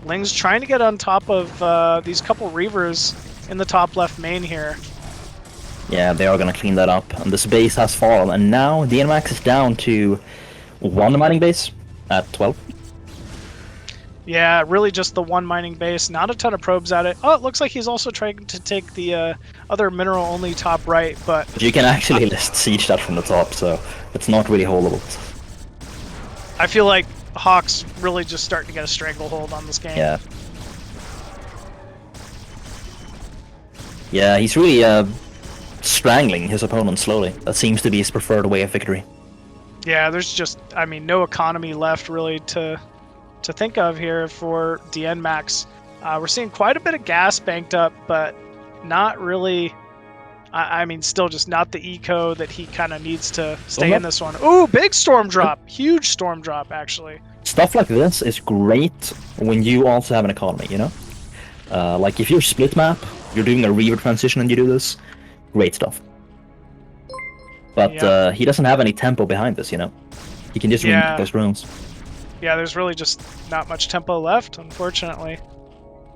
Ling's trying to get on top of these couple Reavers in the top left main here. Yeah, they are gonna clean that up. And this base has fallen, and now Dienmax is down to 1 mining base at 12. Yeah, really just the one mining base. Not a ton of probes at it. Oh, it looks like he's also trying to take the other mineral-only top right, but... You can actually just siege that from the top, so it's not really holdable. I feel like Hawk's really just starting to get a stranglehold on this game. Yeah. Yeah, he's really strangling his opponent slowly. That seems to be his preferred way of victory. Yeah, there's just, I mean, no economy left really to think of here for Dienmax. We're seeing quite a bit of gas banked up, but not really. I mean, still just not the eco that he kind of needs to stay in this one. Ooh, big storm drop. Huge storm drop, actually. Stuff like this is great when you also have an economy, you know? Like if you're split map, you're doing a Reaver transition and you do this, great stuff. But he doesn't have any tempo behind this, you know? He can just remake those runes. Yeah, there's really just not much tempo left, unfortunately.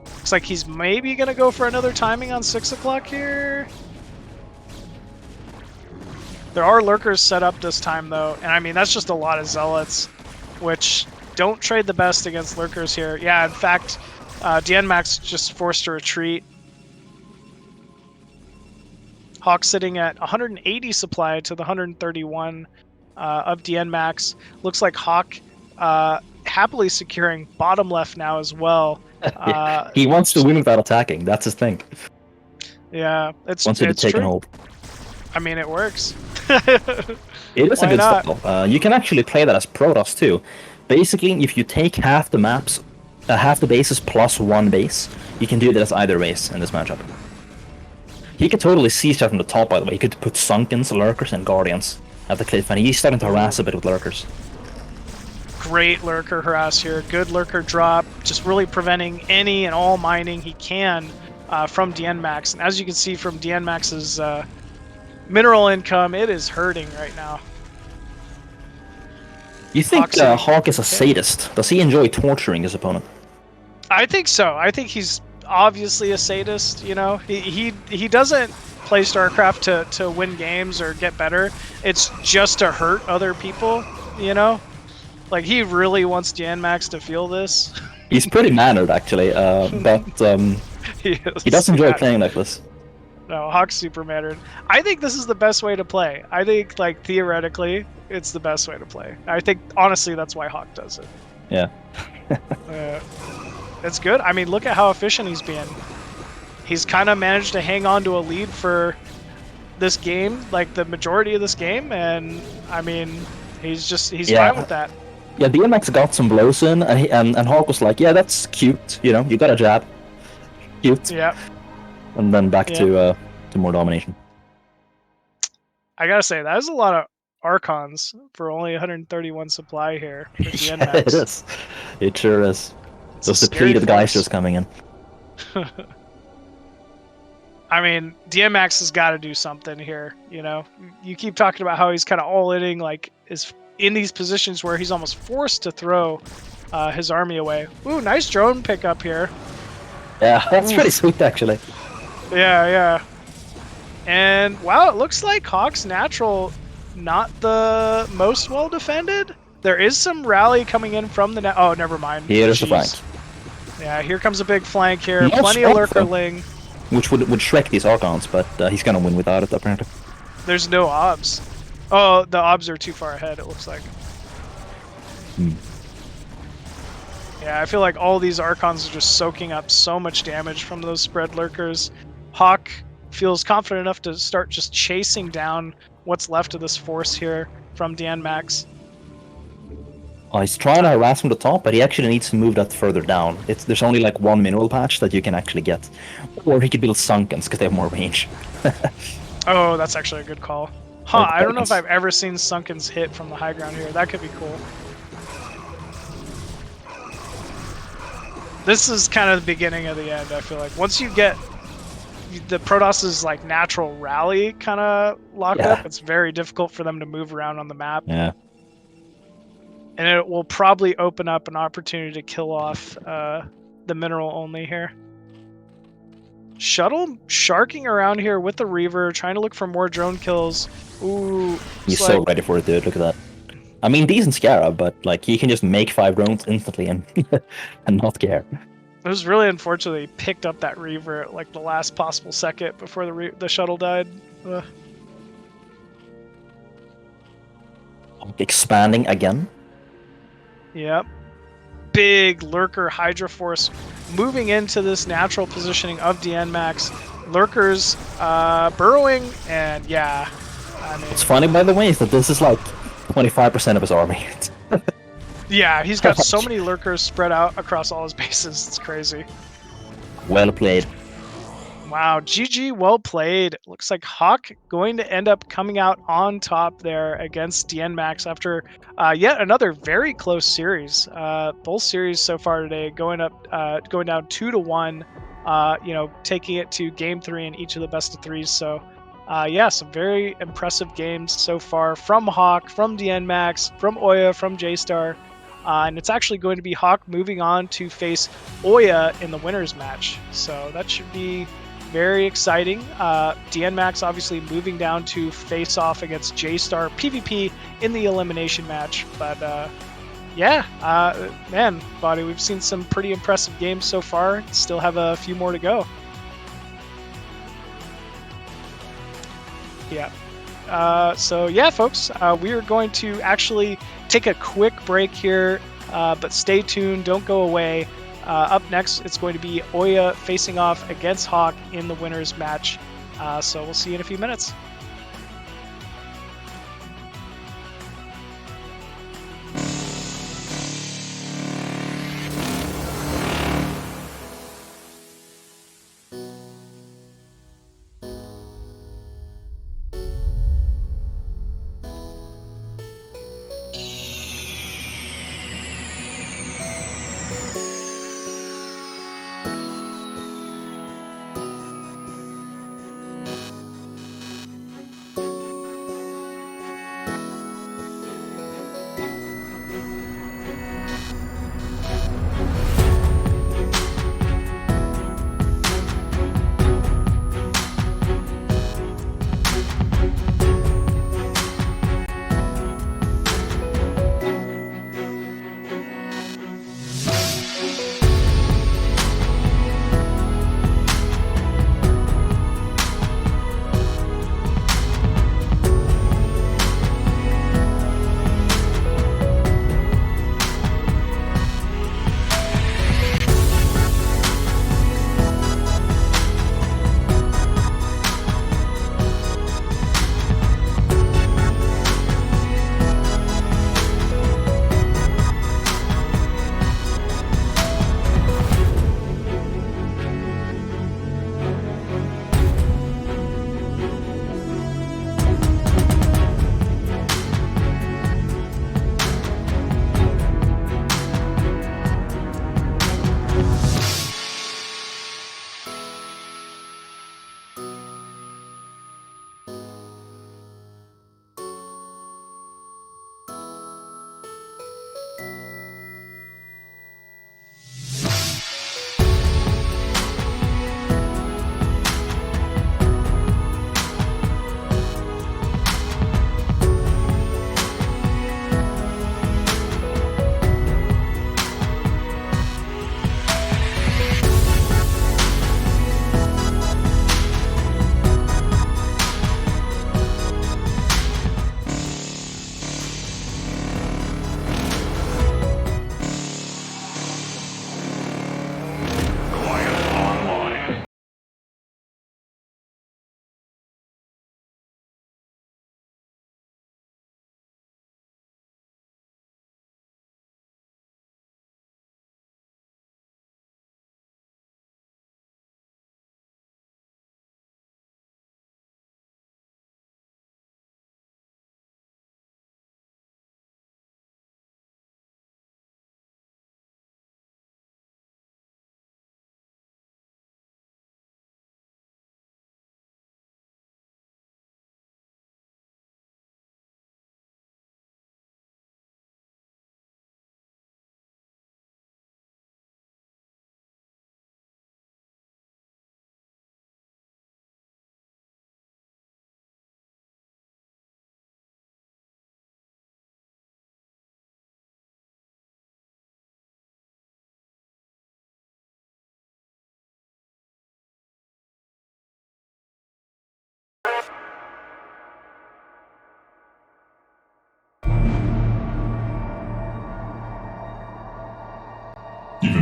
Looks like he's maybe going to go for another timing on 6 o'clock here. There are lurkers set up this time, though, and I mean, that's just a lot of zealots, which don't trade the best against lurkers here. Yeah, in fact, Dienmax just forced to retreat. Hawk sitting at 180 supply to the 131 of Dienmax. Looks like Hawk happily securing bottom left now as well. He wants to win without attacking. That's his thing. Yeah, it's wants you to take true. and hold. I mean, it works. It is a good style. You can actually play that as Protoss too. Basically, if you take half the maps, half the bases plus 1 base, you can do that as either base in this matchup. He could totally siege that from the top, by the way. He could put Sunkens, Lurkers, and Guardians at the cliff, and he's starting to harass a bit with Lurkers. Great lurker harass here. Good lurker drop. Just really preventing any and all mining he can from Dienmax. And as you can see from Dienmax's mineral income, it is hurting right now. You think Hawk is a sadist? Does he enjoy torturing his opponent? I think so. I think he's obviously a sadist, you know? He doesn't play StarCraft to win games or get better. It's just to hurt other people, you know? Like, he really wants Dienmax to feel this. He's pretty mannered, actually, but he does enjoy playing like this. No, Hawk's super mannered. I think this is the best way to play. I think, like, theoretically, it's the best way to play. I think, honestly, that's why Hawk does it. Yeah. It's good. I mean, look at how efficient he's been. He's kind of managed to hang on to a lead for this game, like the majority of this game, and, I mean, he's fine with that. Yeah, Dienmax got some blows in, and Hawk was like, yeah, that's cute, you know, you got a jab. Cute. Yeah. And then back to more domination. I gotta say, that is a lot of Archons for only 131 supply here for Dienmax. Yeah, it is. It sure is. Those depleted guys just coming in. I mean, Dienmax has got to do something here, you know? You keep talking about how he's kind of all-inning, like, is in these positions where he's almost forced to throw his army away. Ooh, nice drone pickup here. Yeah, that's pretty sweet, actually. Yeah. And, wow, it looks like Hawk's natural not the most well-defended. There is some rally coming in from the... Oh, never mind. Here's the flank. Yeah, here comes a big flank here. Plenty of lurkerling. Which would Shrek these Archons, but he's gonna win without it, apparently. There's no obs. Oh, the obs are too far ahead, it looks like. Yeah, I feel like all these Archons are just soaking up so much damage from those spread lurkers. Hawk feels confident enough to start just chasing down what's left of this force here from Dienmax. Oh, he's trying to harass from the top, but he actually needs to move that further down. There's only like 1 mineral patch that you can actually get. Or he could build Sunkens, because they have more range. Oh, that's actually a good call. Huh, Like, I don't know if balance. I've ever seen Sunken's hit from the high ground here. That could be cool. This is kind of the beginning of the end, I feel like. Once you get the Protoss's like natural rally kind of locked Yeah. up, it's very difficult for them to move around on the map. Yeah. And it will probably open up an opportunity to kill off the mineral only here. Shuttle sharking around here with the Reaver, trying to look for more drone kills. Ooh, He's it's so like, ready for it, dude. Look at that. I mean, decent Scarab, but like he can just make 5 drones instantly and and not care. it was really unfortunate he picked up that Reaver at like the last possible second before the shuttle died. Expanding again. Yep. Big Lurker Hydra Force moving into this natural positioning of Dienmax. Lurkers burrowing, and yeah, I mean, What's funny, by the way, is that this is like 25% of his army. yeah, he's got so many Lurkers spread out across all his bases. It's crazy. Well played. Wow, GG, well played. Looks like Hawk going to end up coming out on top there against Dienmax after yet another very close series. Both series so far today going down 2-1. You know, taking it to game 3 in each of the best of 3s. So yeah, some very impressive games so far from Hawk, from Dienmax, from OyA, from JayStar. And it's actually going to be Hawk moving on to face OyA in the winners match. So that should be very exciting. Dienmax obviously moving down to face off against JayStar PvP in the elimination match. But yeah, man, vOddy, we've seen some pretty impressive games so far. Still have a few more to go. Yeah. So yeah, folks, we are going to actually take a quick break here, but stay tuned. Don't go away. Up next, it's going to be OyA facing off against Hawk in the winners match. So we'll see you in a few minutes.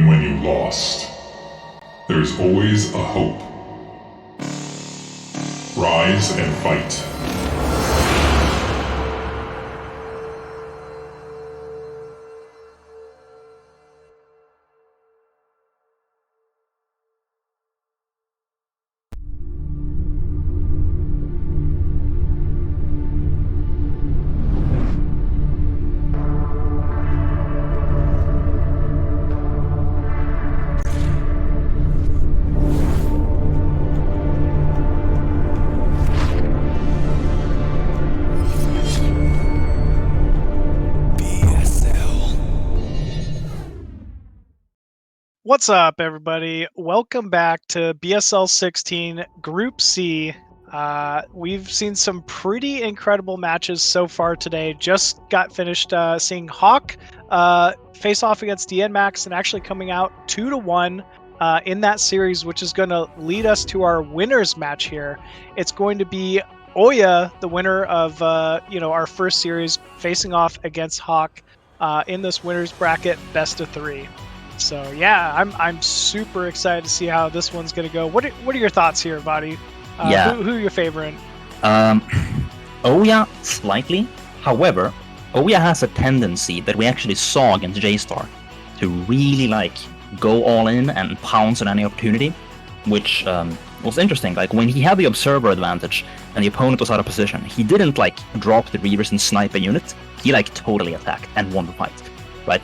even when you lost. There's always a hope. Rise and fight. What's up, everybody? Welcome back to BSL16 Group C. We've seen some pretty incredible matches so far today. Just got finished seeing Hawk face off against Dienmax and actually coming out 2-1 in that series, which is going to lead us to our winners match here. It's going to be OyA, the winner of our first series, facing off against Hawk in this winners bracket best of 3. So yeah, I'm super excited to see how this one's gonna go. What are your thoughts here, vOddy? Who are you favoring? OyA slightly. However, OyA has a tendency that we actually saw against JayStar to really go all in and pounce on any opportunity, which was interesting. Like when he had the observer advantage and the opponent was out of position, he didn't drop the reavers and snipe a unit. He totally attacked and won the fight, right?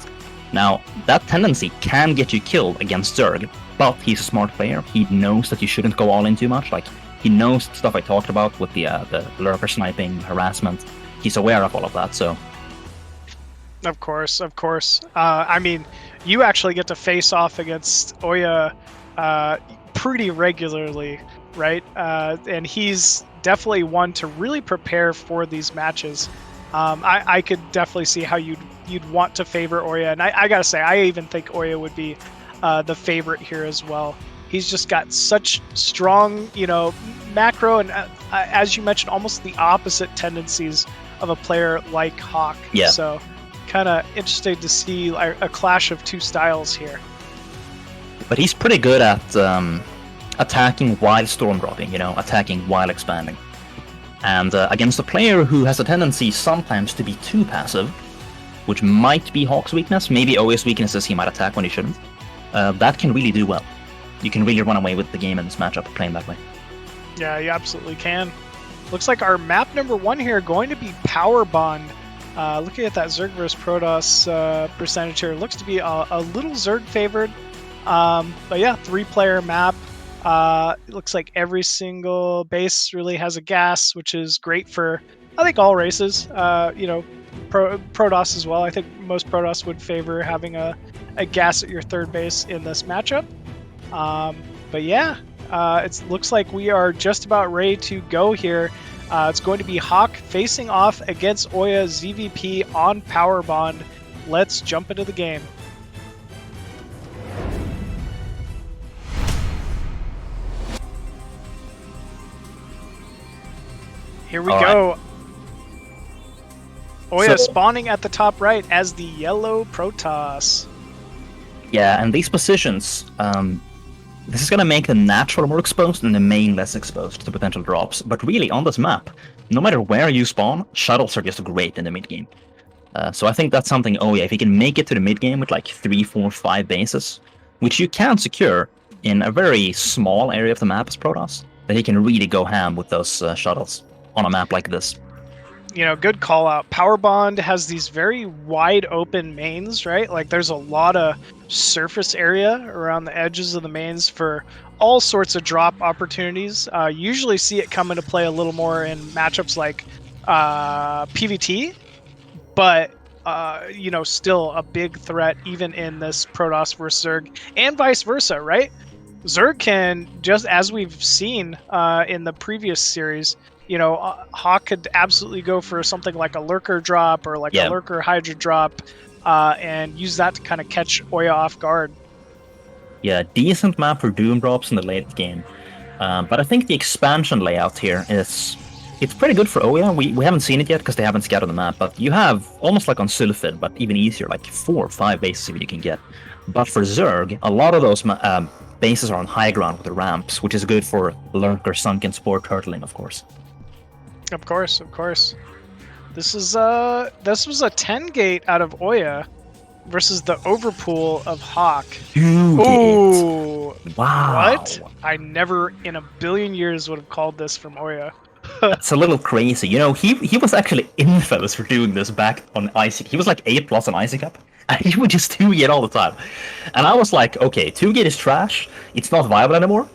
Now, that tendency can get you killed against Zerg, but he's a smart player. He knows that you shouldn't go all in too much. He knows the stuff I talked about with the lurker sniping, harassment. He's aware of all of that, so... Of course. I mean, you actually get to face off against OyA pretty regularly, right? And he's definitely one to really prepare for these matches. I could definitely see how you'd want to favor OyA, and I gotta say, I even think OyA would be the favorite here as well. He's just got such strong, macro and, as you mentioned, almost the opposite tendencies of a player like Hawk. Yeah. So, kind of interested to see a clash of two styles here. But he's pretty good at attacking while storm dropping, attacking while expanding. And against a player who has a tendency sometimes to be too passive, which might be Hawk's weakness, maybe OyA's weakness is he might attack when he shouldn't, that can really do well. You can really run away with the game in this matchup playing that way. Yeah, you absolutely can. Looks like our map number 1 here going to be Power Bond. Looking at that Zerg vs Protoss percentage here, looks to be a little Zerg favored. But yeah, 3-player map. It looks like every single base really has a gas, which is great for, I think, all races. Protoss as well. I think most Protoss would favor having a gas at your third base in this matchup. But yeah, it looks like we are just about ready to go here. It's going to be Hawk facing off against OyA ZVP on Power Bond. Let's jump into the game. Here we go. OyA spawning at the top right as the yellow Protoss. Yeah, and these positions, this is going to make the natural more exposed and the main less exposed to potential drops. But really, on this map, no matter where you spawn, shuttles are just great in the mid-game. So I think that's something OyA, if he can make it to the mid-game with 3, 4, 5 bases, which you can secure in a very small area of the map as Protoss, that he can really go ham with those shuttles on a map like this. Good call out. Power Bond has these very wide open mains, right? There's a lot of surface area around the edges of the mains for all sorts of drop opportunities. Usually see it come into play a little more in matchups like PvT, but still a big threat even in this Protoss versus Zerg, and vice versa, right? Zerg can, just as we've seen in the previous series, Hawk could absolutely go for something like a lurker drop or a lurker hydra drop and use that to kind of catch OyA off guard. Yeah, decent map for doom drops in the late game. But I think the expansion layout here it's pretty good for OyA. We haven't seen it yet because they haven't scouted the map, but you have almost like on Sylphid, but even easier, 4 or 5 bases if you can get. But for Zerg, a lot of those bases are on high ground with the ramps, which is good for lurker, sunken spore, turtling, of course. Of course, of course. This was a 10 gate out of OyA versus the overpool of Hawk. 2 gates. Ooh, Wow. what? I never in a billion years would have called this from OyA. It's a little crazy. You know, he was actually infamous for doing this back on Icy. He was like 8+ on Icy Cup, and he would just 2-gate all the time. And I was like, okay, 2-gate is trash. It's not viable anymore.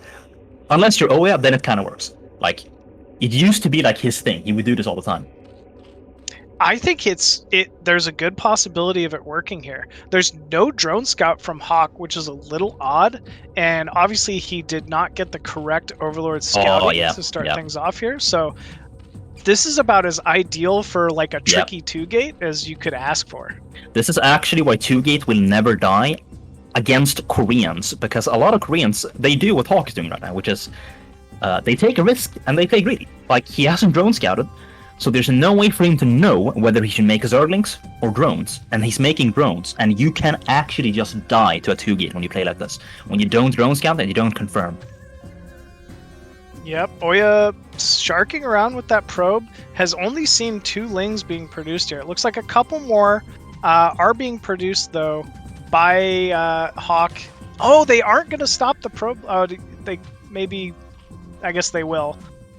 Unless you're OyA, then it kind of works. Like, it used to be like his thing. He would do this all the time. I think there's a good possibility of it working here. There's no drone scout from Hawk, which is a little odd, and obviously he did not get the correct Overlord scouting to start things off here. So this is about as ideal for like a tricky 2-gate as you could ask for. This is actually why 2-gate will never die against Koreans, because a lot of Koreans, they do what Hawk is doing right now, which is they take a risk and they play greedy. Like, he hasn't drone scouted, so there's no way for him to know whether he should make his Zerglings or drones, and he's making drones, and you can actually just die to a 2-gate when you play like this. When you don't drone scout and you don't confirm. Yep, OyA sharking around with that probe, has only seen 2 lings being produced here. It looks like a couple more are being produced, though, by Hawk. Oh, they aren't going to stop the probe. They maybe, I guess they will.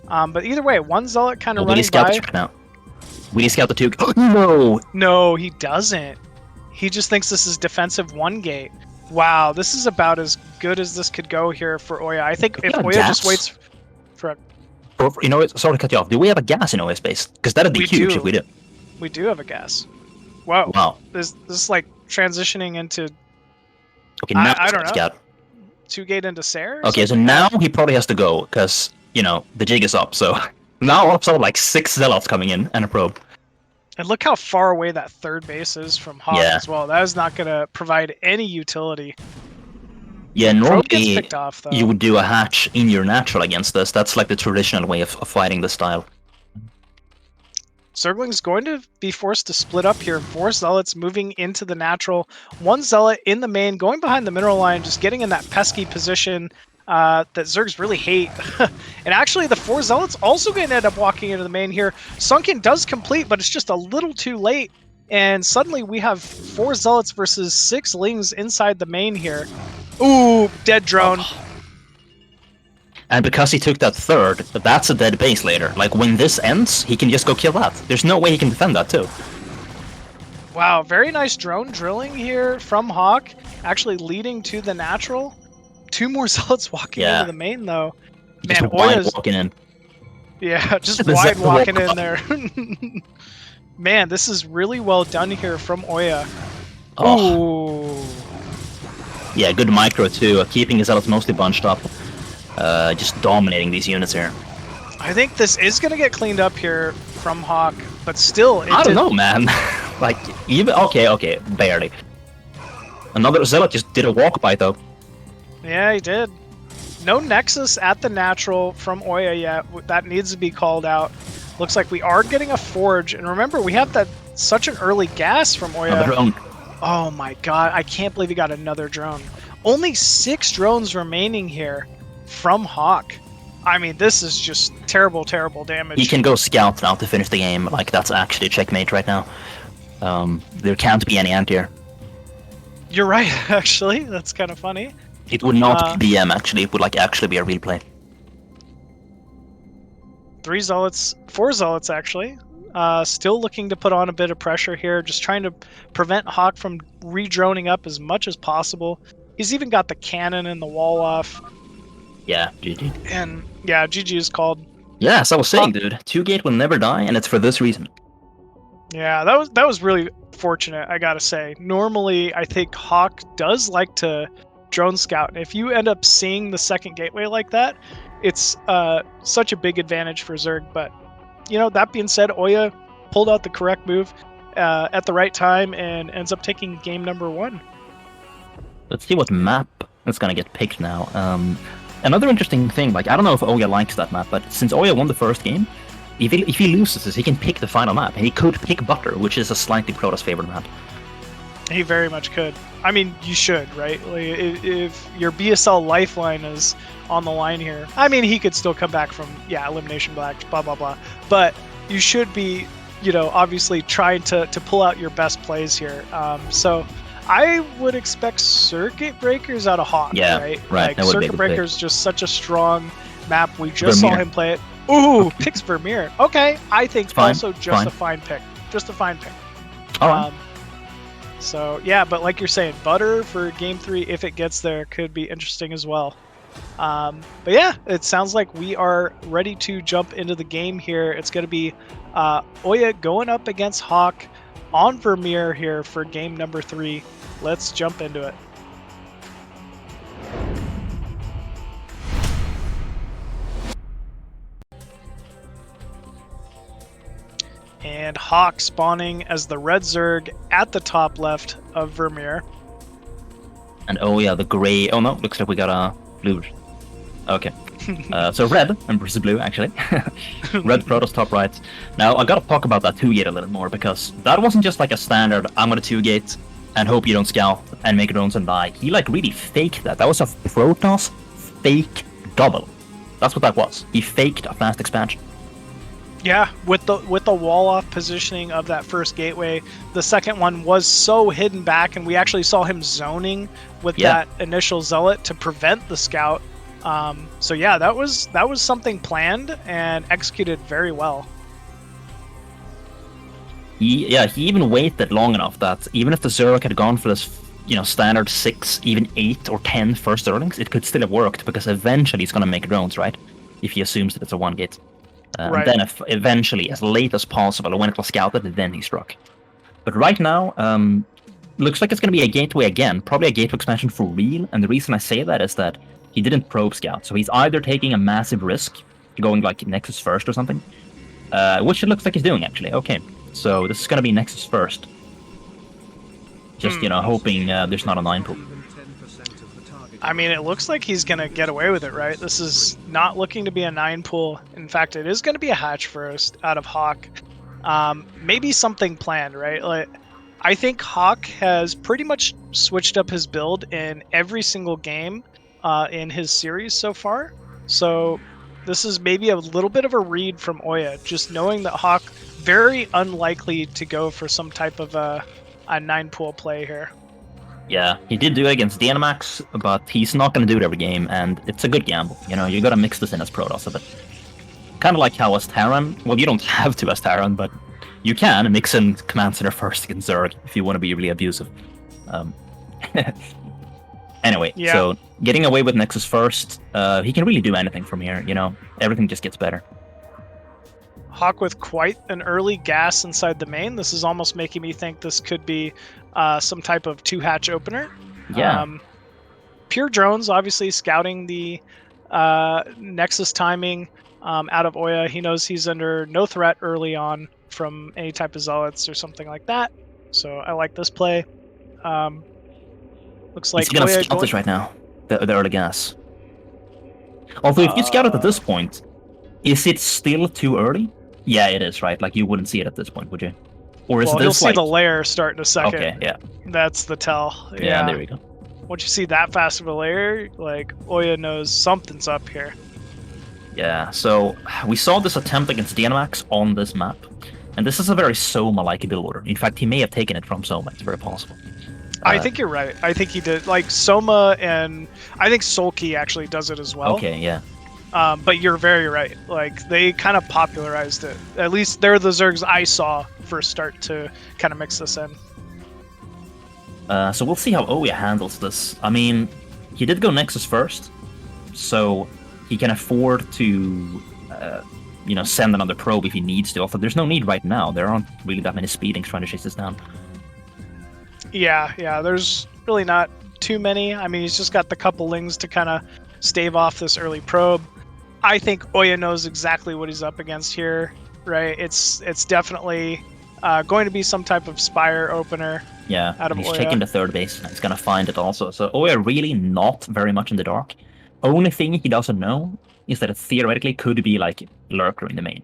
But either way, one Zealot kind of running by. Right now. We need to scout the 2. No! No, he doesn't. He just thinks this is defensive 1-gate. Wow, this is about as good as this could go here for OyA. I think if OyA just waits for a... You know, sorry to cut you off. Do we have a gas in OyA space? Because that'd be huge if we do. We do have a gas. Whoa. Wow. This is like transitioning into... Okay, now I don't know. Scout. 2-gate into Sarah? Okay, so now he probably has to go, because, you know, the jig is up, so... Now all of a sudden, like 6 Zealots coming in and a probe. And look how far away that 3rd base is from Hawk as well. That is not going to provide any utility. Yeah, normally picked off, though. You would do a hatch in your natural against this. That's like the traditional way of fighting this style. Zergling's going to be forced to split up here. 4 Zealots moving into the natural. 1 Zealot in the main, going behind the mineral line, just getting in that pesky position that Zergs really hate. And actually, the 4 Zealots also going to end up walking into the main here. Sunken does complete, but it's just a little too late. And suddenly we have 4 Zealots versus 6 Lings inside the main here. Ooh, dead drone. And because he took that 3rd, that's a dead base later. Like, when this ends, he can just go kill that. There's no way he can defend that, too. Wow, very nice drone drilling here from Hawk, actually leading to the natural. 2 more Zealots walking into the main, though. Man, Man, OyA's walking in. Yeah, just wide walking in there. Man, this is really well done here from OyA. Oh. Ooh. Yeah, good micro, too. Keeping his Zealots mostly bunched up. Just dominating these units here. I think this is going to get cleaned up here from Hawk, but still... I don't know, man. Like, even... Okay, barely. Another Zealot just did a walk by, though. Yeah, he did. No Nexus at the natural from OyA yet. That needs to be called out. Looks like we are getting a Forge. And remember, we have that such an early gas from OyA. Another drone. Oh my god, I can't believe he got another drone. Only 6 drones remaining here from Hawk. I mean, this is just terrible, terrible damage. He can go scout now to finish the game. Like, that's actually checkmate right now. There can't be any anti-air. You're right, actually. That's kind of funny. It would not be BM, actually. It would, like, actually be a real play. 3 Zealots, 4 Zealots, actually. Still looking to put on a bit of pressure here. Just trying to prevent Hawk from re-droning up as much as possible. He's even got the cannon and the wall off. Yeah, GG. And, yeah, GG is called. Yeah, as I was saying, dude. 2-gate will never die, and it's for this reason. Yeah, that was really fortunate, I gotta say. Normally, I think Hawk does like to drone scout, and if you end up seeing the second gateway like that, it's such a big advantage for Zerg. But, you know, that being said, OyA pulled out the correct move at the right time and ends up taking game number 1. Let's see what map is gonna get picked now. Another interesting thing, like, I don't know if OyA likes that map, but since OyA won the first game, if he loses this, he can pick the final map, and he could pick Butter, which is a slightly Protoss favored map. He very much could. I mean, you should, right? Like, if your BSL lifeline is on the line here, I mean, he could still come back from, elimination black, blah, blah, blah. But you should be, obviously trying to pull out your best plays here. So I would expect Circuit Breakers out of Hawk, right? Like, Circuit Breakers just such a strong map. We just saw him play it. Ooh, picks Vermeer. Okay, I think also just a fine pick. Just a fine pick. All right. So, yeah, but like you're saying, Butter for Game 3, if it gets there, could be interesting as well. But yeah, it sounds like we are ready to jump into the game here. It's going to be OyA going up against Hawk on Vermeer here for game number 3. Let's jump into it. And Hawk spawning as the red Zerg at the top left of Vermeer. And the gray. Oh no, looks like we got a blue. Okay. So red versus blue, actually. Red Protoss top right. Now, I gotta talk about that 2-gate a little more, because that wasn't just like a standard, I'm gonna 2-gate and hope you don't scout and make drones and die. He like really faked that. That was a Protoss fake double. That's what that was. He faked a fast expansion. Yeah, with the wall off positioning of that first gateway, the second one was so hidden back, and we actually saw him zoning with that initial zealot to prevent the scout. So yeah, that was something planned and executed very well. He even waited long enough that even if the Zerg had gone for this, standard 6, even 8 or 10 first Erlings, it could still have worked, because eventually he's gonna make drones, right? If he assumes that it's a 1-gate. Right. And then eventually, as late as possible, when it was scouted, then he struck. But right now, looks like it's going to be a gateway again, probably a gateway expansion for real, and the reason I say that is that he didn't probe scout, so he's either taking a massive risk, going like Nexus first or something, which it looks like he's doing actually. Okay, so this is going to be Nexus first. Just, hoping there's not a 9 pool. I mean, it looks like he's going to get away with it, right? This is not looking to be a 9 pool. In fact, it is going to be a hatch first out of Hawk. Maybe something planned, right? Like, I think Hawk has pretty much switched up his build in every single game in his series so far. So this is maybe a little bit of a read from OyA, just knowing that Hawk very unlikely to go for some type of a 9 pool play here. Yeah, he did do it against Dienmax, but he's not going to do it every game, and it's a good gamble. You got to mix this in as Protoss a bit. Kind of like how as Terran, well, you don't have to as Terran, but you can mix in Command Center first against Zerg if you want to be really abusive. Anyway, so getting away with Nexus first, he can really do anything from here, everything just gets better. Hawk with quite an early gas inside the main. This is almost making me think this could be some type of 2-hatch opener. Yeah. Pure drones, obviously scouting the Nexus timing out of OyA. He knows he's under no threat early on from any type of zealots or something like that. So I like this play. Looks like he's going to scout this right now, the early gas. Although if you scout it at this point, is it still too early? Yeah, it is, right? Like, you wouldn't see it at this point, would you? Or is you'll see the layer start in a second. Okay, yeah. That's the tell. Yeah, there we go. Once you see that fast of a layer, like, OyA knows something's up here. Yeah, so we saw this attempt against Dienmax on this map, and this is a very Soma-like build order. In fact, he may have taken it from Soma. It's very possible. I think you're right. I think he did. Like, Soma, and I think Sulky actually does it as well. Okay, yeah. But you're very right. Like, they kind of popularized it. At least they're the Zergs I saw first start to kind of mix this in. So we'll see how OyA handles this. I mean, he did go Nexus first, so he can afford to, send another probe if he needs to. Although there's no need right now. There aren't really that many speedings trying to chase this down. Yeah, there's really not too many. I mean, he's just got the couple lings to kind of stave off this early probe. I think OyA knows exactly what he's up against here, right? It's definitely going to be some type of Spire opener. Yeah, out of he's OyA. checking the third base. He's going to find it also. So OyA really not very much in the dark. Only thing he doesn't know is that it theoretically could be like Lurker in the main,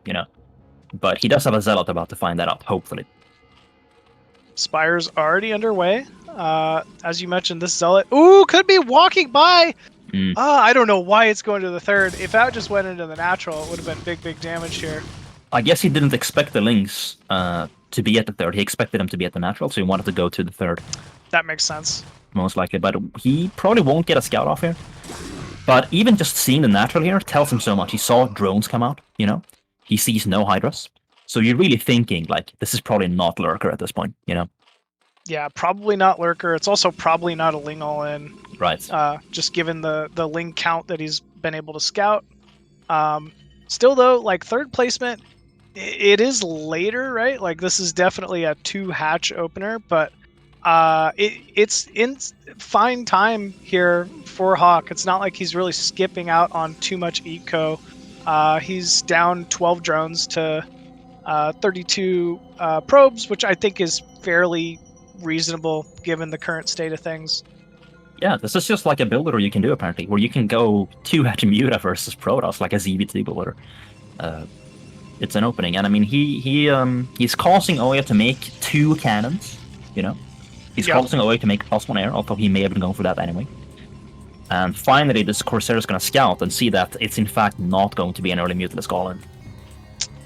But he does have a Zealot about to find that out, hopefully. Spire's already underway. As you mentioned, this Zealot, ooh, could be walking by. I don't know why it's going to the third. If that just went into the natural, it would have been big damage here. I guess he didn't expect the Lynx to be at the third. He expected them to be at the natural, so he wanted to go to the third. That makes sense. Most likely, but he probably won't get a scout off here. But even just seeing the natural here tells him so much. He saw drones come out, you know? He sees no Hydras. So you're really thinking, like, this is probably not Lurker at this point, you know? Yeah, probably not Lurker. It's also probably not a Ling all-in. Right. Just given the Ling count that he's been able to scout. Still, though, like, third placement, it is later, right? Like, this is definitely a 2-hatch opener, but it's in fine time here for Hawk. It's not like he's really skipping out on too much eco. He's down 12 drones to 32 probes, which I think is fairly reasonable given the current state of things. Yeah, this is just like a builder you can do, apparently, where you can go 2-hatch Muta versus Protoss, like a ZBT builder. It's an opening, and I mean, he's causing OyA to make 2 cannons, you know? He's causing OyA to make +1 air, although he may have been going for that anyway. And finally, this Corsair is going to scout and see that it's in fact not going to be an early Mutalist all-in.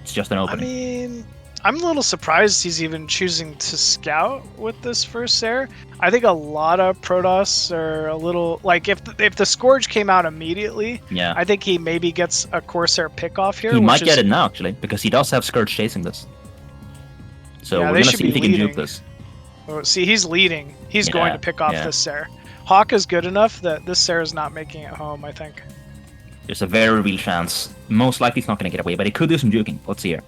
It's just an opening. I mean, I'm a little surprised he's even choosing to scout with this first air. I think a lot of Protoss are a little... Like, if the Scourge came out immediately, yeah, I think he maybe gets a Corsair pick-off here. He might get it now, actually, because he does have Scourge chasing this. So we're going to see if he can juke this. Oh, see, he's leading. He's going to pick off this Sare. Hawk is good enough that this Sare is not making it home, I think. There's a very real chance. Most likely he's not going to get away, but he could do some juking. Let's see here.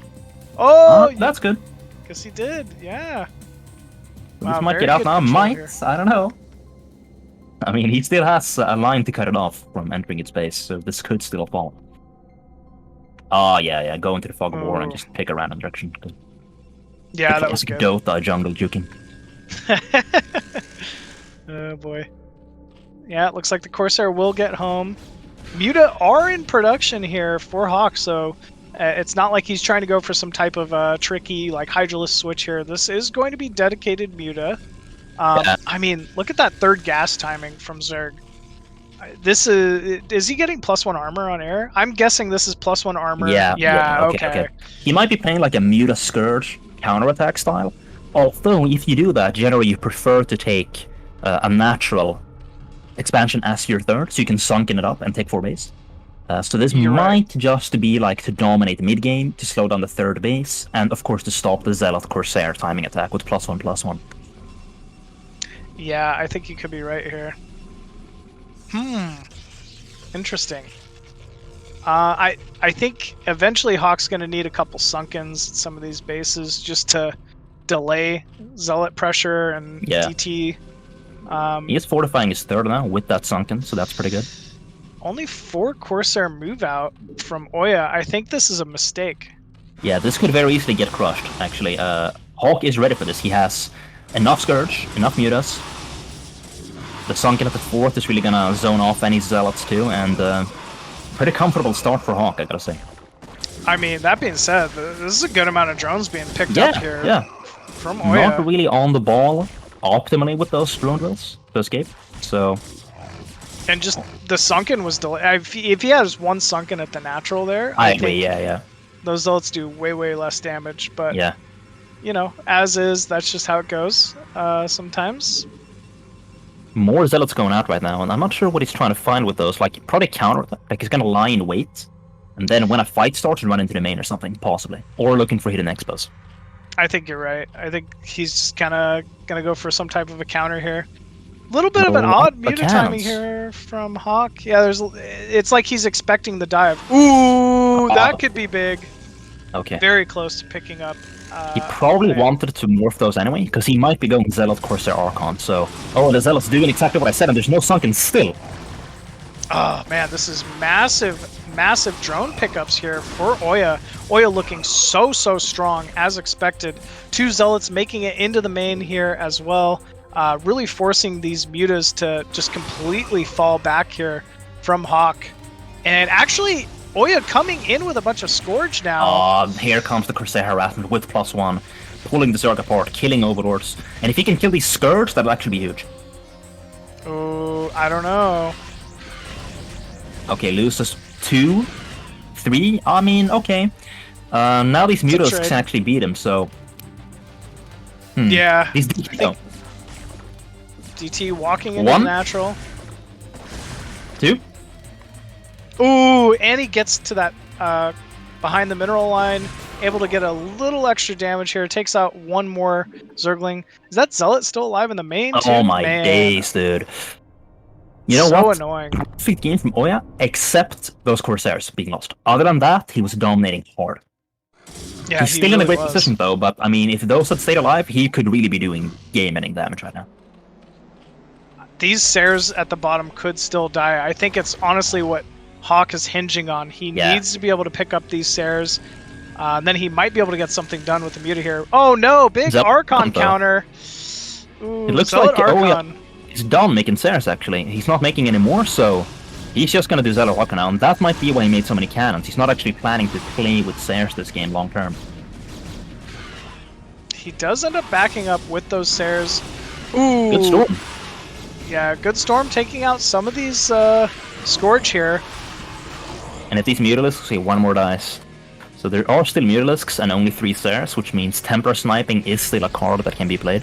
Oh, that's good. Guess he did, yeah. Wow, this might get out now. Might. Here. I don't know. I mean, he still has a line to cut it off from entering its base, so this could still fall. Oh, yeah. Go into the Fog of War and just pick a random direction. Yeah, that was good. Dota jungle juking. Oh, boy. Yeah, it looks like the Corsair will get home. Muta are in production here for Hawk, so it's not like he's trying to go for some type of tricky, like, Hydralisk switch here. This is going to be dedicated Muta. I mean, look at that third gas timing from Zerg. This is he getting +1 armor on air? I'm guessing this is +1 armor. Yeah, okay. He might be playing like a Muta Scourge counterattack style. Although, if you do that, generally you prefer to take a natural expansion as your third, so you can sunken it up and take 4 base. So this might just be like to dominate the mid game, to slow down the third base, and of course to stop the Zealot Corsair timing attack with +1/+1. Yeah, I think you could be right here. Interesting. I think eventually Hawk's going to need a couple sunkens at some of these bases just to delay Zealot pressure and DT. He is fortifying his third now with that sunken, so that's pretty good. Only 4 Corsair move out from OyA. I think this is a mistake. Yeah, this could very easily get crushed, actually. Hawk is ready for this. He has enough Scourge, enough Mutas. The sunken at the 4th is really gonna zone off any Zealots too, and pretty comfortable start for Hawk, I gotta say. I mean, that being said, this is a good amount of drones being picked up here from OyA. Not really on the ball optimally with those drone drills to escape, so... And just the sunken was delayed. If he has 1 sunken at the natural there, I agree, yeah. Those Zealots do way less damage, but yeah, you know, as is, that's just how it goes sometimes. More Zealots going out right now, and I'm not sure what he's trying to find with those. Like, probably counter, like he's gonna lie in wait, and then when a fight starts, run into the main or something, possibly. Or looking for hidden expos. I think you're right. I think he's just kind of gonna go for some type of a counter here. A little bit of an odd Muta timing here from Hawk. Yeah, it's like he's expecting the dive. Ooh, that could be big. Okay. Very close to picking up. He probably wanted to morph those anyway, because he might be going Zealot Corsair Archon, so... Oh, the Zealot's doing exactly what I said, and there's no sunken still. Oh, man, this is massive drone pickups here for OyA. OyA looking so strong, as expected. 2 Zealots making it into the main here as well. Really forcing these Mutas to just completely fall back here from Hawk. And actually, OyA coming in with a bunch of Scourge now. Here comes the Corsair harassment with +1. pulling the Zerg apart, killing Overlords. And if he can kill these Scourge, that'll actually be huge. Oh, I don't know. Okay, loses 2, 3. I mean, okay. Now these Mutalisks can actually beat him, so... Yeah. These DT, DT walking into 1, natural. 2. Ooh, and he gets to that behind the mineral line, able to get a little extra damage here. Takes out one more Zergling. Is that Zealot still alive in the main too? Oh my Man. days, dude. You know so what? Annoying. Perfect game from OyA, except those Corsairs being lost. Other than that, he was dominating hard. Yeah, He's still in a great position though, but I mean, if those had stayed alive, he could really be doing game-ending damage right now. These Sairs at the bottom could still die. I think it's honestly what Hawk is hinging on. He needs to be able to pick up these Sairs. Then he might be able to get something done with the Muta here. Oh no, big Archon counter. Ooh, it looks like OyA is done making Sairs actually. He's not making any more, so he's just gonna do Zealot Archon now, and that might be why he made so many cannons. He's not actually planning to play with Sairs this game long term. He does end up backing up with those Sairs. Ooh. Good storm. Yeah, good storm taking out some of these Scourge here. And if these Mutalisks, see, one more dice. So there are still Mutalisks and only 3 Sairs, which means Templar Sniping is still a card that can be played.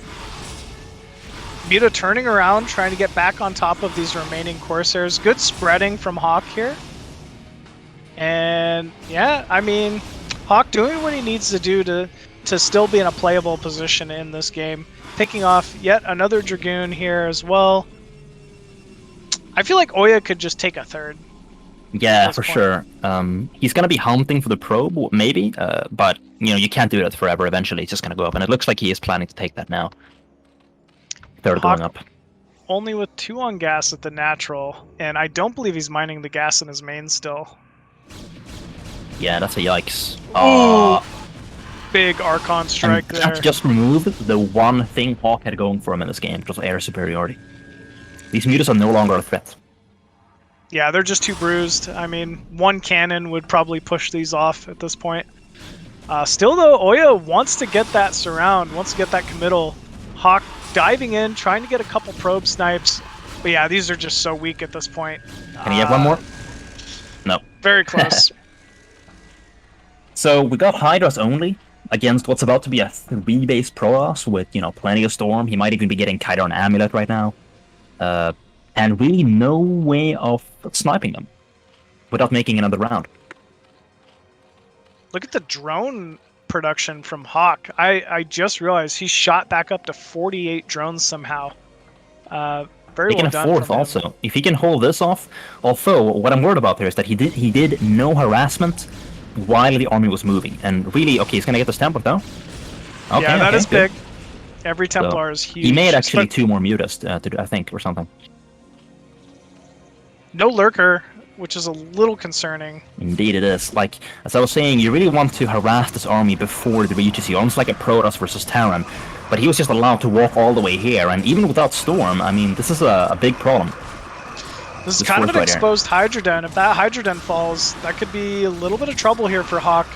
Muta turning around, trying to get back on top of these remaining Corsairs. Good spreading from Hawk here. And yeah, I mean, Hawk doing what he needs to do to still be in a playable position in this game. Picking off yet another Dragoon here as well. I feel like OyA could just take a third. Yeah, for sure. He's gonna be hunting for the probe, maybe, but you know, you can't do that forever. Eventually, it's just gonna go up, and it looks like he is planning to take that now. Third going up. Only with 2 on gas at the natural, and I don't believe he's mining the gas in his main still. Yeah, that's a yikes. Big Archon strike there. That just removed the one thing Hawk had going for him in this game, which was air superiority. These Mutas are no longer a threat. Yeah, they're just too bruised. I mean, 1 cannon would probably push these off at this point. Still though, OyA wants to get that surround, wants to get that committal. Hawk diving in, trying to get a couple probe snipes. But yeah, these are just so weak at this point. Can he have one more? No. Very close. So we got Hydras only against what's about to be a 3-base Protoss with, you know, plenty of Storm. He might even be getting Kairon Amulet right now. And really no way of sniping them without making another round. Look at the drone production from Hawk. I just realized he shot back up to 48 drones somehow. Very well done. 4th also. If he can hold this off, although what I'm worried about here is that he did no harassment while the army was moving. And really, okay, he's gonna get this Templar though. Okay, yeah, that is good. big. Every Templar is huge. He made actually 2 more Mutas to do, I think, or something. No Lurker, which is a little concerning. Indeed it is. Like, as I was saying, you really want to harass this army before it reaches you, almost like a Protoss versus Terran. But he was just allowed to walk all the way here, and even without Storm, I mean, this is a big problem. This is kind of an exposed Hydra Den. If that Hydra Den falls, that could be a little bit of trouble here for Hawk.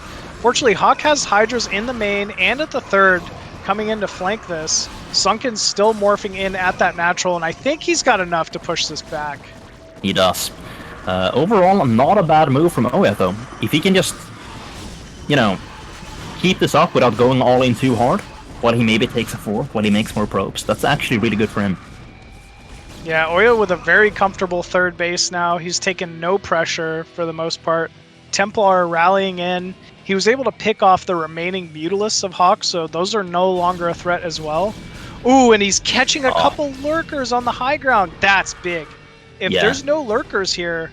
Fortunately, Hawk has Hydras in the main and at the third coming in to flank this. Sunken's still morphing in at that natural, and I think he's got enough to push this back. He does. Overall, not a bad move from OyA though. If he can just, you know, keep this up without going all in too hard, while he maybe takes a 4th, while he makes more probes, that's actually really good for him. Yeah, OyA with a very comfortable 3rd base now. He's taken no pressure for the most part. Templar rallying in. He was able to pick off the remaining Mutalisks of Hawk, so those are no longer a threat as well. Ooh, and he's catching a couple Lurkers on the high ground. That's big. If there's no Lurkers here,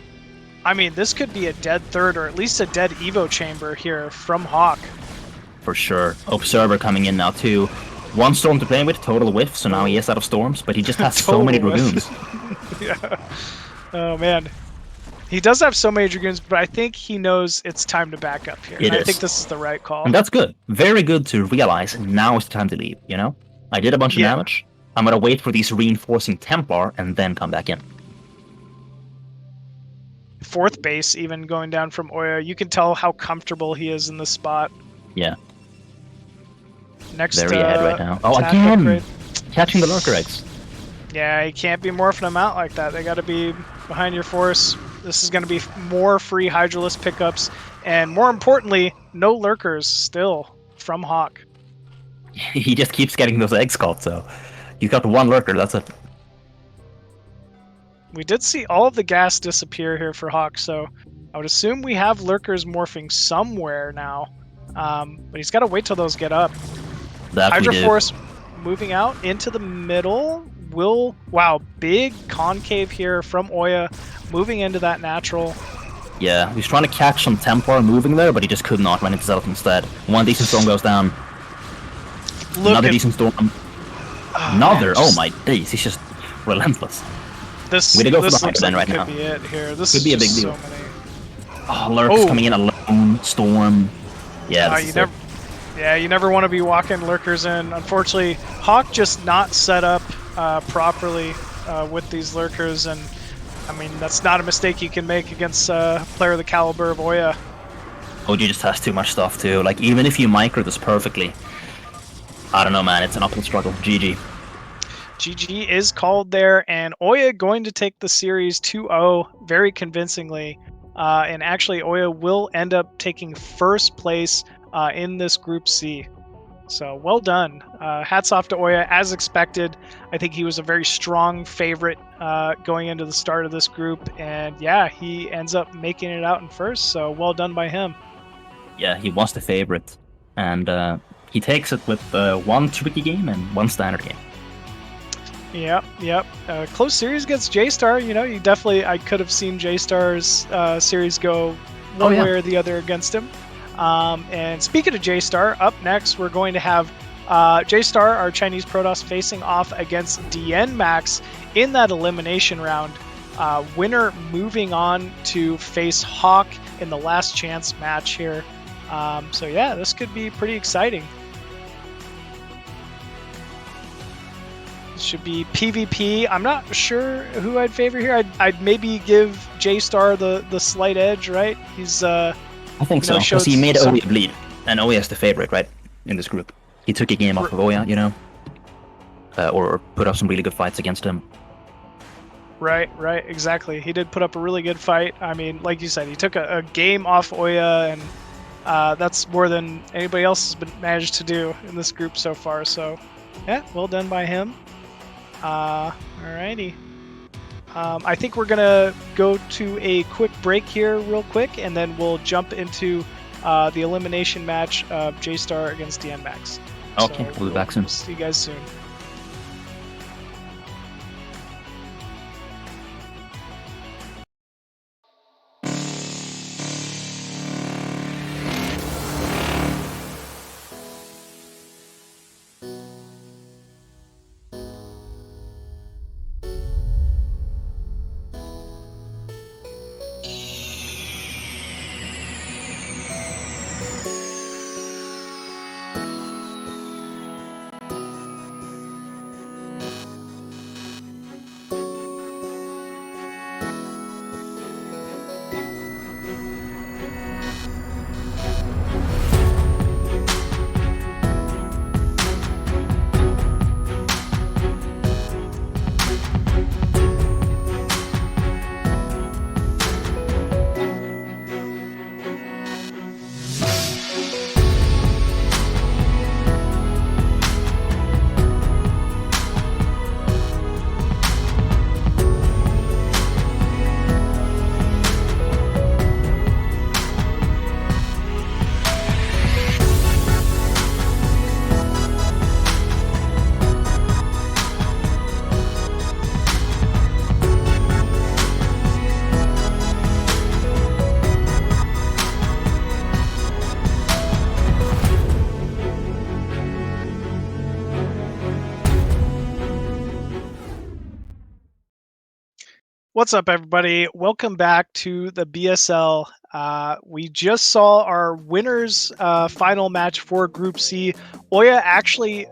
I mean, this could be a dead 3rd, or at least a dead Evo chamber here from Hawk. For sure. Observer coming in now too. 1 Storm to play with, total whiff, so now he is out of Storms, but he just has so many Dragoons. Yeah. Oh man. He does have so many Dragoons, but I think he knows it's time to back up here. I think this is the right call. And that's good. Very good to realize now is the time to leave, you know? I did a bunch of damage. I'm gonna wait for these reinforcing Templar and then come back in. 4th base even going down from OyA. You can tell how comfortable he is in this spot. Yeah. Next, Very ahead right now. Oh, attack again! upgrade. Catching the lurker eggs. Yeah, you can't be morphing them out like that. They got to be behind your force. This is going to be more free Hydralisk pickups, and more importantly, no lurkers still from Hawk. He just keeps getting those eggs caught, so he's got one lurker, that's it. We did see all of the gas disappear here for Hawk, so I would assume we have lurkers morphing somewhere now. But he's got to wait till those get up. That Hydro we do. Force moving out into the middle. Wow, big concave here from OyA, moving into that natural. Yeah, he's trying to catch some Templar moving there, but he just could not run into Zealot instead. One decent storm goes down. Another decent storm. Another. Oh my days, he's just relentless. This Way to go for this the looks Hyper like then it right could now. be it here. This Could is be a just big deal. so many. Oh, Lurk's coming in alone. Storm. Yeah, this is it. You never want to be walking lurkers in. Unfortunately, Hawk just not set up properly with these lurkers, and I mean that's not a mistake you can make against a player the caliber of OyA. OG just has too much stuff too. Like even if you micro this perfectly, I don't know, man. It's an uphill struggle. GG. GG is called there, and OyA going to take the series 2-0 very convincingly. And actually, OyA will end up taking first place in this Group C. So well done. Hats off to OyA, as expected. I think he was a very strong favorite going into the start of this group, and yeah, he ends up making it out in first. So well done by him. Yeah, he was the favorite, and he takes it with one tricky game and one standard game. Yep. Close series against JayStar. You know, I could have seen JayStar's series go one way or the other against him. And speaking of JayStar, up next we're going to have JayStar, our Chinese Protoss, facing off against Dienmax in that elimination round. Winner moving on to face Hawk in the last chance match here. So yeah, this could be pretty exciting. This should be PvP. I'm not sure who I'd favor here. I'd maybe give JayStar the slight edge, right? He's I think so, because he made OyA bleed, and OyA is the favorite, right, in this group. He took a game off of OyA, you know, or put up some really good fights against him. Right, exactly. He did put up a really good fight. I mean, like you said, he took a game off OyA, and that's more than anybody else has managed to do in this group so far. So, yeah, well done by him. Alrighty. I think we're gonna go to a quick break here real quick, and then we'll jump into the elimination match of JayStar against Dienmax. Okay, So we'll be back soon. We'll see you guys soon. What's up, everybody? Welcome back to the BSL. We just saw our winners final match for Group C. OyA actually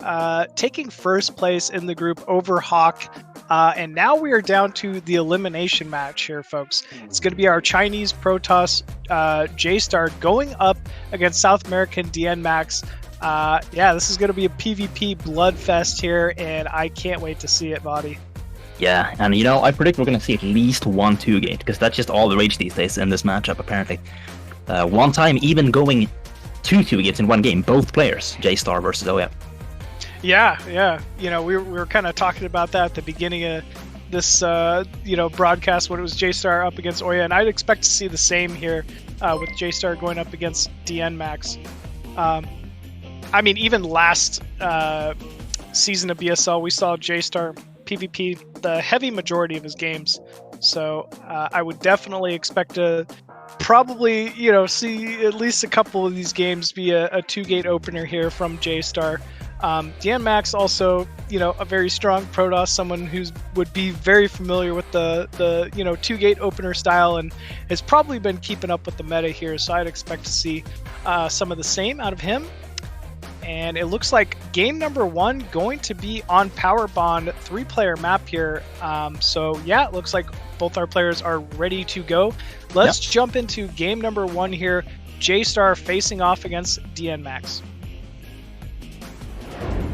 taking first place in the group over Hawk. And now we are down to the elimination match here, folks. It's going to be our Chinese Protoss JayStar going up against South American Dienmax. Yeah, this is going to be a PvP bloodfest here, and I can't wait to see it, vOddy. Yeah, and you know, I predict we're going to see at least 1 2-gate, because that's just all the rage these days in this matchup, apparently. One time even going 2 2-gates in one game, both players, JayStar versus OyA. Yeah. You know, we were kind of talking about that at the beginning of this, you know, broadcast when it was JayStar up against OyA, and I'd expect to see the same here with JayStar going up against Dienmax. I mean, even last season of BSL, we saw JayStar PvP the heavy majority of his games, so I would definitely expect to probably, you know, see at least a couple of these games be a 2-gate opener here from JayStar. Dienmax also, you know, a very strong Protoss, someone who would be very familiar with the you know, 2-gate opener style and has probably been keeping up with the meta here, so I'd expect to see some of the same out of him. And it looks like game number 1 going to be on Power Bond 3-player map here. So yeah, it looks like both our players are ready to go. Let's jump into game number 1 here. JayStar facing off against Dienmax.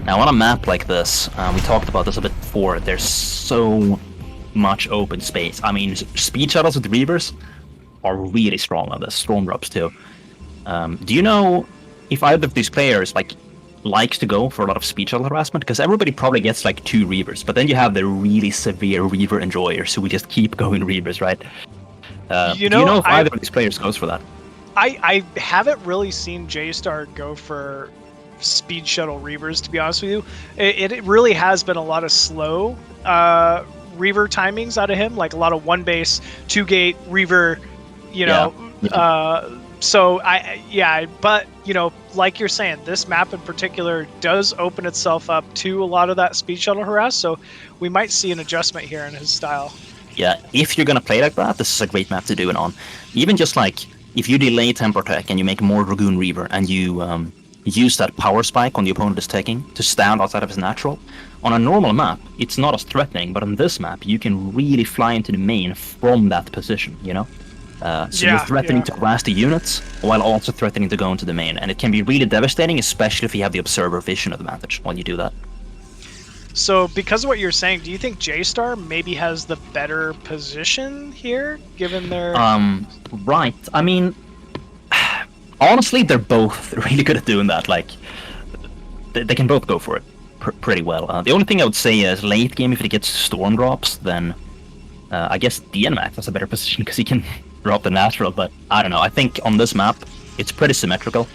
Now on a map like this, we talked about this a bit before, there's so much open space. I mean, speed shuttles with Reavers are really strong on this, Storm Drops too. Do you know if either of these players likes to go for a lot of speed shuttle harassment? Because everybody probably gets like 2 Reavers, but then you have the really severe Reaver enjoyers who will just keep going Reavers, right? Do you know if either of these players goes for that? I haven't really seen JayStar go for speed shuttle Reavers, to be honest with you. It really has been a lot of slow Reaver timings out of him, like a lot of 1-base, 2-gate Reaver, you know. So but you know, like you're saying, this map in particular does open itself up to a lot of that speed shuttle harass, so we might see an adjustment here in his style. Yeah, if you're gonna play like that, this is a great map to do it on. Even just like if you delay tempo tech and you make more Dragoon Reaver and you use that power spike on the opponent is taking to stand outside of his natural. On a normal map, it's not as threatening, but on this map, you can really fly into the main from that position, you know? So you're threatening to harass the units while also threatening to go into the main, and it can be really devastating, especially if you have the observer vision advantage when you do that. So because of what you're saying, do you think JayStar maybe has the better position here, given their... Right. I mean, honestly, they're both really good at doing that. Like, they can both go for it pretty well. The only thing I would say is late game, if it gets storm drops, then I guess Dienmax has a better position because he can drop the natural, but I don't know. I think on this map, it's pretty symmetrical.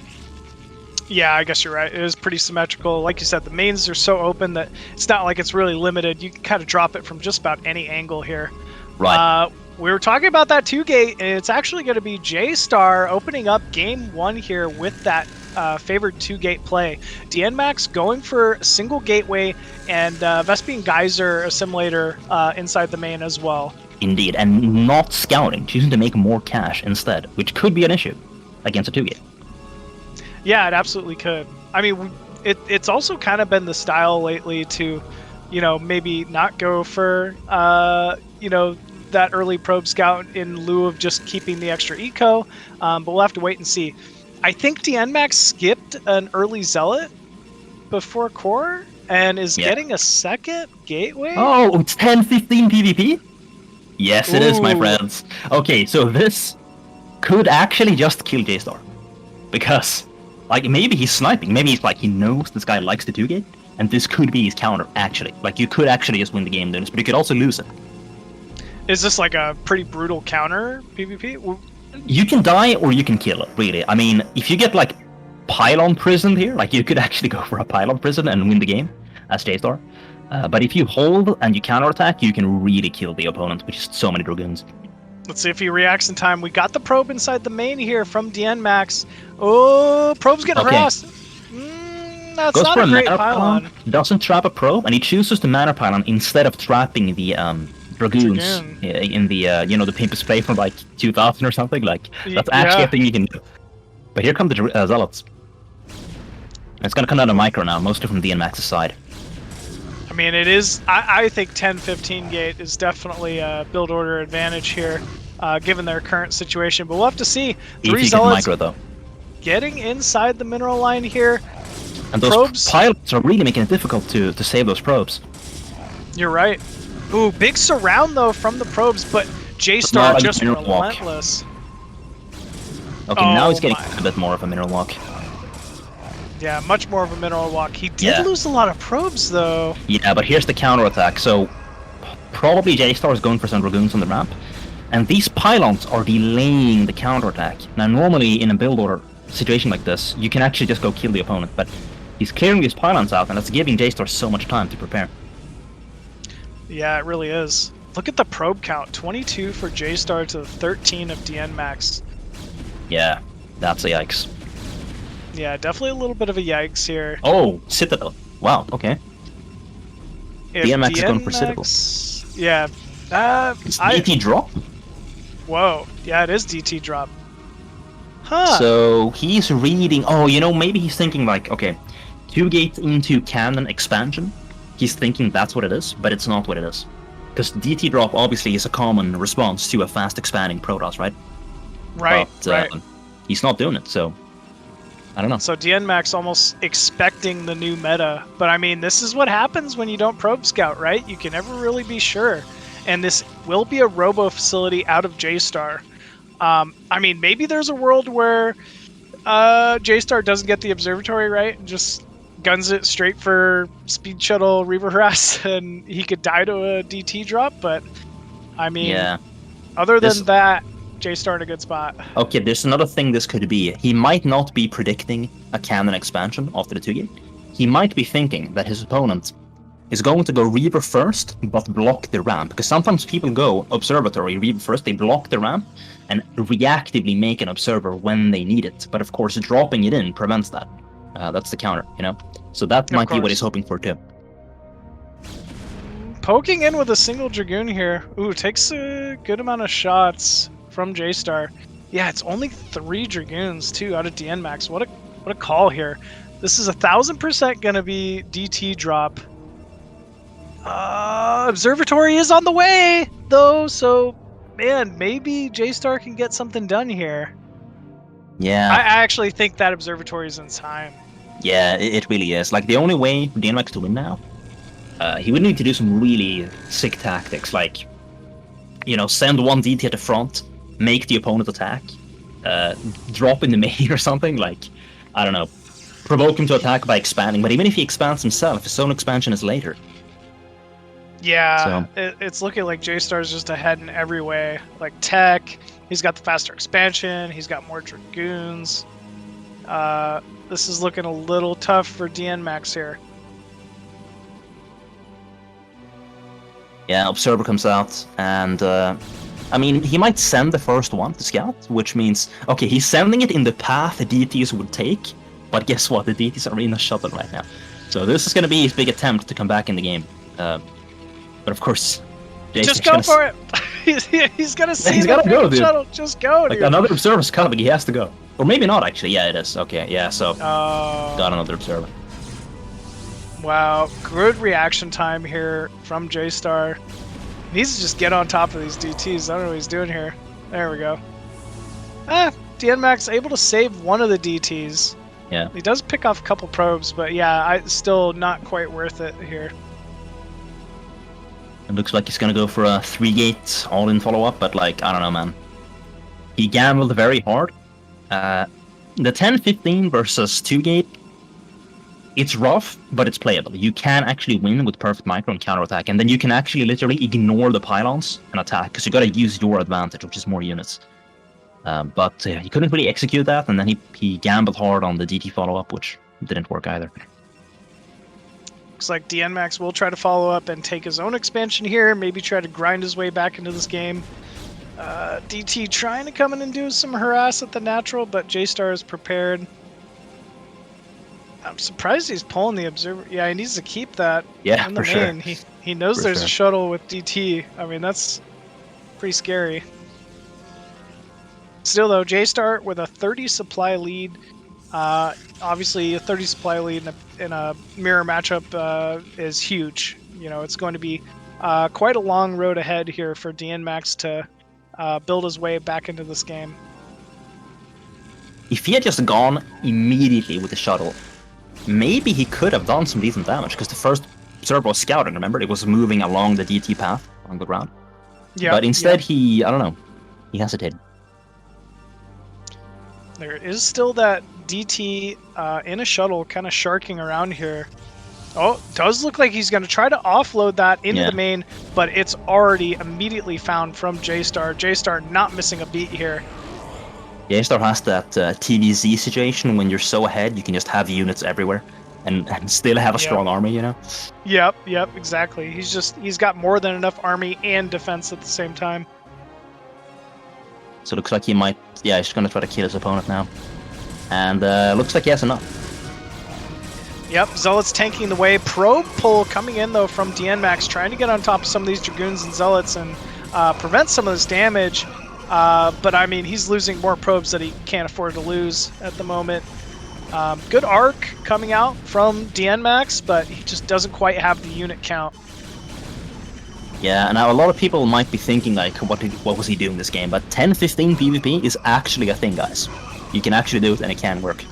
Yeah, I guess you're right. It is pretty symmetrical. Like you said, the mains are so open that it's not like it's really limited. You can kind of drop it from just about any angle here. Right. We were talking about that 2-gate, and it's actually going to be JayStar opening up game 1 here with that favored 2-gate play. Dienmax going for a single gateway and Vespene Geyser assimilator inside the main as well. Indeed, and not scouting, choosing to make more cash instead, which could be an issue against a 2-gate. Yeah, it absolutely could. I mean, it's also kind of been the style lately to, you know, maybe not go for, you know, that early probe scout in lieu of just keeping the extra eco, but we'll have to wait and see. I think Dienmax skipped an early zealot before core and is getting a second gateway. Oh, it's 10-15 PvP? Yes, it is, my friends. Okay, so this could actually just kill JayStar. Because, like, maybe he's sniping. Maybe he's like, he knows this guy likes the 2-gate, and this could be his counter, actually. Like, you could actually just win the game doing this, but you could also lose it. Is this like a pretty brutal counter PvP? You can die or you can kill it, really. I mean, if you get, like, pylon prisoned here, like, you could actually go for a pylon prison and win the game as JayStar. But if you hold and you counterattack, you can really kill the opponent, which is so many Dragoons. Let's see if he reacts in time. We got the probe inside the main here from Dienmax. Oh, probe's getting harassed. That's Goes not for a great pylon. Doesn't trap a probe, and he chooses the mana pylon instead of trapping the Dragoons in the, you know, the Pimpus play from like 2000 or something. Like, that's actually a thing you can do. But here come the Zealots. It's gonna come down to micro now, mostly from Dienmax's side. I mean, it is. I think 10-15 gate is definitely a build order advantage here, given their current situation. But we'll have to see. 3 Zealots micro, though. Getting inside the mineral line here. And those Probes. pilots are really making it difficult to save those probes. You're right. Ooh, big surround though from the probes, but JayStar Not a just mineral walk. relentless. Okay, now he's Oh getting my. a bit more of a mineral walk. Yeah, much more of a mineral walk. He did Yeah. lose a lot of probes though. Yeah, but here's the counterattack. So probably JayStar is going for some Dragoons on the ramp. And these pylons are delaying the counterattack. Now normally in a build order situation like this, you can actually just go kill the opponent, but he's clearing these pylons out and that's giving JayStar so much time to prepare. Yeah, it really is. Look at the probe count. 22 for JayStar to 13 of Dienmax. Yeah, that's a yikes. Yeah, definitely a little bit of a yikes here. Oh, Citadel. Wow, okay. If Dienmax is going for Citadel. Yeah. It's DT drop? Whoa. Yeah, it is DT drop. Huh. So he's reading. Oh, you know, maybe he's thinking like, okay, 2 gates into cannon expansion. He's thinking that's what it is, but it's not what it is. Because DT drop obviously is a common response to a fast expanding Protoss, right? Right, But right. he's not doing it, so I don't know. So Dienmax almost expecting the new meta. But I mean, this is what happens when you don't probe scout, right? You can never really be sure. And this will be a robo facility out of JayStar. I mean, maybe there's a world where JayStar doesn't get the observatory right and just guns it straight for speed shuttle Reaver harass and he could die to a DT drop. But I mean, Yeah. other than This- that, JayStar in a good spot. Okay, there's another thing this could be. He might not be predicting a cannon expansion after the 2 gate. He might be thinking that his opponent is going to go Reaver first, but block the ramp. Because sometimes people go Observatory, Reaver first, they block the ramp, and reactively make an Observer when they need it. But of course, dropping it in prevents that. That's the counter, you know? So that might be what he's hoping for too. Poking in with a single Dragoon here. Ooh, takes a good amount of shots from JayStar. Yeah, it's only 3 Dragoons too out of Dienmax. What a call here. This is 1000% gonna be DT drop. Observatory is on the way though, so man, maybe JayStar can get something done here. Yeah. I actually think that observatory is in time. Yeah, it really is. Like, the only way for Dienmax to win now, he would need to do some really sick tactics, like, you know, send 1 DT at the front, make the opponent attack, drop in the main or something, like, I don't know, provoke him to attack by expanding, but even if he expands himself, his own expansion is later. Yeah, it's looking like JayStar's just ahead in every way. Like tech, he's got the faster expansion, he's got more Dragoons. This is looking a little tough for Dienmax here. Yeah, Observer comes out, and I mean, he might send the first one to scout, which means, okay, he's sending it in the path the DTs would take, but guess what? The DTs are in a shuttle right now. So this is going to be his big attempt to come back in the game. But of course, Just go for it! he's gonna see the gotta go, dude. shuttle. Just go, Like, dude. another Observer's coming, he has to go. Or maybe not, actually. Yeah, it is. Okay, yeah, so got another Observer. Wow, good reaction time here from JayStar. He needs to just get on top of these DTs. I don't know what he's doing here. There we go. Dienmax able to save one of the DTs. Yeah. He does pick off a couple probes, but yeah, still not quite worth it here. It looks like he's gonna go for a 3-gate all-in follow-up, but like, I don't know, man. He gambled very hard. The 10-15 versus 2-gate, it's rough, but it's playable. You can actually win with perfect micro and counterattack, and then you can actually literally ignore the pylons and attack, because you gotta use your advantage, which is more units. But he couldn't really execute that, and then he gambled hard on the DT follow-up, which didn't work either. Looks like Dienmax will try to follow up and take his own expansion here, maybe try to grind his way back into this game. DT trying to come in and do some harass at the natural, but JayStar is prepared. I'm surprised he's pulling the observer. Yeah, he needs to keep that Yeah, in the for main. sure. He knows For there's sure. a shuttle with DT. I mean, that's pretty scary. Still though, JayStar with a 30 supply lead. Obviously, a 30 supply lead in a mirror matchup is huge. You know, it's going to be quite a long road ahead here for Dienmax to build his way back into this game. If he had just gone immediately with the shuttle, maybe he could have done some decent damage, because the first server was scouting, remember? It was moving along the DT path on the ground. Yeah. But instead he, I don't know, he hesitated. There is still that DT in a shuttle kind of sharking around here. Oh, does look like he's going to try to offload that into the main, but it's already immediately found from JayStar. JayStar not missing a beat here. JayStar has that TVZ situation when you're so ahead, you can just have units everywhere and still have a strong army, you know? Yep, exactly. He's got more than enough army and defense at the same time. So it looks like he might, he's going to try to kill his opponent now. And looks like he has enough. Yep, Zealots tanking the way. Probe pull coming in, though, from Dienmax, trying to get on top of some of these Dragoons and Zealots and prevent some of this damage. But, I mean, he's losing more probes that he can't afford to lose at the moment. Good arc coming out from Dienmax, but he just doesn't quite have the unit count. Yeah, and now a lot of people might be thinking, like, what was he doing this game? But 10-15 PvP is actually a thing, guys. You can actually do it, and it can work.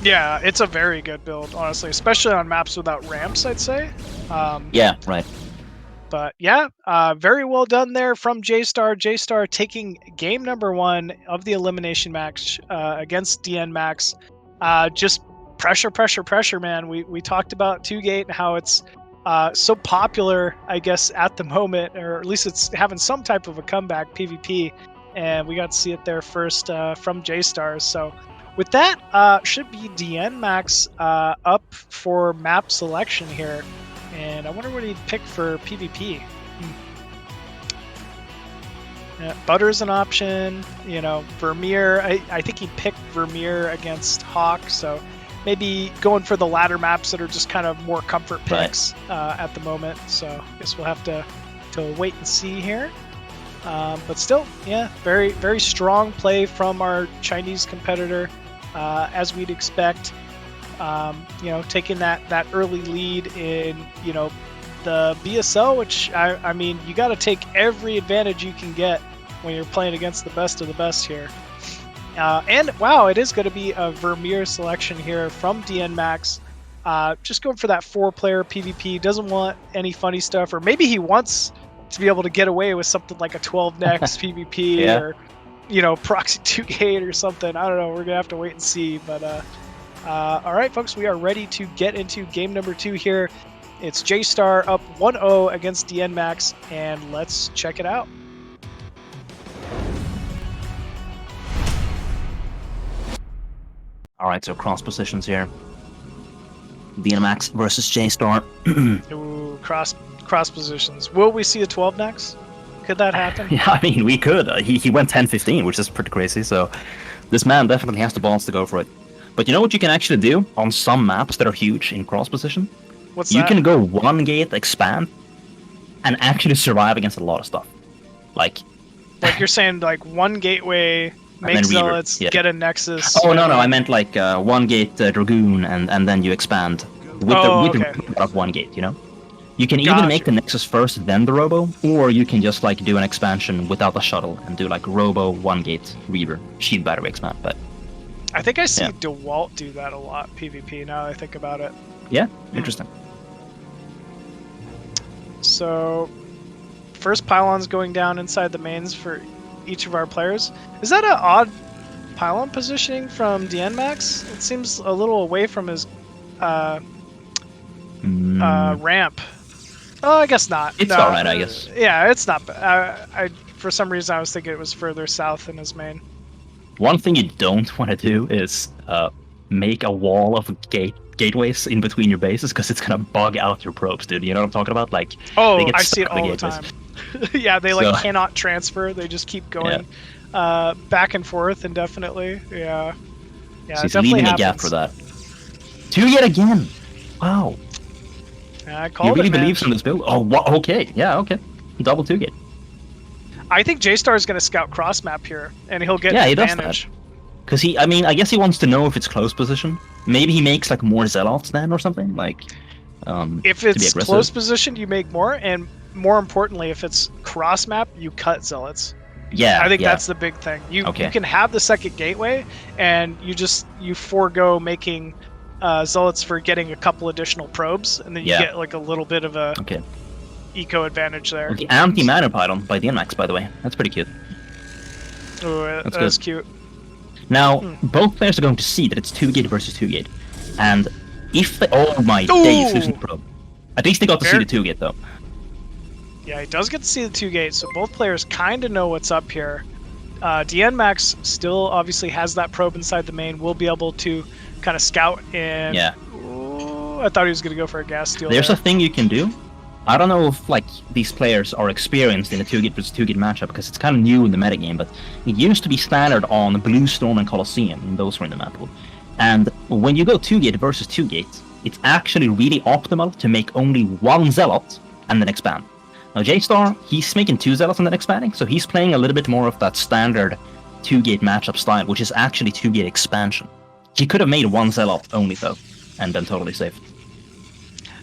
Yeah, it's a very good build, honestly, especially on maps without ramps, I'd say. Yeah, right. But yeah, very well done there from JayStar. JayStar taking game number 1 of the elimination match against Dienmax. Just pressure, man. We talked about 2-Gate and how it's so popular, I guess, at the moment, or at least it's having some type of a comeback PvP, and we got to see it there first from JayStar. So with that, should be Dienmax up for map selection here. And I wonder what he'd pick for PvP. Yeah, Butter's an option. You know, Vermeer. I think he'd pick Vermeer against Hawk. So maybe going for the latter maps that are just kind of more comfort picks at the moment. So I guess we'll have to wait and see here. But still, yeah, very, very strong play from our Chinese competitor, as we'd expect. You know, taking that early lead in, you know, the BSL, which I mean, you got to take every advantage you can get when you're playing against the best of the best here. And wow, it is going to be a Vermeer selection here from Dienmax. Just going for that 4-player PvP. Doesn't want any funny stuff, or maybe he wants to be able to get away with something like a 12 next PvP or, you know, proxy 2-Gate or something. I don't know. We're gonna have to wait and see, but. All right, folks, we are ready to get into game number 2 here. It's JayStar up 1-0 against Dienmax, and let's check it out. All right, so cross positions here. Dienmax versus JayStar. Ooh, cross positions. Will we see a 12 next? Could that happen? Yeah, I mean, we could. He went 10-15, which is pretty crazy. So this man definitely has the balls to go for it. But you know what you can actually do on some maps that are huge in cross position? What's you that? can go 1-Gate, expand, and actually survive against a lot of stuff. Like you're saying, like, 1 gateway, make Zealots, get a Nexus. Oh, no, I meant like 1-Gate Dragoon, and then you expand with the of 1-Gate, you know? You can either make the Nexus first, then the Robo, or you can just like do an expansion without the shuttle and do like Robo, 1-Gate, Reaver, Shield Battery expand, but... I think I see DeWalt do that a lot, PvP, now that I think about it. Yeah, interesting. So, first pylon's going down inside the mains for each of our players. Is that an odd pylon positioning from Dienmax? It seems a little away from his ramp. Oh, I guess not. It's alright, I guess. Yeah, it's not bad. For some reason, I was thinking it was further south in his main. One thing you don't want to do is make a wall of gateways in between your bases, because it's gonna bug out your probes, dude. You know what I'm talking about? Like, I see it all the time. Yeah, they cannot transfer. They just keep going back and forth indefinitely. Yeah, so he's leaving a gap for that. 2-Gate again. Wow. I called he really believes in this build. Oh, okay. Yeah, okay. Double 2-Gate. I think JayStar is going to scout cross map here, and he'll get an advantage. Because I mean, I guess he wants to know if it's close position. Maybe he makes like more Zealots then or something. Like, if it's close position, you make more, and more importantly, if it's cross map, you cut Zealots. Yeah, I think that's the big thing. You can have the second gateway, and you forego making Zealots for getting a couple additional probes, and then you get like a little bit of a eco advantage there. The anti-mana pylon by Dienmax, by the way. That's pretty cute. Oh, that's cute. Now, both players are going to see that it's 2-gate versus 2-gate. And if they... Oh my days, losing the probe. At least they got to see the 2-gate, though. Yeah, he does get to see the 2-gate, so both players kind of know what's up here. Dienmax still obviously has that probe inside the main. Will be able to kind of scout and... Yeah. Ooh, I thought he was going to go for a gas steal. There's a thing you can do. I don't know if like these players are experienced in a 2-gate versus 2-gate matchup because it's kind of new in the metagame, but it used to be standard on Blue Storm and Colosseum, and those were in the map pool. And when you go 2-gate versus 2-gate, it's actually really optimal to make only one Zealot and then expand. Now JayStar, he's making 2 Zealots and then expanding, so he's playing a little bit more of that standard 2-gate matchup style, which is actually 2-gate expansion. He could have made 1 Zealot only though, and been totally safe.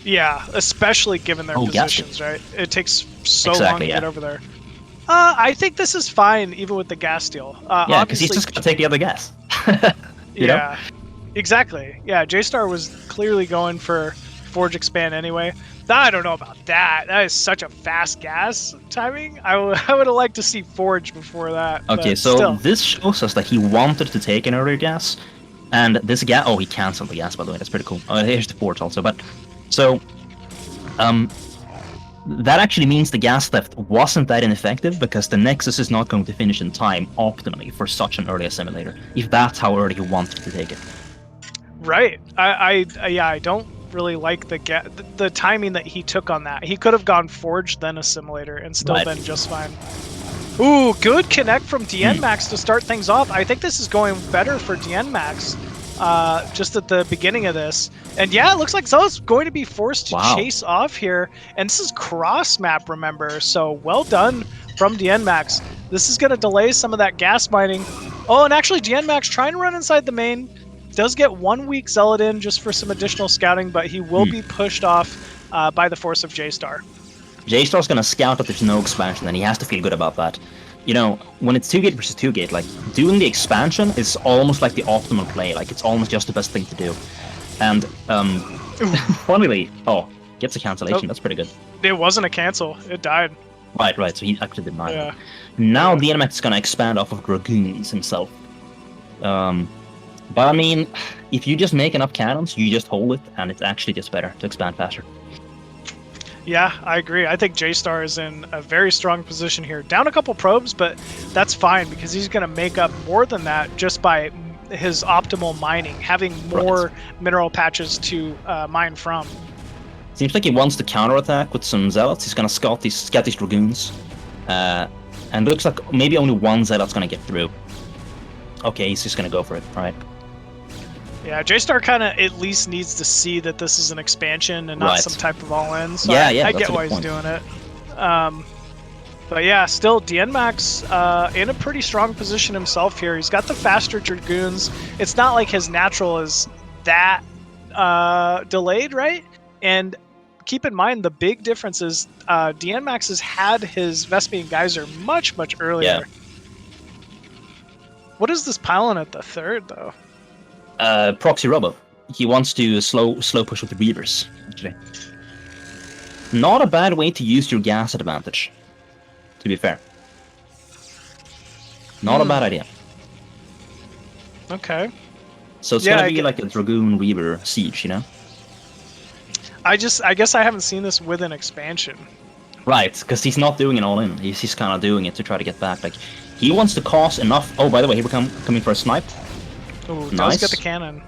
Yeah, especially given their positions, right? It takes so long to get over there. I think this is fine, even with the gas steal. Yeah, because he's just going to take the other gas. you know? Exactly. Yeah, JayStar was clearly going for Forge Expand anyway. I don't know about that. That is such a fast gas timing. I would have liked to see Forge before that. Okay, so this shows us that he wanted to take an earlier gas, and this gas... Oh, he cancelled the gas, by the way. That's pretty cool. Oh, here's the Forge also, but... So, that actually means the gas theft wasn't that ineffective because the Nexus is not going to finish in time optimally for such an early assimilator, if that's how early he wanted to take it. Right. I don't really like the timing that he took on that. He could have gone Forge then Assimilator and still been just fine. Ooh, good connect from Dienmax to start things off. I think this is going better for Dienmax. Just at the beginning of this. And yeah, it looks like Zealot's going to be forced to chase off here. And this is cross map, remember, so well done from Dienmax. This is going to delay some of that gas mining. Oh, and actually Dienmax trying to run inside the main. Does get 1 weak Zealot in just for some additional scouting, but he will be pushed off by the force of JayStar. JayStar's going to scout that there's no expansion, and he has to feel good about that. You know, when it's 2-gate versus 2-gate, like, doing the expansion is almost like the optimal play. Like, it's almost just the best thing to do. And, funnily... Oh, gets a cancellation. That's pretty good. It wasn't a cancel. It died. Right. So he actually did not. Yeah. Now Dienmax is going to expand off of Dragoons himself. But, I mean, if you just make enough cannons, you just hold it, and it's actually just better to expand faster. Yeah, I agree. I think JayStar is in a very strong position here. Down a couple probes, but that's fine because he's going to make up more than that just by his optimal mining, having more mineral patches to mine from. Seems like he wants to counterattack with some Zealots. He's going to scout these Dragoons. And looks like maybe only 1 Zealot's going to get through. Okay, he's just going to go for it. All right. Yeah, JayStar kind of at least needs to see that this is an expansion and not some type of all-in. So I get why he's doing it. But yeah, still Dienmax in a pretty strong position himself here. He's got the faster Dragoons. It's not like his natural is that delayed, right? And keep in mind, the big difference is Dienmax has had his Vespian Geyser much earlier. Yeah. What is this pylon at the 3rd, though? Proxy Robo. He wants to slow push with the Reavers, actually. Not a bad way to use your gas advantage, to be fair. Not a bad idea. Okay. So it's gonna be like a Dragoon Reaver siege, you know? I guess I haven't seen this with an expansion. Right, because he's not doing it all in. He's kind of doing it to try to get back. Like, he wants to cause enough... Oh, by the way, here we coming for a snipe. Ooh, does get the cannon.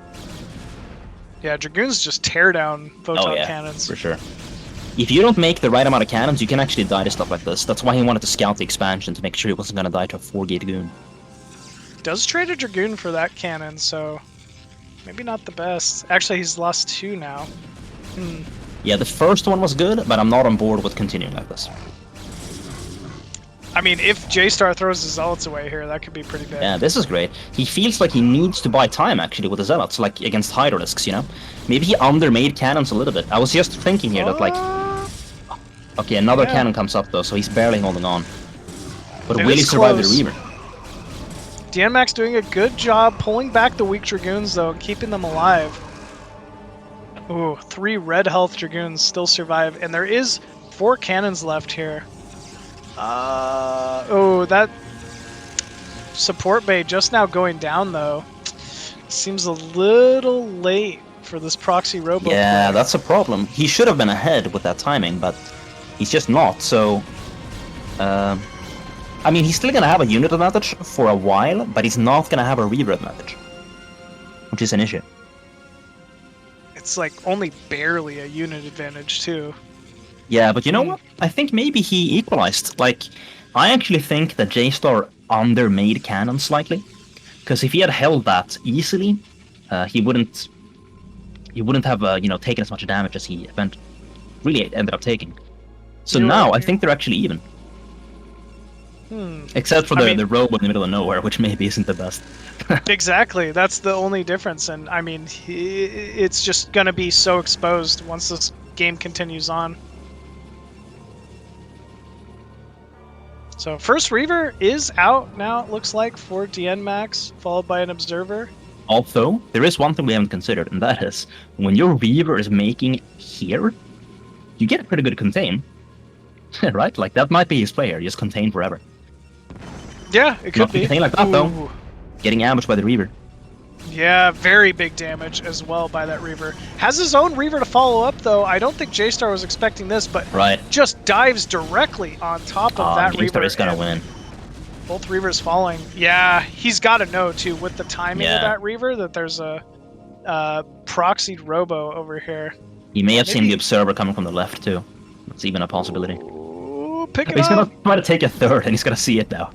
Yeah, Dragoons just tear down photon cannons. For sure. If you don't make the right amount of cannons, you can actually die to stuff like this. That's why he wanted to scout the expansion, to make sure he wasn't going to die to a 4-gate goon. Does trade a Dragoon for that cannon, so maybe not the best. Actually, he's lost 2 now. Yeah, the first one was good, but I'm not on board with continuing like this. I mean, if JayStar throws the Zealots away here, that could be pretty big. Yeah, this is great. He feels like he needs to buy time, actually, with the Zealots, like, against Hydralisks, you know? Maybe he undermade cannons a little bit. I was just thinking here that, like... Okay, another cannon comes up, though, so he's barely holding on. But will he survive the Reaver? Dienmax doing a good job pulling back the weak Dragoons, though, and keeping them alive. Ooh, 3 red health Dragoons still survive, and there is 4 cannons left here. Oh, that support bay just now going down, though. Seems a little late for this proxy robo Yeah, play. that's a problem. He should have been ahead with that timing, but he's just not, so... I mean, he's still gonna have a unit advantage for a while, but he's not gonna have a Reaver advantage. Which is an issue. It's like only barely a unit advantage, too. Yeah, but you know what? I think maybe he equalized. Like, I actually think that JayStar undermade cannon slightly. Because if he had held that easily, he wouldn't have you know, taken as much damage as he really ended up taking. So now I think they're actually even. Except for the robo in the middle of nowhere, which maybe isn't the best. Exactly, that's the only difference, and I mean, it's just gonna be so exposed once this game continues on. So first Reaver is out now, it looks like, for Dienmax, followed by an Observer. Although, there is one thing we haven't considered, and that is, when your Reaver is making here, you get a pretty good contain. Right? Like, that might be his player, just contain forever. Yeah, it could Not be. contain like that, though. Getting ambushed by the Reaver. Yeah, very big damage as well by that Reaver. Has his own Reaver to follow up, though. I don't think JayStar was expecting this, but just dives directly on top of that Reaver. JayStar is gonna win. Both Reavers falling. Yeah, he's got to know, too, with the timing of that Reaver, that there's a proxied robo over here. He may have seen the Observer coming from the left, too. That's even a possibility. Ooh, pick it He's up! gonna try to take a third, and he's gonna see it now.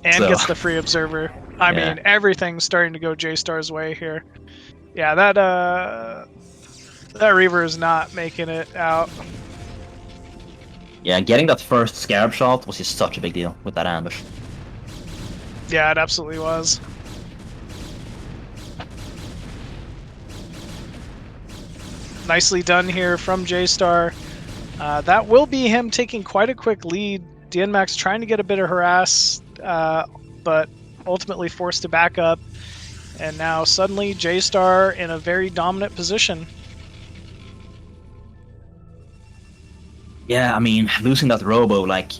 And gets the free Observer. I mean, everything's starting to go JayStar's way here. Yeah, that Reaver is not making it out. Yeah, getting that first Scarab shot was just such a big deal with that ambush. Yeah, it absolutely was. Nicely done here from JayStar. That will be him taking quite a quick lead. Dienmax trying to get a bit of harass, but ultimately forced to back up. And now suddenly JayStar in a very dominant position. Yeah, I mean, losing that robo, like,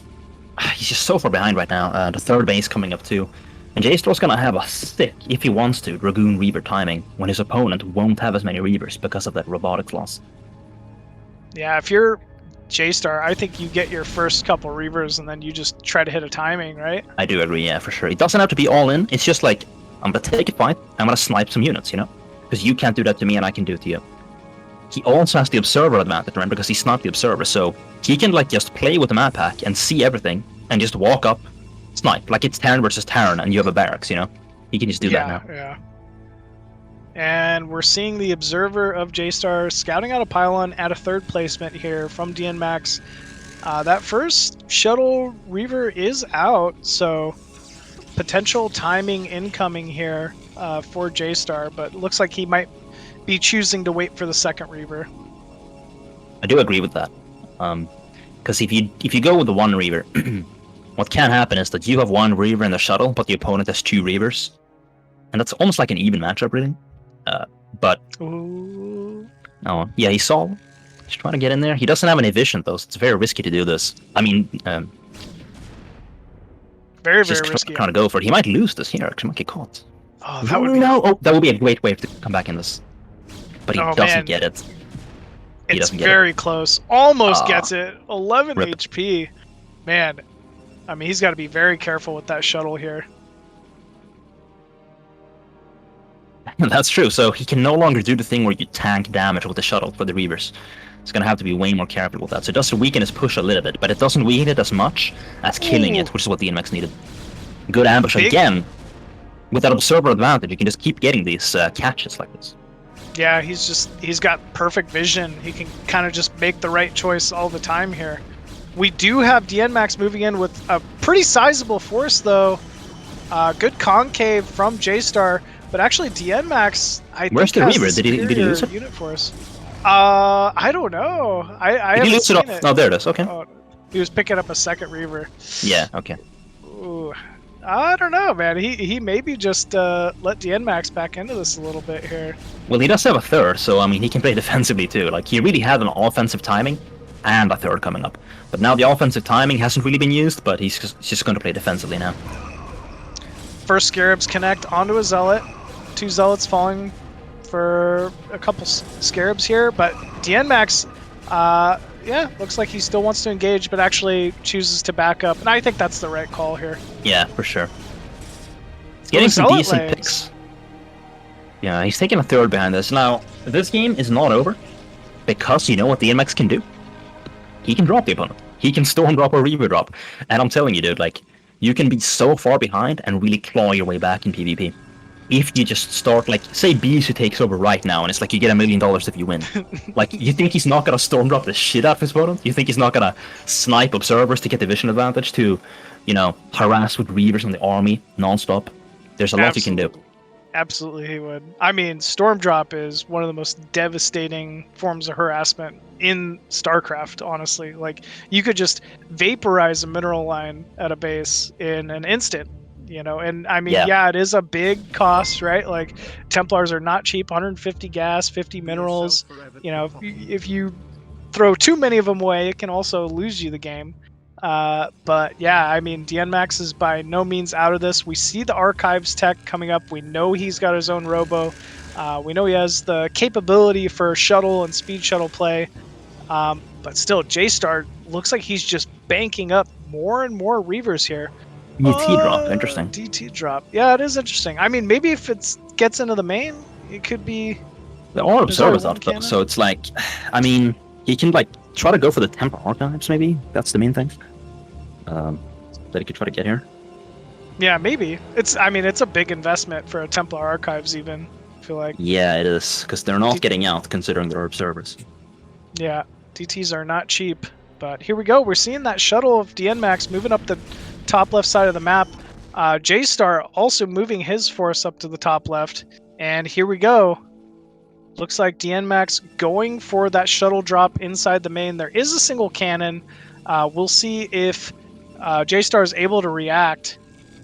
he's just so far behind right now. The third base coming up too. And JayStar's gonna have a sick, if he wants to, Dragoon Reaver timing when his opponent won't have as many Reavers because of that robotics loss. Yeah, if you're JayStar, I think you get your first couple Reavers and then you just try to hit a timing, right? I do agree, yeah, for sure. It doesn't have to be all in. It's just like, I'm gonna take a fight, I'm gonna snipe some units, you know? Because you can't do that to me and I can do it to you. He also has the Observer advantage, remember, because he's not the Observer, so he can, like, just play with the map pack and see everything and just walk up, snipe. Like, it's Terran versus Terran and you have a barracks, you know? He can just do that now. Yeah. And we're seeing the Observer of JayStar scouting out a pylon at a third placement here from Dienmax. That first shuttle Reaver is out, so potential timing incoming here for JayStar, but looks like he might be choosing to wait for the second Reaver. I do agree with that. Because if you go with the one Reaver, what can happen is that you have one Reaver in the shuttle, but the opponent has 2 Reavers. And that's almost like an even matchup, really. But... Ooh. Oh, yeah, he saw. He's trying to get in there. He doesn't have any vision, though, so it's very risky to do this. I mean... very just risky. Trying to go for it. He might lose this here, actually might get caught. Oh, that would be... Oh, that would be a great way to come back in this. But he doesn't get it. It's very close. Almost gets it. 11 HP. Man, I mean, he's got to be very careful with that shuttle here. That's true. So he can no longer do the thing where you tank damage with the shuttle for the Reavers. He's going to have to be way more careful with that. So it does weaken his push a little bit, but it doesn't weaken it as much as killing it, which is what the Dienmax needed. Good ambush again. With that Observer advantage, you can just keep getting these catches like this. Yeah, he's got perfect vision. He can kind of just make the right choice all the time here. We do have Dienmax moving in with a pretty sizable force, though. Good concave from JayStar, but actually Dienmax, I Where's think, the has Reaver? Did he lose it? Unit force. I don't know. I Did he haven't lose seen it off? it. Oh, there it is. Okay. Oh, he was picking up a second Reaver. Yeah. Okay. Ooh. I don't know, man. He maybe just let Dienmax back into this a little bit here. Well, he does have a third, so I mean, he can play defensively too. Like, he really had an offensive timing and a third coming up. But now the offensive timing hasn't really been used, but he's just going to play defensively now. First Scarabs connect onto a Zealot. 2 Zealots falling for a couple Scarabs here, but Dienmax, yeah, looks like he still wants to engage, but actually chooses to back up, and I think that's the right call here. Yeah, for sure. He's getting some decent picks. Yeah, he's taking a third behind this. Now, this game is not over, because you know what Dienmax can do? He can drop the opponent. He can Storm drop or Reaver drop. And I'm telling you, dude, like, you can be so far behind and really claw your way back in PvP. If you just start, like, say Bijou takes over right now, and it's like you get $1 million if you win. Like, you think he's not gonna Storm drop the shit out of his opponent? You think he's not gonna snipe observers to get the vision advantage to, you know, harass with Reavers on the army non-stop? There's a lot you can do. Absolutely, he would. I mean, Storm Drop is one of the most devastating forms of harassment in StarCraft, honestly. Like, you could just vaporize a mineral line at a base in an instant, you know? And, I mean, yeah, it is a big cost, right? Like, Templars are not cheap, 150 gas, 50 minerals. You know, if you throw too many of them away, it can also lose you the game. But yeah, I mean, Dienmax is by no means out of this. We see the Archives tech coming up. We know he's got his own robo. We know he has the capability for shuttle and speed shuttle play. But still, JayStar looks like he's just banking up more and more Reavers here. DT drop, interesting. DT drop. Yeah, it is interesting. I mean, maybe if it gets into the main, it could be... There are observers out though, so it's like, I mean, he can like try to go for the Templar Archives, maybe? That's the main thing. That he could try to get here. Yeah, maybe. I mean, it's a big investment for a Templar Archives, even. I feel like. Yeah, it is, because they're not getting out, considering they're observers. Yeah, DTs are not cheap. But here we go. We're seeing that shuttle of Dienmax moving up the top left side of the map. JayStar also moving his force up to the top left. And here we go. Looks like Dienmax going for that shuttle drop inside the main. There is a single cannon. We'll see if JayStar is able to react.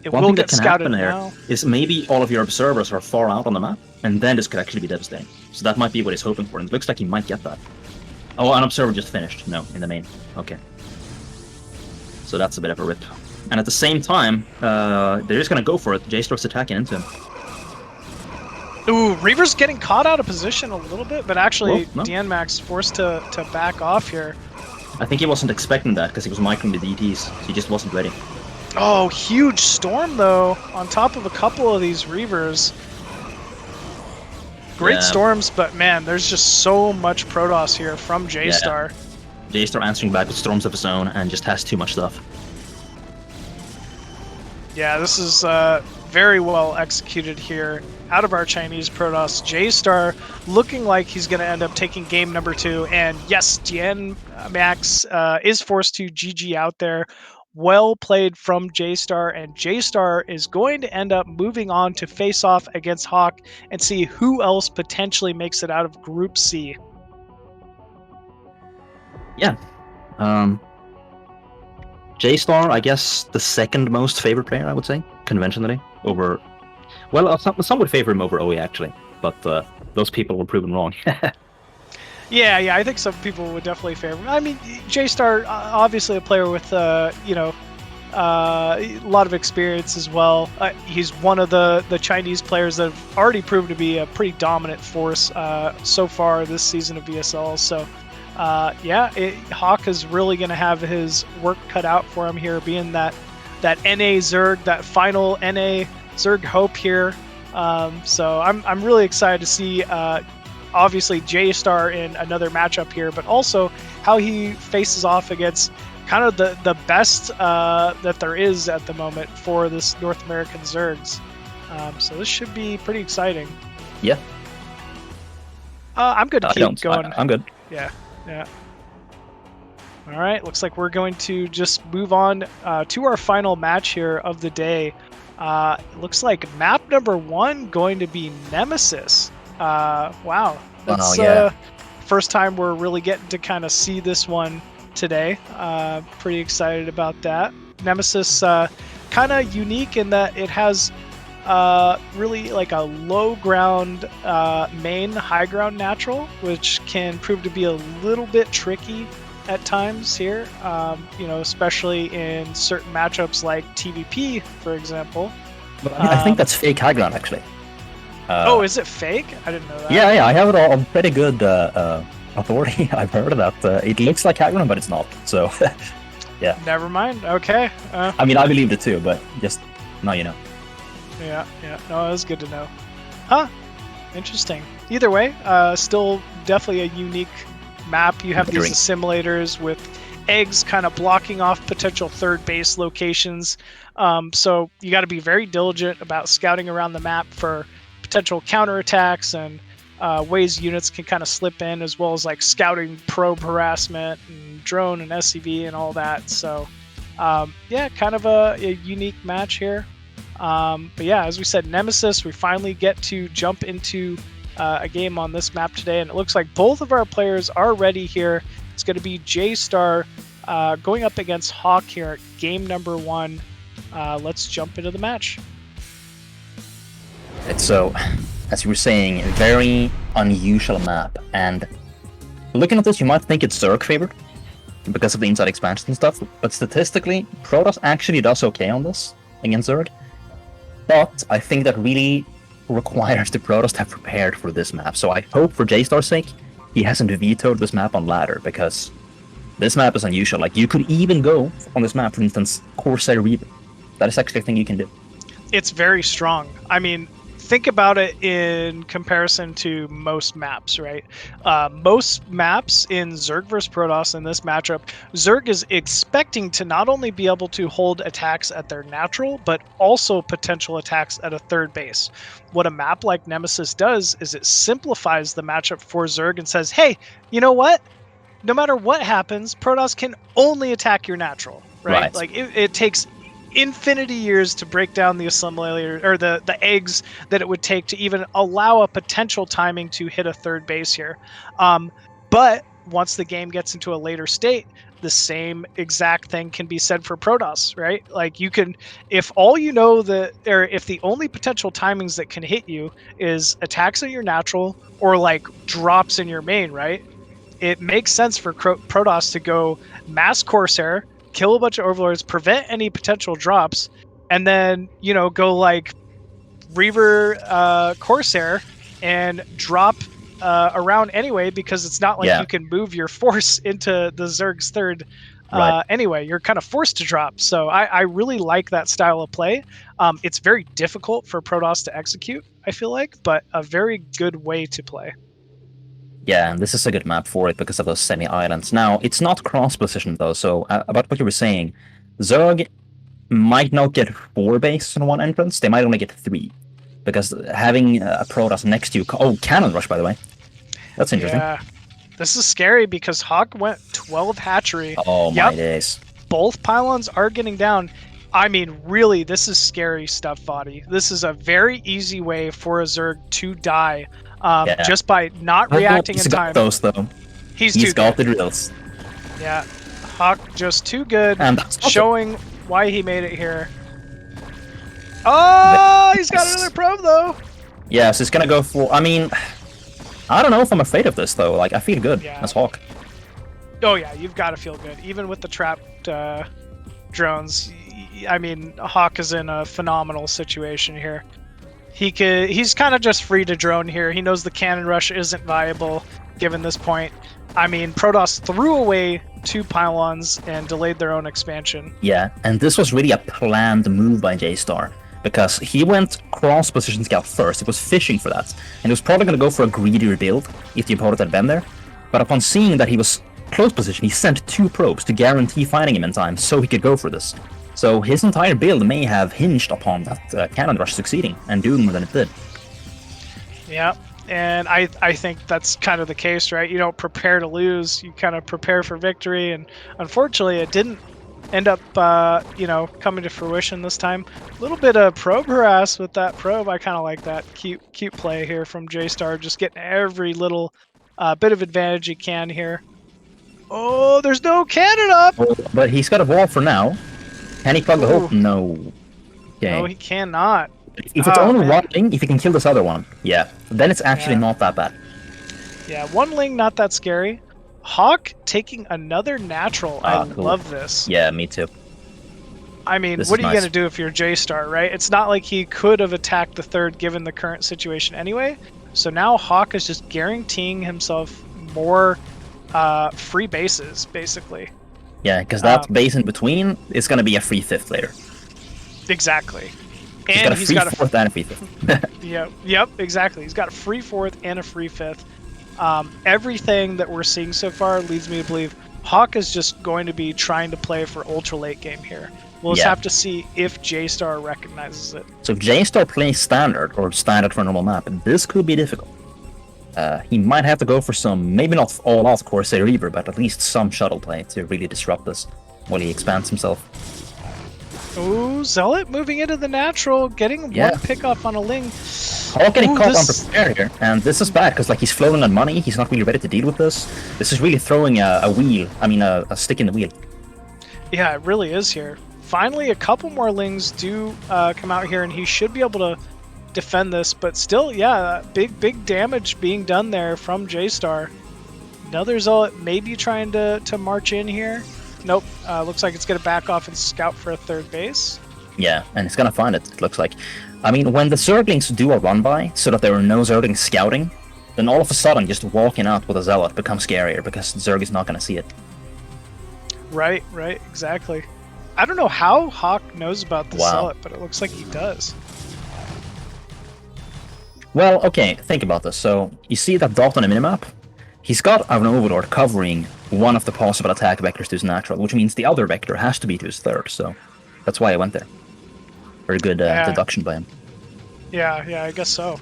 It will get scouted now. Is maybe all of your observers are far out on the map, and then this could actually be devastating. So that might be what he's hoping for, and it looks like he might get that. Oh, an observer just finished. No, in the main. Okay. So that's a bit of a rip. And at the same time, they're just going to go for it. JayStar's attacking into him. Ooh, Reaver's getting caught out of position a little bit, but actually Dienmax forced to back off here. I think he wasn't expecting that because he was microing the DTs. He just wasn't ready. Oh, huge storm though, on top of a couple of these Reavers. Great storms, but man, there's just so much Protoss here from JayStar. Yeah. JayStar answering back with storms of his own and just has too much stuff. Yeah, this is very well executed here out of our Chinese Protoss. JayStar looking like he's going to end up taking game number 2. And yes, Dienmax is forced to GG out there. Well played from JayStar, and JayStar is going to end up moving on to face off against Hawk and see who else potentially makes it out of Group C. Yeah. JayStar, I guess, the second most favorite player, I would say, conventionally, over... Well, some would favor him over OyA, actually, but those people were proven wrong. Yeah, I think some people would definitely favor him. I mean, JayStar, obviously a player with, you know, a lot of experience as well. He's one of the Chinese players that have already proven to be a pretty dominant force so far this season of BSL. So, yeah, Hawk is really going to have his work cut out for him here, being that NA Zerg, that final NA Zerg hope here. So I'm really excited to see obviously JayStar in another matchup here, but also how he faces off against kind of the best that there is at the moment for this North American Zergs. So this should be pretty exciting. Yeah. I'm good to keep going. I'm good. Yeah. All right, looks like we're going to just move on to our final match here of the day. Looks like map number 1 going to be Nemesis. Wow, that's first time we're really getting to kind of see this one today. Pretty excited about that. Nemesis kind of unique in that it has really like a low ground main, high ground natural, which can prove to be a little bit tricky at times here, you know, especially in certain matchups like TVP, for example. But I think that's fake high ground, actually. Oh, is it fake? I didn't know that. Yeah, I have it on pretty good authority. I've heard of that. It looks like high ground, but it's not. So, yeah. Never mind. Okay. I mean, I believed it too, but just now you know. Yeah. No, it was good to know. Huh. Interesting. Either way, still definitely a unique map. You have these assimilators with eggs kind of blocking off potential third base locations. So you got to be very diligent about scouting around the map for potential counterattacks and ways units can kind of slip in, as well as like scouting probe harassment and drone and SCV and all that. So yeah, kind of a unique match here. But yeah, as we said, Nemesis, we finally get to jump into a game on this map today, and it looks like both of our players are ready here. It's going to be JayStar going up against Hawk here at game number 1. Let's jump into the match. So, as you were saying, a very unusual map, and looking at this, you might think it's Zerg favored because of the inside expansion and stuff, but statistically, Protoss actually does okay on this against Zerg. But I think that really requires the Protoss to have prepared for this map, so I hope for JayStar's sake he hasn't vetoed this map on ladder, because this map is unusual. Like, you could even go on this map, for instance, Corsair Reaver. That is actually a thing you can do. It's very strong. I mean, think about it in comparison to most maps, right? Most maps in Zerg vs Protoss in this matchup, Zerg is expecting to not only be able to hold attacks at their natural, but also potential attacks at a third base. What a map like Nemesis does is it simplifies the matchup for Zerg and says, hey, you know what? No matter what happens, Protoss can only attack your natural, right? Like it takes infinity years to break down the assimilator or the eggs that it would take to even allow a potential timing to hit a third base here. But once the game gets into a later state, the same exact thing can be said for Protoss, right? Like, you can, if all you know that, or if the only potential timings that can hit you is attacks at your natural or like drops in your main, right? It makes sense for Protoss to go mass Corsair, kill a bunch of Overlords, prevent any potential drops, and then, you know, go like Reaver Corsair and drop around anyway, because it's not like you can move your force into the Zerg's third anyway. You're kind of forced to drop. So I really like that style of play. It's very difficult for Protoss to execute, I feel like, but a very good way to play. Yeah, and this is a good map for it because of those semi-islands. Now, it's not cross-positioned though, so about what you were saying, Zerg might not get 4 bases in one entrance, they might only get 3. Because having a Protoss next to you... Oh, Cannon Rush, by the way. That's interesting. Yeah, this is scary because Hawk went 12 hatchery. Oh my days. Both pylons are getting down. I mean, really, this is scary stuff, vOddy. This is a very easy way for a Zerg to die. Just by not reacting in time. Those, though. He's got the drills. Yeah, Hawk just too good, showing why he made it here. Oh, he's got another probe though. Yeah, so it's gonna go for. I mean, I don't know if I'm afraid of this though. Like, I feel good as Hawk. Oh yeah, you've got to feel good, even with the trapped drones. I mean, Hawk is in a phenomenal situation here. He's kind of just free to drone here. He knows the cannon rush isn't viable given this point. I mean, Protoss threw away 2 pylons and delayed their own expansion. Yeah, and this was really a planned move by JayStar, because he went cross-position scout first. He was fishing for that, and he was probably going to go for a greedier build if the opponent had been there. But upon seeing that he was close position, he sent 2 probes to guarantee finding him in time so he could go for this. So his entire build may have hinged upon that cannon rush succeeding and doing more than it did. Yeah, and I think that's kind of the case, right? You don't prepare to lose, you kind of prepare for victory, and unfortunately it didn't end up, you know, coming to fruition this time. A little bit of probe harass with that probe. I kind of like that. Cute play here from JayStar, just getting every little bit of advantage he can here. Oh, there's no cannon up! But he's got a wall for now. Can he plug the hole? No. Okay. No, he cannot. If it's Oh, only man. one Ling, if you can kill this other one, yeah, then it's actually not that bad. Yeah, one Ling, not that scary. Hawk taking another natural. I Cool. love this. Yeah, me too. I mean, This what is are you nice. going to do if you're JayStar, right? It's not like he could have attacked the third given the current situation anyway. So now Hawk is just guaranteeing himself more free bases, basically. Yeah, because that base in between is going to be a free fifth later. Exactly. He's got a free fourth and a free fifth. Yep, exactly. He's got a free fourth and a free fifth. Everything that we're seeing so far leads me to believe Hawk is just going to be trying to play for ultra late game here. We'll just have to see if JayStar recognizes it. So if JayStar plays standard, or standard for a normal map, this could be difficult. He might have to go for some, maybe not all out Corsair Reaver, but at least some shuttle play to really disrupt this while he expands himself. Ooh, Zealot moving into the natural, getting one pick off on a Ling. Hawk getting caught unprepared here, and this is bad because like he's floating on money. He's not really ready to deal with this. This is really throwing a wheel. I mean, a stick in the wheel. Yeah, it really is here. Finally, a couple more Lings do come out here, and he should be able to defend this. But still, yeah, big damage being done there from JayStar. Another Zealot maybe trying to march in here. Nope. Looks like it's going to back off and scout for a third base. Yeah, and it's gonna find it, it looks like. I mean, when the Zerglings do a run-by, so that there are no Zerglings scouting, then all of a sudden just walking out with a Zealot becomes scarier, because Zerg is not gonna see it. Right, exactly. I don't know how Hawk knows about the Zealot, but it looks like he does. Well, okay, think about this. So, you see that dot on the minimap? He's got an Overlord covering one of the possible attack vectors to his natural, which means the other vector has to be to his third, so that's why I went there. Very good deduction by him. Yeah, I guess so.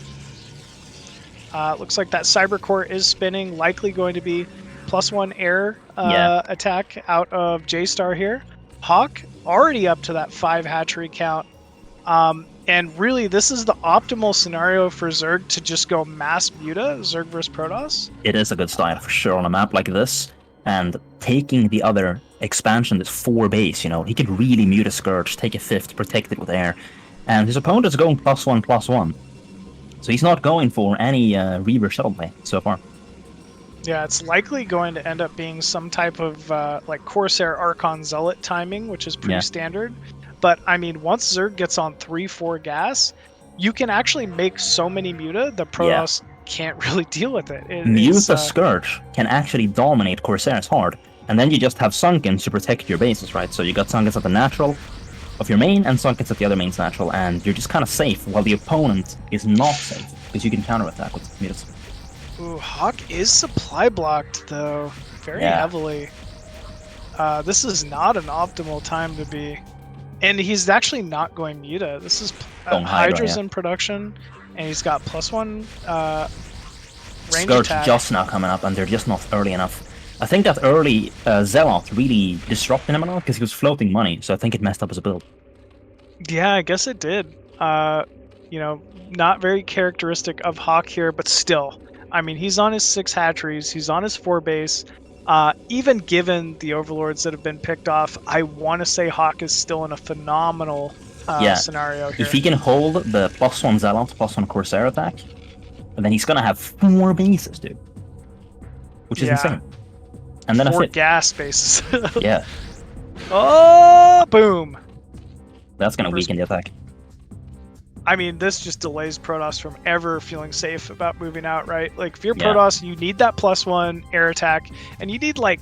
Looks like that Cyber Core is spinning, likely going to be +1 air attack out of JayStar here. Hawk already up to that 5 hatchery count. And really, this is the optimal scenario for Zerg to just go mass muta, Zerg versus Protoss. It is a good style for sure on a map like this, and taking the other expansion, this 4 base, you know, he could really mute a Scourge, take a 5th, protect it with air, and his opponent is going +1/+1. So he's not going for any Reaver shuttle play so far. Yeah, it's likely going to end up being some type of like Corsair Archon Zealot timing, which is pretty standard. But I mean, once Zerg gets on 3-4 gas, you can actually make so many muta the Protoss can't really deal with it. Muta Scourge can actually dominate Corsairs hard, and then you just have Sunkens to protect your bases, right? So you got Sunkens at the natural of your main and Sunkens at the other main's natural, and you're just kind of safe while the opponent is not safe, because you can counterattack with mutas. Ooh, Hawk is supply blocked though, very heavily. This is not an optimal time to be. And he's actually not going muta. This is Hydra's in production, and he's got +1 range Scourge attack. just now coming up, and they're just not early enough. I think that early Zealot really disrupted him a lot because he was floating money, so I think it messed up his build. Yeah, I guess it did. You know, not very characteristic of Hawk here, but still. I mean, he's on his 6 hatcheries, he's on his 4 base. Even given the overlords that have been picked off, I want to say Hawk is still in a phenomenal scenario here. If he can hold the +1 Zealot, +1 Corsair attack, then he's gonna have 4 bases, dude. Which is insane. And then 4 a 5th. gas bases. Yeah. Oh, boom! That's gonna weaken the attack. I mean, this just delays Protoss from ever feeling safe about moving out, right? Like, if you're Protoss, you need that +1 air attack, and you need, like,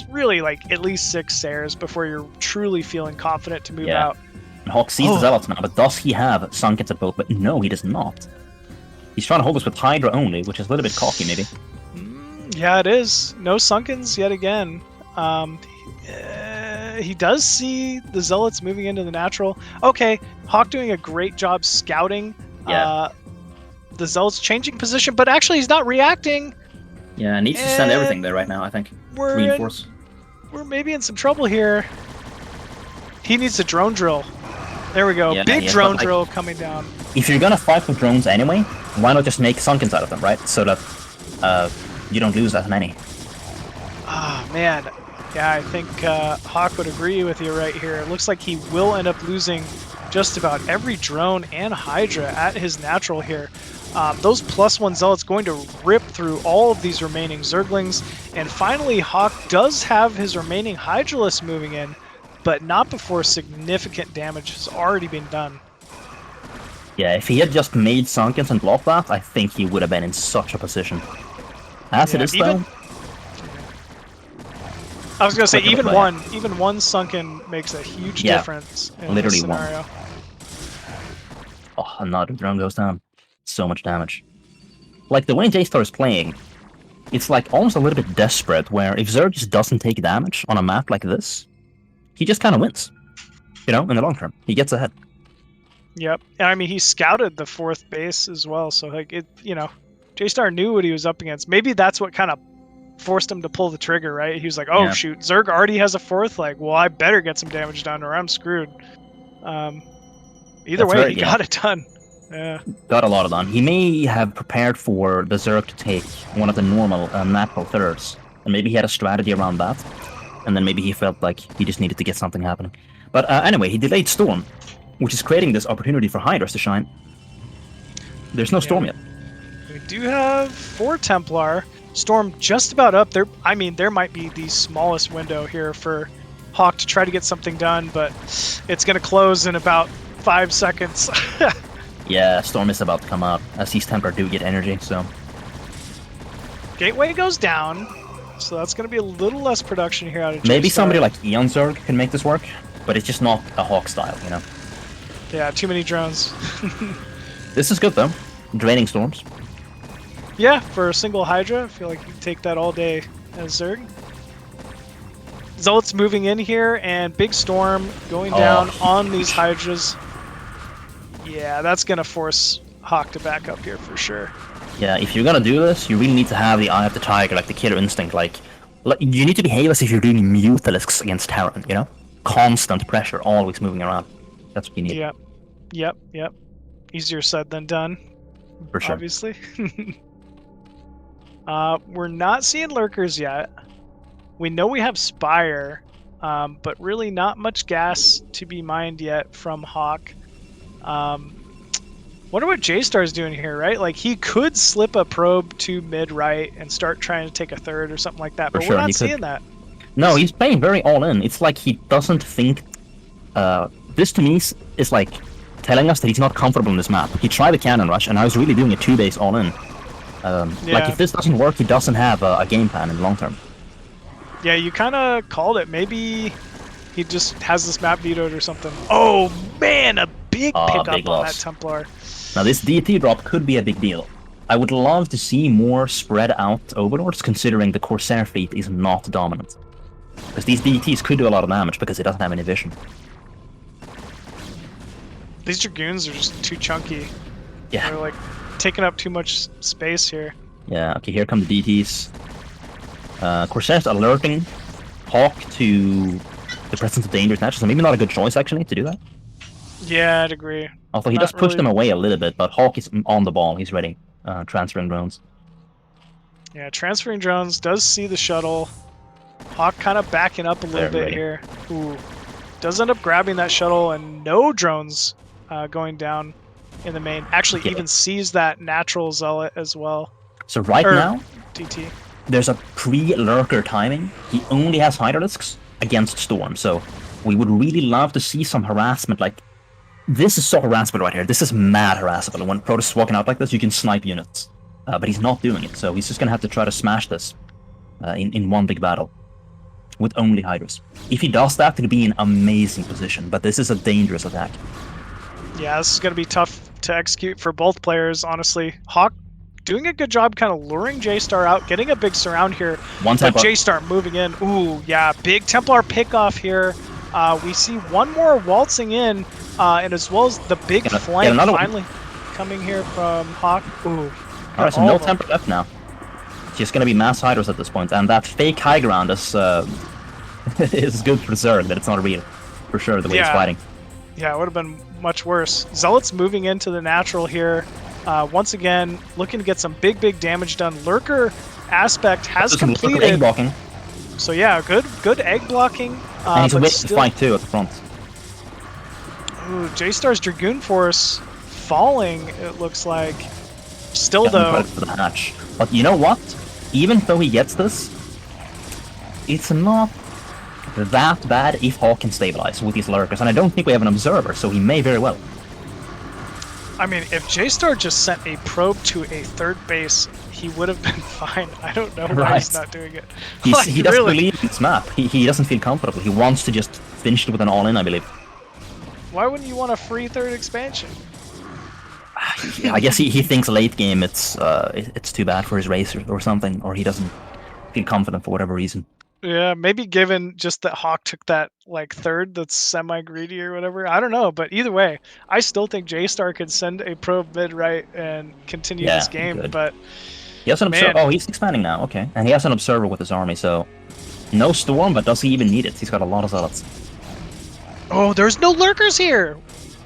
really, like, at least 6 Sairs before you're truly feeling confident to move out. And Hawk sees the Zealots now, but does he have Sunkens at both? But no, he does not. He's trying to hold us with Hydra only, which is a little bit cocky, maybe. Yeah, it is. No Sunkens yet again. He does see the Zealots moving into the natural. Okay, Hawk doing a great job scouting. The Zealots changing position, but actually he's not reacting. Yeah, needs to send everything there right now, I think. Reinforce. We're maybe in some trouble here. He needs a drone drill. There we go. Big drone drill coming down. If you're gonna fight with drones anyway, why not just make Sunkens out of them, right? So that you don't lose that many. Ah, man. Yeah, I think Hawk would agree with you right here. It looks like he will end up losing just about every drone and Hydra at his natural here. Those +1 Zealots going to rip through all of these remaining Zerglings. And finally, Hawk does have his remaining Hydralisk moving in, but not before significant damage has already been done. Yeah, if he had just made Sunkens and blocked that, I think he would have been in such a position. As it is, though... I was gonna say even one sunken makes a huge difference in literally this scenario. Oh, another drone goes down. So much damage. Like the way JayStar is playing, it's like almost a little bit desperate. Where if Zerg just doesn't take damage on a map like this, he just kind of wins. You know, in the long term, he gets ahead. Yep, and I mean he scouted the 4th base as well, so like it, you know, JayStar knew what he was up against. Maybe that's what kind of forced him to pull the trigger, right? He was like, oh shoot, Zerg already has a 4th, like, well, I better get some damage done or I'm screwed. Either way, he got it done. Yeah. Got a lot of done. He may have prepared for the Zerg to take one of the normal natural thirds, and maybe he had a strategy around that, and then maybe he felt like he just needed to get something happening. But anyway, he delayed Storm, which is creating this opportunity for Hydras to shine. There's no Storm yet. We do have 4 Templar. Storm just about up there. I mean, there might be the smallest window here for Hawk to try to get something done, but it's going to close in about 5 seconds. Yeah, Storm is about to come up, as these Templar do get energy, so... Gateway goes down, so that's going to be a little less production here out of JayStar. Maybe somebody like Eon Zerg can make this work, but it's just not a Hawk style, you know? Yeah, too many drones. This is good, though. Draining Storms. Yeah, for a single Hydra, I feel like you can take that all day as Zerg. Zealots moving in here, and big Storm going down on these Hydras. Yeah, that's going to force Hawk to back up here for sure. Yeah, if you're gonna do this, you really need to have the Eye of the Tiger, like the killer instinct. Like you need to behave as if you're doing Mutalisks against Terran, you know? Constant pressure, always moving around. That's what you need. Yep. Easier said than done. For sure. Obviously. We're not seeing Lurkers yet. We know we have Spire, but really not much gas to be mined yet from Hawk. Wonder what JayStar's doing here, right? Like, he could slip a probe to mid-right and start trying to take a 3rd or something like that, but we're not seeing that. No, he's playing very all-in. It's like he doesn't think... this, to me, is like telling us that he's not comfortable in this map. He tried the cannon rush, and I was really doing a 2-base all-in. Like, if this doesn't work, he doesn't have a game plan in the long term. Yeah, you kind of called it. Maybe he just has this map vetoed or something. Oh, man, a big pickup on that Templar. Now, this DT drop could be a big deal. I would love to see more spread out Overlords, considering the Corsair fleet is not dominant. Because these DTs could do a lot of damage because it doesn't have any vision. These Dragoons are just too chunky. Yeah. They're like taking up too much space here. Yeah, okay, here come the DTs. Corsair's alerting Hawk to the presence of dangerous naturals, so maybe not a good choice, actually, to do that. Yeah, I'd agree. Although he does push them away a little bit, but Hawk is on the ball. He's ready. Transferring drones. Yeah, transferring drones, does see the shuttle. Hawk kind of backing up a little bit here. Ooh. Does end up grabbing that shuttle, and no drones going down in the main. Actually, even sees that natural zealot as well. So now, DT. There's a pre-lurker timing. He only has Hydralisks against Storm, so we would really love to see some harassment. Like, this is so harassment right here. This is mad harassment. When Protoss is walking out like this, you can snipe units. But he's not doing it, so he's just gonna have to try to smash this in one big battle with only Hydras. If he does that, he'll be in amazing position, but this is a dangerous attack. Yeah, this is gonna be tough to execute for both players, honestly. Hawk doing a good job kind of luring JayStar out, getting a big surround here. One Templar. JayStar moving in. Ooh, yeah, big Templar pickoff here. We see one more waltzing in, and as well as the big flank finally coming here from Hawk. Ooh. Alright, so no Templar left now. It's just gonna be mass Hydras at this point, and that fake high ground is is good for Zerg, that it's not real. For sure, the way it's fighting. Yeah, it would have been much worse. Zealots moving into the natural here. Once again, looking to get some big damage done. Lurker aspect has completed. So yeah, good egg blocking. And he's but away to still, fight too at the front. ooh, JayStar's Dragoon Force falling, it looks like. Still Getting though, credit for the hatch. But you know what? Even though he gets this, it's not that bad if Hawk can stabilize with these lurkers. And I don't think we have an observer, so he may very well. I mean, if JayStar just sent a probe to a third base, he would have been fine. I don't know why he's not doing it. He doesn't believe in this map. He doesn't feel comfortable. He wants to just finish it with an all-in, I believe. Why wouldn't you want a free third expansion? Yeah, I guess he thinks late game it's too bad for his race or something, or he doesn't feel confident for whatever reason. Yeah, maybe given just that Hawk took that like third that's semi-greedy or whatever. I don't know, but either way, I still think JayStar could send a probe mid-right and continue Yeah, this game, good. but He has an observer. man. Oh, he's expanding now. Okay, and he has an observer with his army, so no storm, but does he even need it? He's got a lot of zealots. Oh, there's no lurkers here!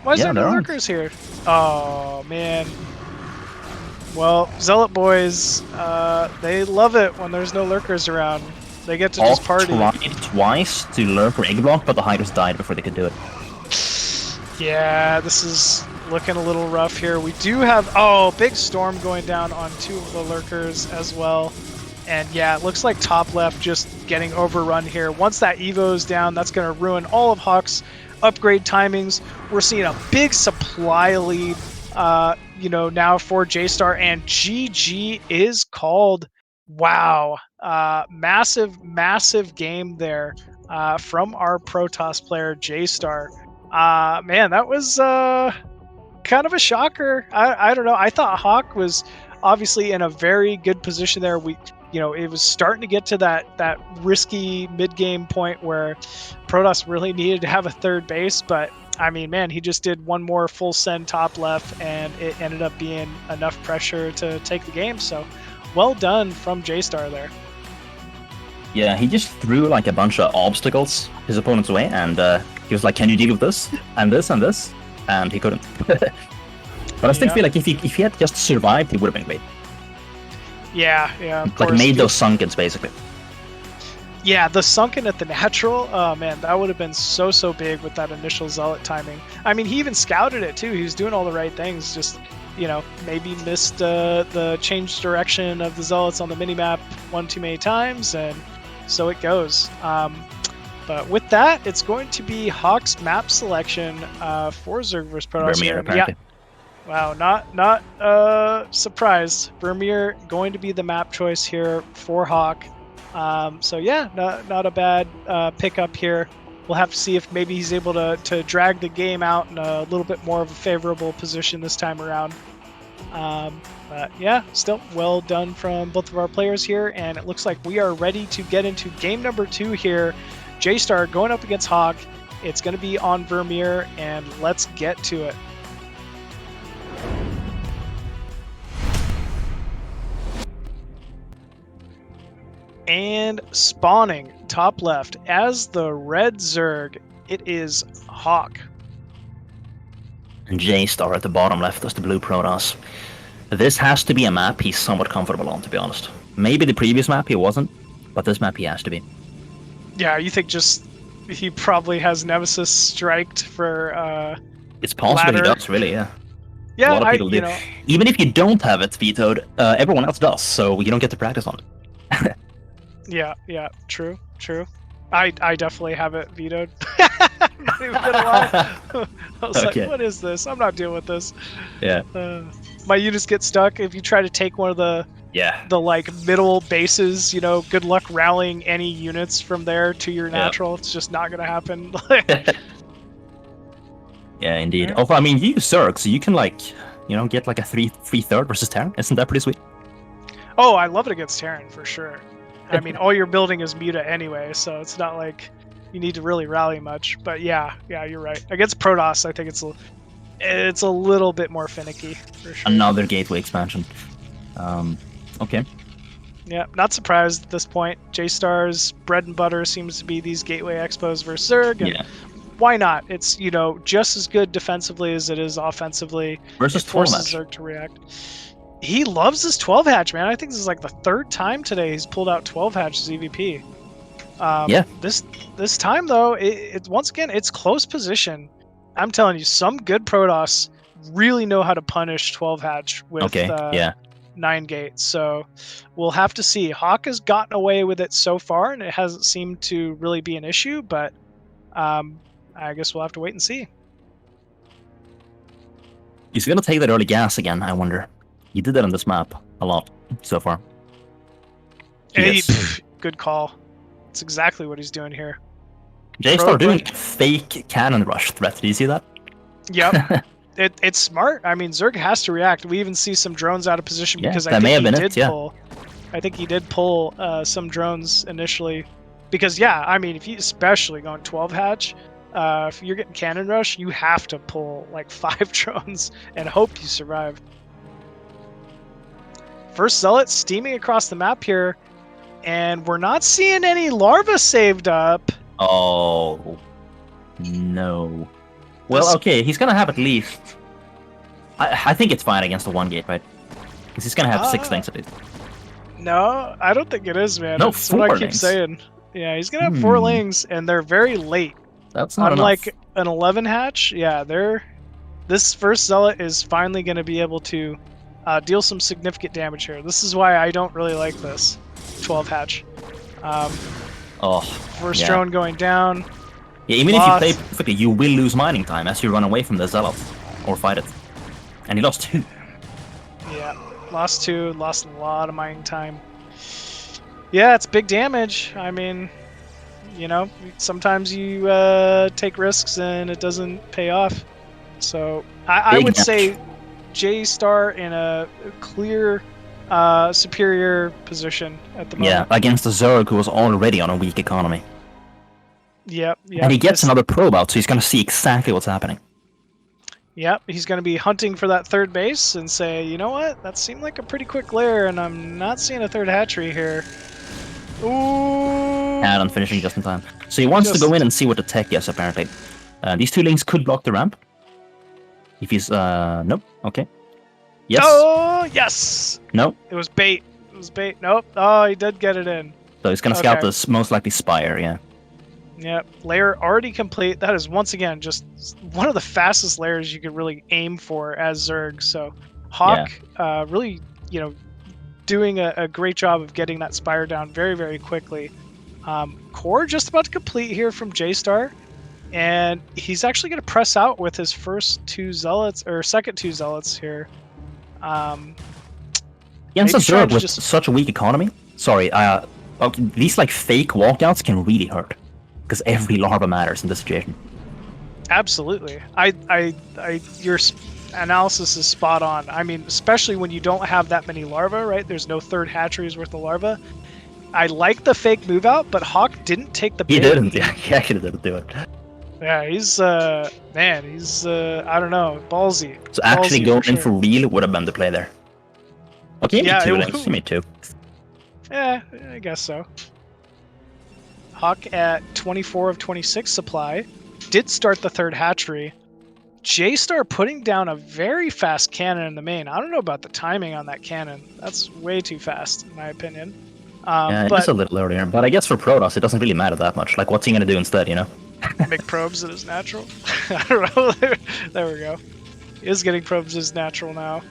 Why is Yeah, there no there aren't. lurkers here? Oh, man. Well, Zealot boys, they love it when there's no lurkers around. They get to just Hawk party. tried twice to lurk or egg block, but the hiders died before they could do it. Yeah, this is looking a little rough here. We do have, oh, big storm going down on 2 of the lurkers as well. And yeah, it looks like top left just getting overrun here. Once that Evo's down, that's going to ruin all of Hawk's upgrade timings. We're seeing a big supply lead, now for JayStar, and GG is called. Wow. Massive game there from our Protoss player, JayStar. Man, that was kind of a shocker. I don't know. I thought Hawk was obviously in a very good position there. It was starting to get to that risky mid-game point where Protoss really needed to have a third base, but I mean, man, he just did one more full send top left, and it ended up being enough pressure to take the game. So, well done from JayStar there. Yeah, he just threw like a bunch of obstacles his opponent's way, and he was like, "Can you deal with this and this and this?" And he couldn't. But I still feel like if he had just survived, he would have been great. Yeah, of Like course. made those sunkens basically. Yeah, the sunken at the natural, oh man, that would have been so big with that initial Zealot timing. I mean, he even scouted it too. He was doing all the right things, just, maybe missed the change direction of the Zealots on the minimap one too many times, and so it goes. But with that, it's going to be Hawk's map selection for Zerg vs. Protoss. Vermeer, apparently. Wow, not surprised. Vermeer going to be the map choice here for Hawk. So yeah, not a bad pickup here. We'll have to see if maybe he's able to drag the game out in a little bit more of a favorable position this time around. But yeah, still well done from both of our players here, and it looks like we are ready to get into game number 2 here. JayStar going up against Hawk. It's going to be on Vermeer, and let's get to it. And spawning top left as the red Zerg, it is Hawk. And JayStar at the bottom left as the blue Protoss. This has to be a map he's somewhat comfortable on, to be honest. Maybe the previous map he wasn't, but this map he has to be. Yeah, you think just he probably has Nemesis striked for It's possible ladder. he does, really, yeah. Yeah, A lot of people do. Even if you don't have it vetoed, everyone else does, so you don't get to practice on it. Yeah, true. I definitely have it vetoed. Not even gonna lie. I was Okay. like, what is this? I'm not dealing with this. Yeah. My units get stuck if you try to take one of the like middle bases. Good luck rallying any units from there to your natural. It's just not gonna happen. Yeah, indeed. Yeah. Also, I mean, you use Zerg, so you can get like a 3/3 versus Terran. Isn't that pretty sweet? Oh, I love it against Terran for sure. I mean, all you're building is Muta anyway, so it's not like you need to really rally much. But yeah, you're right. Against Protoss, I think it's a little bit more finicky for sure. Another gateway expansion. Okay. Yeah, not surprised at this point. JayStar's bread and butter seems to be these gateway expos versus Zerg, and Yeah. why not? It's just as good defensively as it is offensively. Versus It forces 12 Zerg to react. He loves his 12 hatch, man. I think this is like the 3rd time today he's pulled out 12 hatch as EVP. Yeah. This time though, it once again it's close position. I'm telling you, some good Protoss really know how to punish 12 hatch with yeah. 9 gates. So we'll have to see. Hawk has gotten away with it so far, and it hasn't seemed to really be an issue. But I guess we'll have to wait and see. He's gonna take that early gas again, I wonder. He did that on this map a lot so far. Good call. That's exactly what he's doing here. JayStar doing fake cannon rush threat. Do you see that? Yep. It's smart. I mean, Zerg has to react. We even see some drones out of position because I think he did pull some drones initially. Because I mean, if you especially going 12 hatch, if you're getting cannon rush, you have to pull like 5 drones and hope you survive. First Zealot steaming across the map here, and we're not seeing any larva saved up. Oh no. Well, okay, he's gonna have at least. I think it's fine against the 1 gate, right? Because he's gonna have 6 things at least. No, I don't think it is, man. No, that's what I keep saying. Yeah, he's gonna have 4 lings, and they're very late. That's not Unlike enough. an 11 hatch, this first Zealot is finally going to be able to deal some significant damage here. This is why I don't really like this 12 hatch. First drone going down. Yeah, even if you play perfectly, you will lose mining time as you run away from the Zealot or fight it. And he lost 2. Yeah, lost 2, lost a lot of mining time. Yeah, it's big damage. I mean, you know, sometimes you take risks and it doesn't pay off. So I would say JayStar in a clear superior position at the moment. Yeah, against the Zerg who was already on a weak economy. Yep. And he gets another probe out, so he's going to see exactly what's happening. Yep, he's going to be hunting for that 3rd base and say, you know what, that seemed like a pretty quick lair, and I'm not seeing a 3rd hatchery here. Ooh. And I'm finishing just in time. So he wants to go in and see what the tech is, apparently. These 2 links could block the ramp. If he's, nope, okay. Yes. Oh, yes! Nope. It was bait. Nope. Oh, he did get it in. So he's going to scout this, most likely Spire, yeah. Yep, layer already complete. That is, once again, just one of the fastest layers you could really aim for as Zerg. So Hawk really, doing a great job of getting that Spire down very, very quickly. Core just about to complete here from JayStar. And he's actually going to press out with his first 2 Zealots, or second 2 Zealots here. Against a Zerg with such a weak economy? Sorry, these like fake walkouts can really hurt. Because every larva matters in this situation. Absolutely. Your analysis is spot on. I mean, especially when you don't have that many larvae, right? There's no 3rd hatcheries worth of larvae. I like the fake move out, but Hawk didn't take the bait. He didn't. Yeah, he actually didn't do it. Yeah, he's I don't know, ballsy. So actually going in for real would have been the play there. Okay, he made 2 links. He made 2. Yeah, I guess so. Hawk at 24 of 26 supply. Did start the 3rd hatchery. JayStar putting down a very fast cannon in the main. I don't know about the timing on that cannon. That's way too fast, in my opinion. Yeah, it's a little earlier. But I guess for Protoss, it doesn't really matter that much. Like, what's he going to do instead, you know? Make probes at his natural? I don't know. There we go. He is getting probes as natural now.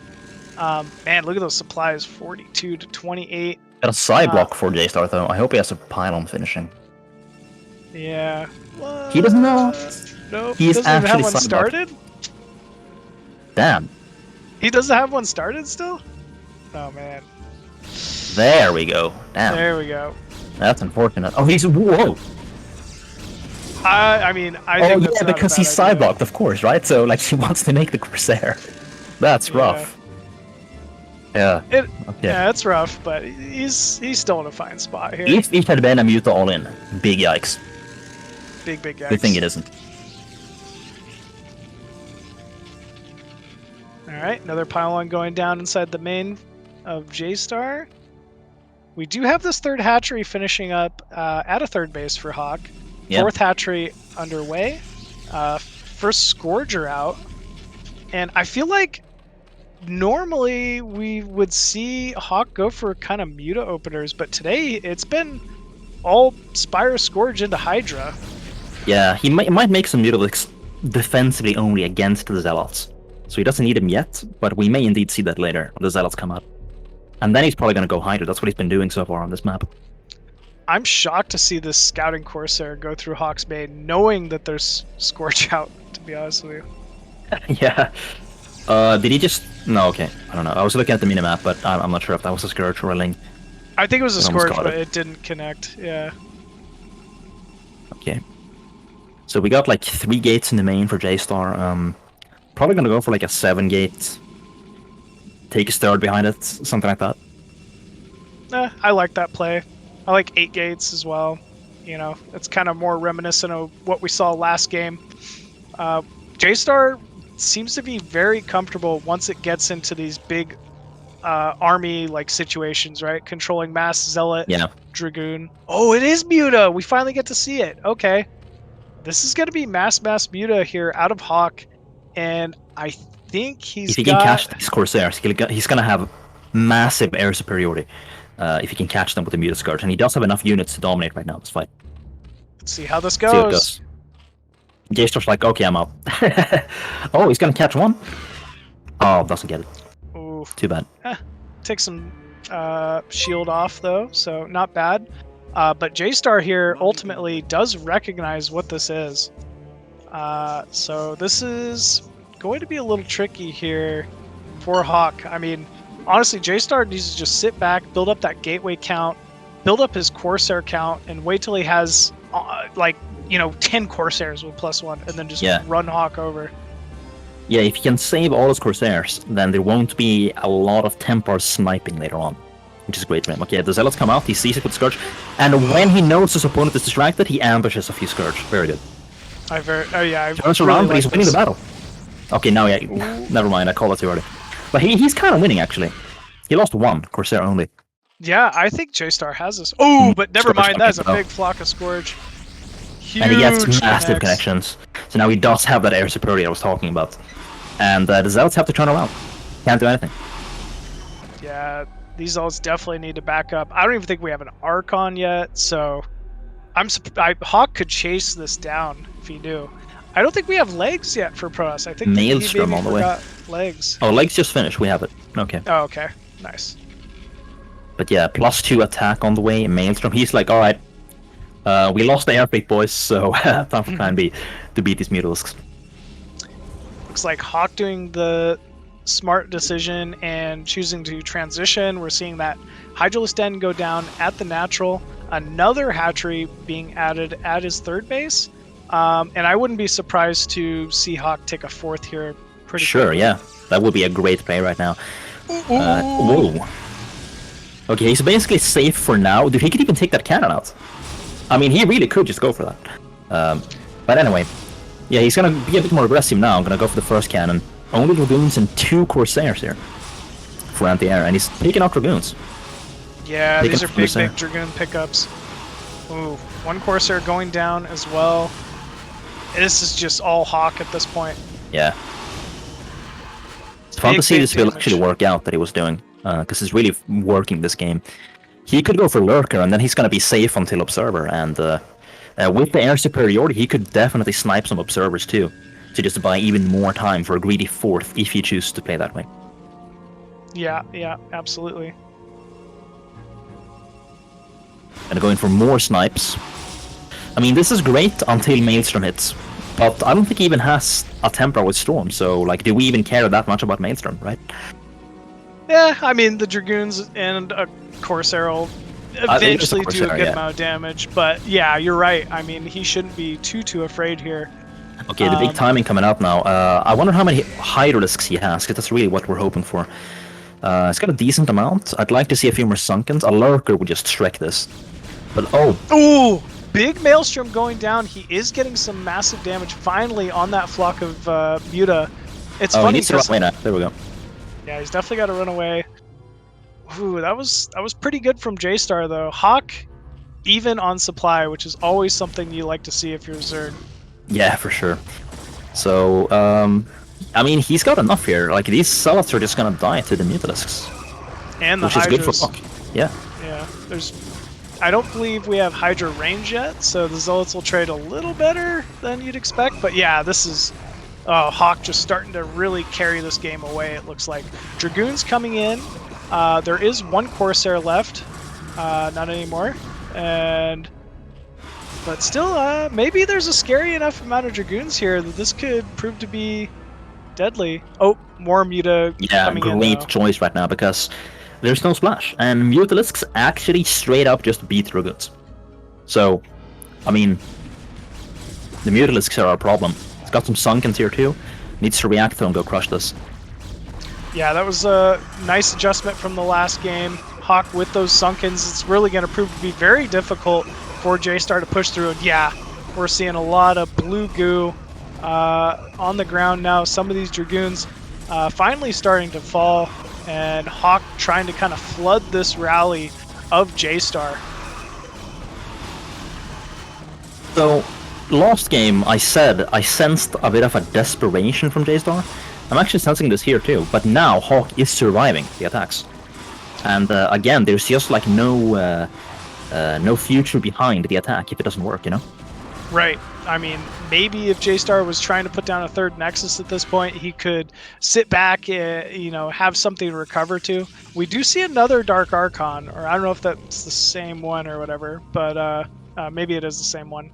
Man, look at those supplies. 42 to 28. Got a side block for JayStar, though. I hope he has a pylon finishing. Yeah. What? He doesn't know. Nope. He's doesn't even have one side started? Damn. He doesn't have one started still? Oh, man. There we go. Damn. There we go. That's unfortunate. Oh, he's... Whoa! I mean, I think that's not because he's side blocked, of course, right? So, like, he wants to make the Corsair. That's rough. Yeah. Yeah, it's rough, but he's still in a fine spot here. If it had been a Muta all-in, big yikes. Big yikes. Good thing it isn't. Alright, another pylon going down inside the main of JayStar. We do have this 3rd hatchery finishing up at a 3rd base for Hawk. Yep. 4th hatchery underway. First Scourger out. And I feel like normally we would see Hawk go for kind of Muta openers, but today it's been all Spire Scourge into Hydra. Yeah, he might make some Mutalisks defensively only against the Zealots. So he doesn't need them yet, but we may indeed see that later when the Zealots come up. And then he's probably going to go Hydra. That's what he's been doing so far on this map. I'm shocked to see this Scouting Corsair go through Hawksbane, knowing that there's Scorch out, to be honest with you. Yeah. Did he just... No, okay. I don't know. I was looking at the minimap, but I'm not sure if that was a Scourge or a Ling. I think it was a Scorch, but it. it didn't connect. Yeah. Okay. So we got like 3 gates in the main for JayStar. Probably gonna go for like a 7 gate. Take a third behind it, something like that. I like that play. I like 8 gates as well. You know, it's kind of more reminiscent of what we saw last game. JayStar seems to be very comfortable once it gets into these big army like situations, right? Controlling mass zealot, dragoon. Oh, it is Muta. We finally get to see it. Okay, this is gonna be mass Muta here out of Hawk, and I think if he can catch these Corsairs, he's gonna have massive air superiority if he can catch them with the Muta Scourge, and he does have enough units to dominate right now this fight. Let's see how this goes. JayStar's like, okay, I'm out. Oh, he's gonna catch one. Oh, doesn't get it. Ooh. Too bad. Take some shield off though, so not bad. But JayStar here ultimately does recognize what this is. So this is going to be a little tricky here for Hawk. I mean, honestly, JayStar needs to just sit back, build up that gateway count, build up his Corsair count, and wait till he has like, you know, 10 Corsairs with +1, and then just run Hawk over. Yeah, if he can save all his Corsairs, then there won't be a lot of Templars sniping later on, which is great for him. Okay, the Zealots come out, he sees it with Scourge, and when he knows his opponent is distracted, he ambushes a few Scourge. Very good. I turns around, but he's winning the battle. Okay, now never mind, I called it too early. But he's kind of winning, actually. He lost 1 Corsair only. Yeah, I think JayStar has this. Oh, but never mind, that's a big flock of Scourge. Huge and he gets massive connections. So now he does have that air superiority I was talking about. And the Zealots have to turn around. Can't do anything. Yeah, these Zealots definitely need to back up. I don't even think we have an Archon yet, so Hawk could chase this down if he knew. I don't think we have legs yet for Protoss. I think Maelstrom all the way. Legs. Oh, legs just finished. We have it. Okay. Oh, okay. Nice. But yeah, +2 attack on the way. Maelstrom. He's like, all right. We lost the airfleet, boys, so time for Plan B to beat these Mutalisks. Looks like Hawk doing the smart decision and choosing to transition. We're seeing that Hydralisk Den go down at the natural. Another hatchery being added at his 3rd base. And I wouldn't be surprised to see Hawk take a 4th here. Pretty quickly. Yeah. That would be a great play right now. Whoa. Okay, he's basically safe for now. Dude, he could even take that cannon out. I mean, he really could just go for that. But anyway, yeah, he's gonna be a bit more aggressive now. I'm gonna go for the first cannon. Only Dragoons and 2 Corsairs here for anti-air, and he's picking out Dragoons. Yeah, these are big Dragoon pickups. Ooh, 1 Corsair going down as well. This is just all Hawk at this point. Yeah. It's fun to see this build actually work out that he was doing, because it's really working this game. He could go for Lurker, and then he's going to be safe until Observer, and with the air superiority, he could definitely snipe some Observers too, to just buy even more time for a greedy 4th if you choose to play that way. Yeah, absolutely. And going for more snipes. I mean, this is great until Maelstrom hits, but I don't think he even has a Templar with Storm, so like, do we even care that much about Maelstrom, right? Yeah, I mean, the Dragoons and a Corsair will eventually do a good amount of damage, but yeah, you're right. I mean, he shouldn't be too afraid here. Okay, the big timing coming up now. I wonder how many Hydralisks he has, because that's really what we're hoping for. It's got a decent amount. I'd like to see a few more Sunkens. A Lurker would just Shrek this. But Ooh! Big Maelstrom going down. He is getting some massive damage finally on that flock of Muta. It's funny. He needs to run away now. There we go. Yeah, he's definitely got to run away. Ooh, that was pretty good from JayStar though. Hawk, even on supply, which is always something you like to see if you're Zerg. Yeah, for sure. So, I mean, he's got enough here. Like, these Zealots are just gonna die to the Mutalisks. And the Which is good for Hydras. Hawk. Yeah. Yeah, there's I don't believe we have Hydra range yet, so the Zealots will trade a little better than you'd expect. But yeah, this is Hawk just starting to really carry this game away, it looks like. Dragoons coming in. There is one Corsair left. Not anymore. But still, maybe there's a scary enough amount of Dragoons here that this could prove to be deadly. Oh, more Muta coming in. Yeah, great choice right now because there's no splash. And Mutalisks actually straight up just beat Dragoons. So, I mean, the Mutalisks are a problem. It's got some Sunkens here too. Needs to react to and go crush this. Yeah, that was a nice adjustment from the last game. Hawk with those Sunkens, it's really going to prove to be very difficult for JayStar to push through. And yeah, we're seeing a lot of blue goo on the ground now. Some of these Dragoons finally starting to fall, and Hawk trying to kind of flood this rally of JayStar. So, last game I said I sensed a bit of a desperation from JayStar. I'm actually sensing this here too, but now Hawk is surviving the attacks. And again, there's just like no future behind the attack if it doesn't work, you know? Right. I mean, maybe if JayStar was trying to put down a third Nexus at this point, he could sit back, have something to recover to. We do see another Dark Archon, or I don't know if that's the same one or whatever, but maybe it is the same one.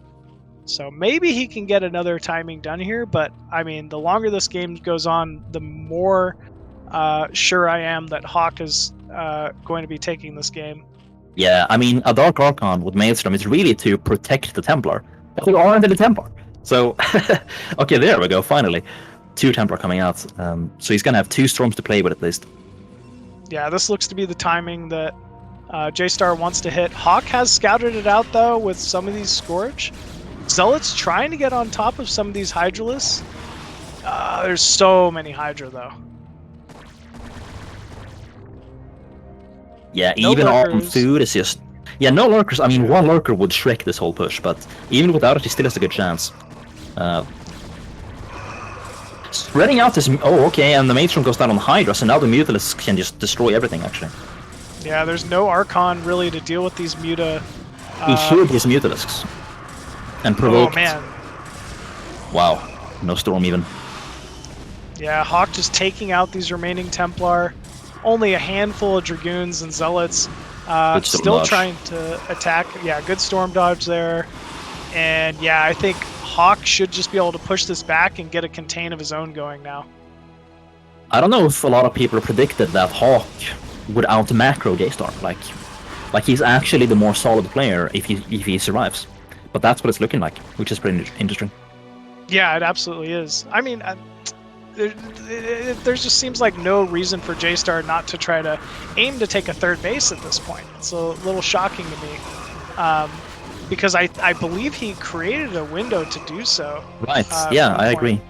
So maybe he can get another timing done here, but I mean, the longer this game goes on, the more sure I am that Hawk is going to be taking this game. Yeah, I mean, a Dark Archon with Maelstrom is really to protect the Templar. But there aren't any Templar. So, okay, there we go, finally. 2 Templar coming out. So he's going to have 2 Storms to play with at least. Yeah, this looks to be the timing that JayStar wants to hit. Hawk has scouted it out, though, with some of these Scourge. Zealots trying to get on top of some of these Hydralisks. There's so many Hydra, though. Yeah, No even lurkers. on food is just... Yeah, no lurkers. I mean, 1 lurker would shrek this whole push, but even without it, he still has a good chance. Spreading out this... Oh, okay, and the Maelstrom goes down on Hydra, so now the Mutalisks can just destroy everything, actually. Yeah, there's no Archon, really, to deal with these Muta. He should his Mutalisks. And provoke... Oh, man. Wow, no Storm even. Yeah, Hawk just taking out these remaining Templar. Only a handful of Dragoons and Zealots still trying to attack. Yeah, good Storm dodge there. And yeah, I think Hawk should just be able to push this back and get a contain of his own going now. I don't know if a lot of people predicted that Hawk would out-macro JayStar. Like he's actually the more solid player if he survives. But that's what it's looking like, which is pretty interesting. Yeah, it absolutely is. I mean, there just seems like no reason for JayStar not to try to aim to take a third base at this point. It's a little shocking to me, because I believe he created a window to do so. Right, yeah, I agree.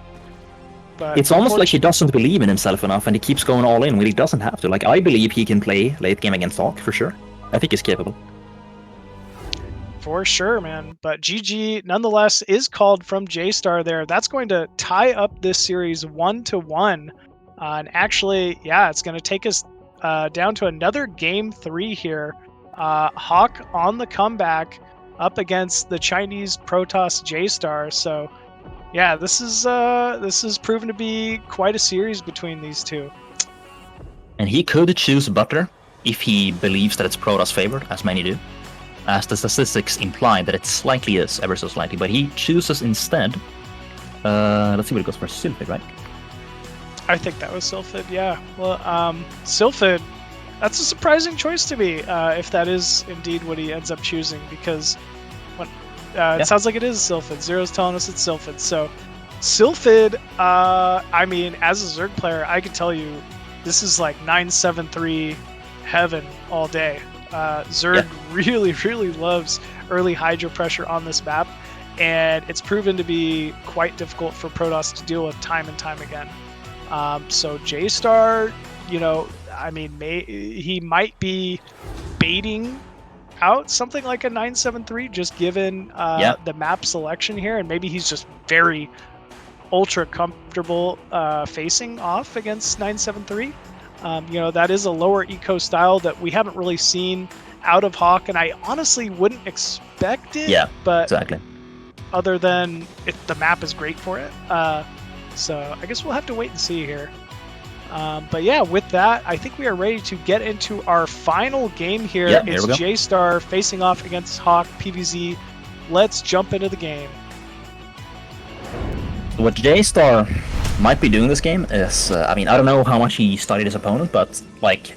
But it's almost like he doesn't believe in himself enough and he keeps going all in when he doesn't have to. Like, I believe he can play late game against Hawk, for sure. I think he's capable. For sure, man. But GG, nonetheless, is called from JayStar there. That's going to tie up this series 1-1. And actually, yeah, it's going to take us down to another Game 3 here. Hawk on the comeback up against the Chinese Protoss JayStar. So, yeah, this is proven to be quite a series between these two. And he could choose Butler if he believes that it's Protoss favored, as many do. As the statistics imply that it slightly is, ever so slightly, but he chooses instead. Let's see what it goes for. Sylphid, right? I think that was Sylphid, yeah. Well, Sylphid, that's a surprising choice to me, if that is indeed what he ends up choosing, because it sounds like it is Sylphid. Zero's telling us it's Sylphid. So, Sylphid, I mean, as a Zerg player, I can tell you, this is like 973 heaven all day. Zerg really, really loves early Hydra pressure on this map, and it's proven to be quite difficult for Protoss to deal with time and time again. So JayStar, I mean, he might be baiting out something like a 973, just given the map selection here, and maybe he's just very ultra comfortable facing off against 973. That is a lower eco style that we haven't really seen out of Hawk, and I honestly wouldn't expect it. Yeah, but exactly. other than the map is great for it. So I guess we'll have to wait and see here. But yeah, with that, I think we are ready to get into our final game here. Yeah, it's here we go. JayStar facing off against Hawk PvZ. Let's jump into the game. What JayStar might be doing this game is, I mean, I don't know how much he studied his opponent, but like,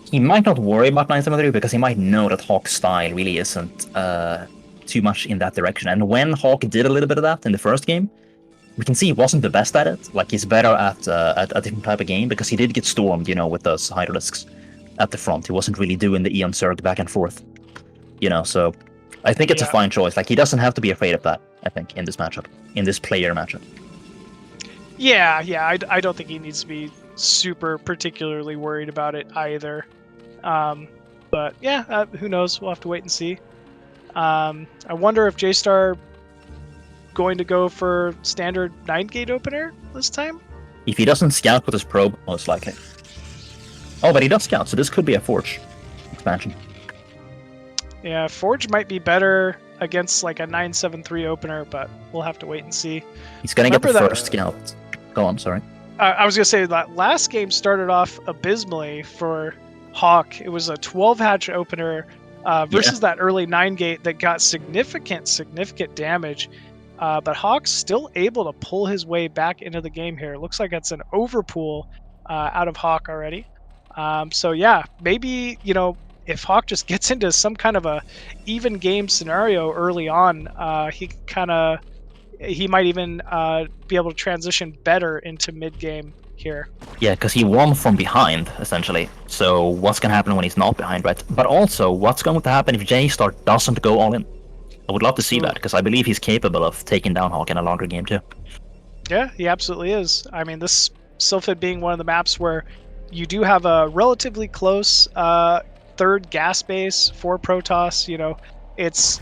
he might not worry about 973 because he might know that Hawk's style really isn't too much in that direction. And when Hawk did a little bit of that in the first game, we can see he wasn't the best at it. Like, he's better at a different type of game because he did get stormed, you know, with those Hydralisks at the front. He wasn't really doing the Eon Zerg back and forth, you know, so I think it's a fine choice. Like, he doesn't have to be afraid of that, I think, in this matchup, in this player matchup. Yeah, I don't think he needs to be super particularly worried about it either. But yeah, who knows? We'll have to wait and see. I wonder if JayStar going to go for standard 9-gate opener this time? If he doesn't scout with his probe, most likely. Oh, but he does scout, so this could be a Forge expansion. Yeah, Forge might be better against like a 973 opener, but we'll have to wait and see. He's gonna get the Remember that- first scout. Go on, sorry. I was gonna say that last game started off abysmally for Hawk. It was a 12-hatch opener versus that early 9-gate that got significant damage. But Hawk's still able to pull his way back into the game here. It looks like it's an overpool out of Hawk already. So yeah, maybe, you know, if Hawk just gets into some kind of a even game scenario early on, he might even be able to transition better into mid game here. Yeah, because he won from behind, essentially. So what's gonna happen when he's not behind, right? But also, what's going to happen if JayStar doesn't go all in? I would love to see that, because I believe he's capable of taking down Hawk in a longer game too. Yeah, he absolutely is. I mean, this Sylphid being one of the maps where you do have a relatively close third gas base for Protoss. You know, it's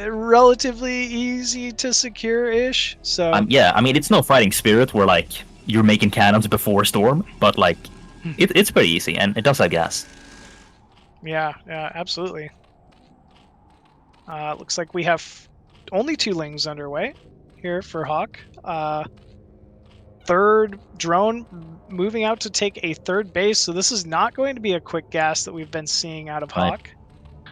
relatively easy to secure-ish. So yeah, I mean, it's no Fighting Spirit where like you're making cannons before Storm, but like it's pretty easy, and it does have gas. Yeah, absolutely. Looks like we have only 2 lings underway here for Hawk. Third drone moving out to take a third base, so this is not going to be a quick gas that we've been seeing out of Hawk.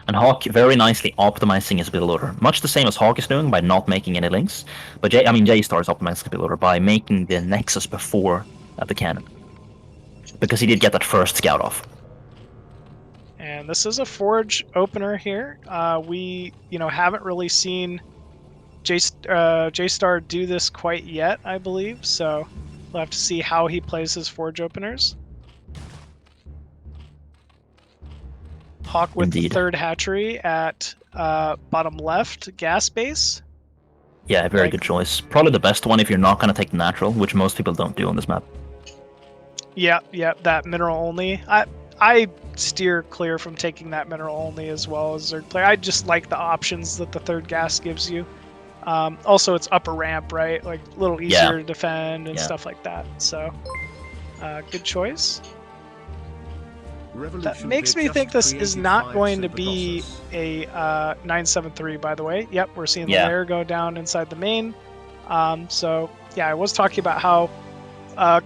And Hawk very nicely optimizing his build order, much the same as Hawk is doing by not making any links. But JayStar is optimizing the build order by making the Nexus before the cannon, because he did get that first scout off. And this is a Forge opener here. We, haven't really seen JayStar do this quite yet, I believe. So we'll have to see how he plays his Forge openers. Hawk with the third hatchery at bottom left gas base. Yeah, very good choice. Probably the best one if you're not going to take the natural, which most people don't do on this map. Yeah, that mineral only. I steer clear from taking that mineral only as well as Zerg player. I just like the options that the third gas gives you. Also, it's upper ramp, right? Like a little easier to defend and stuff like that. So, good choice. That makes me think this is not going to be a 973, by the way. Yep, we're seeing the layer go down inside the main. So, yeah, I was talking about how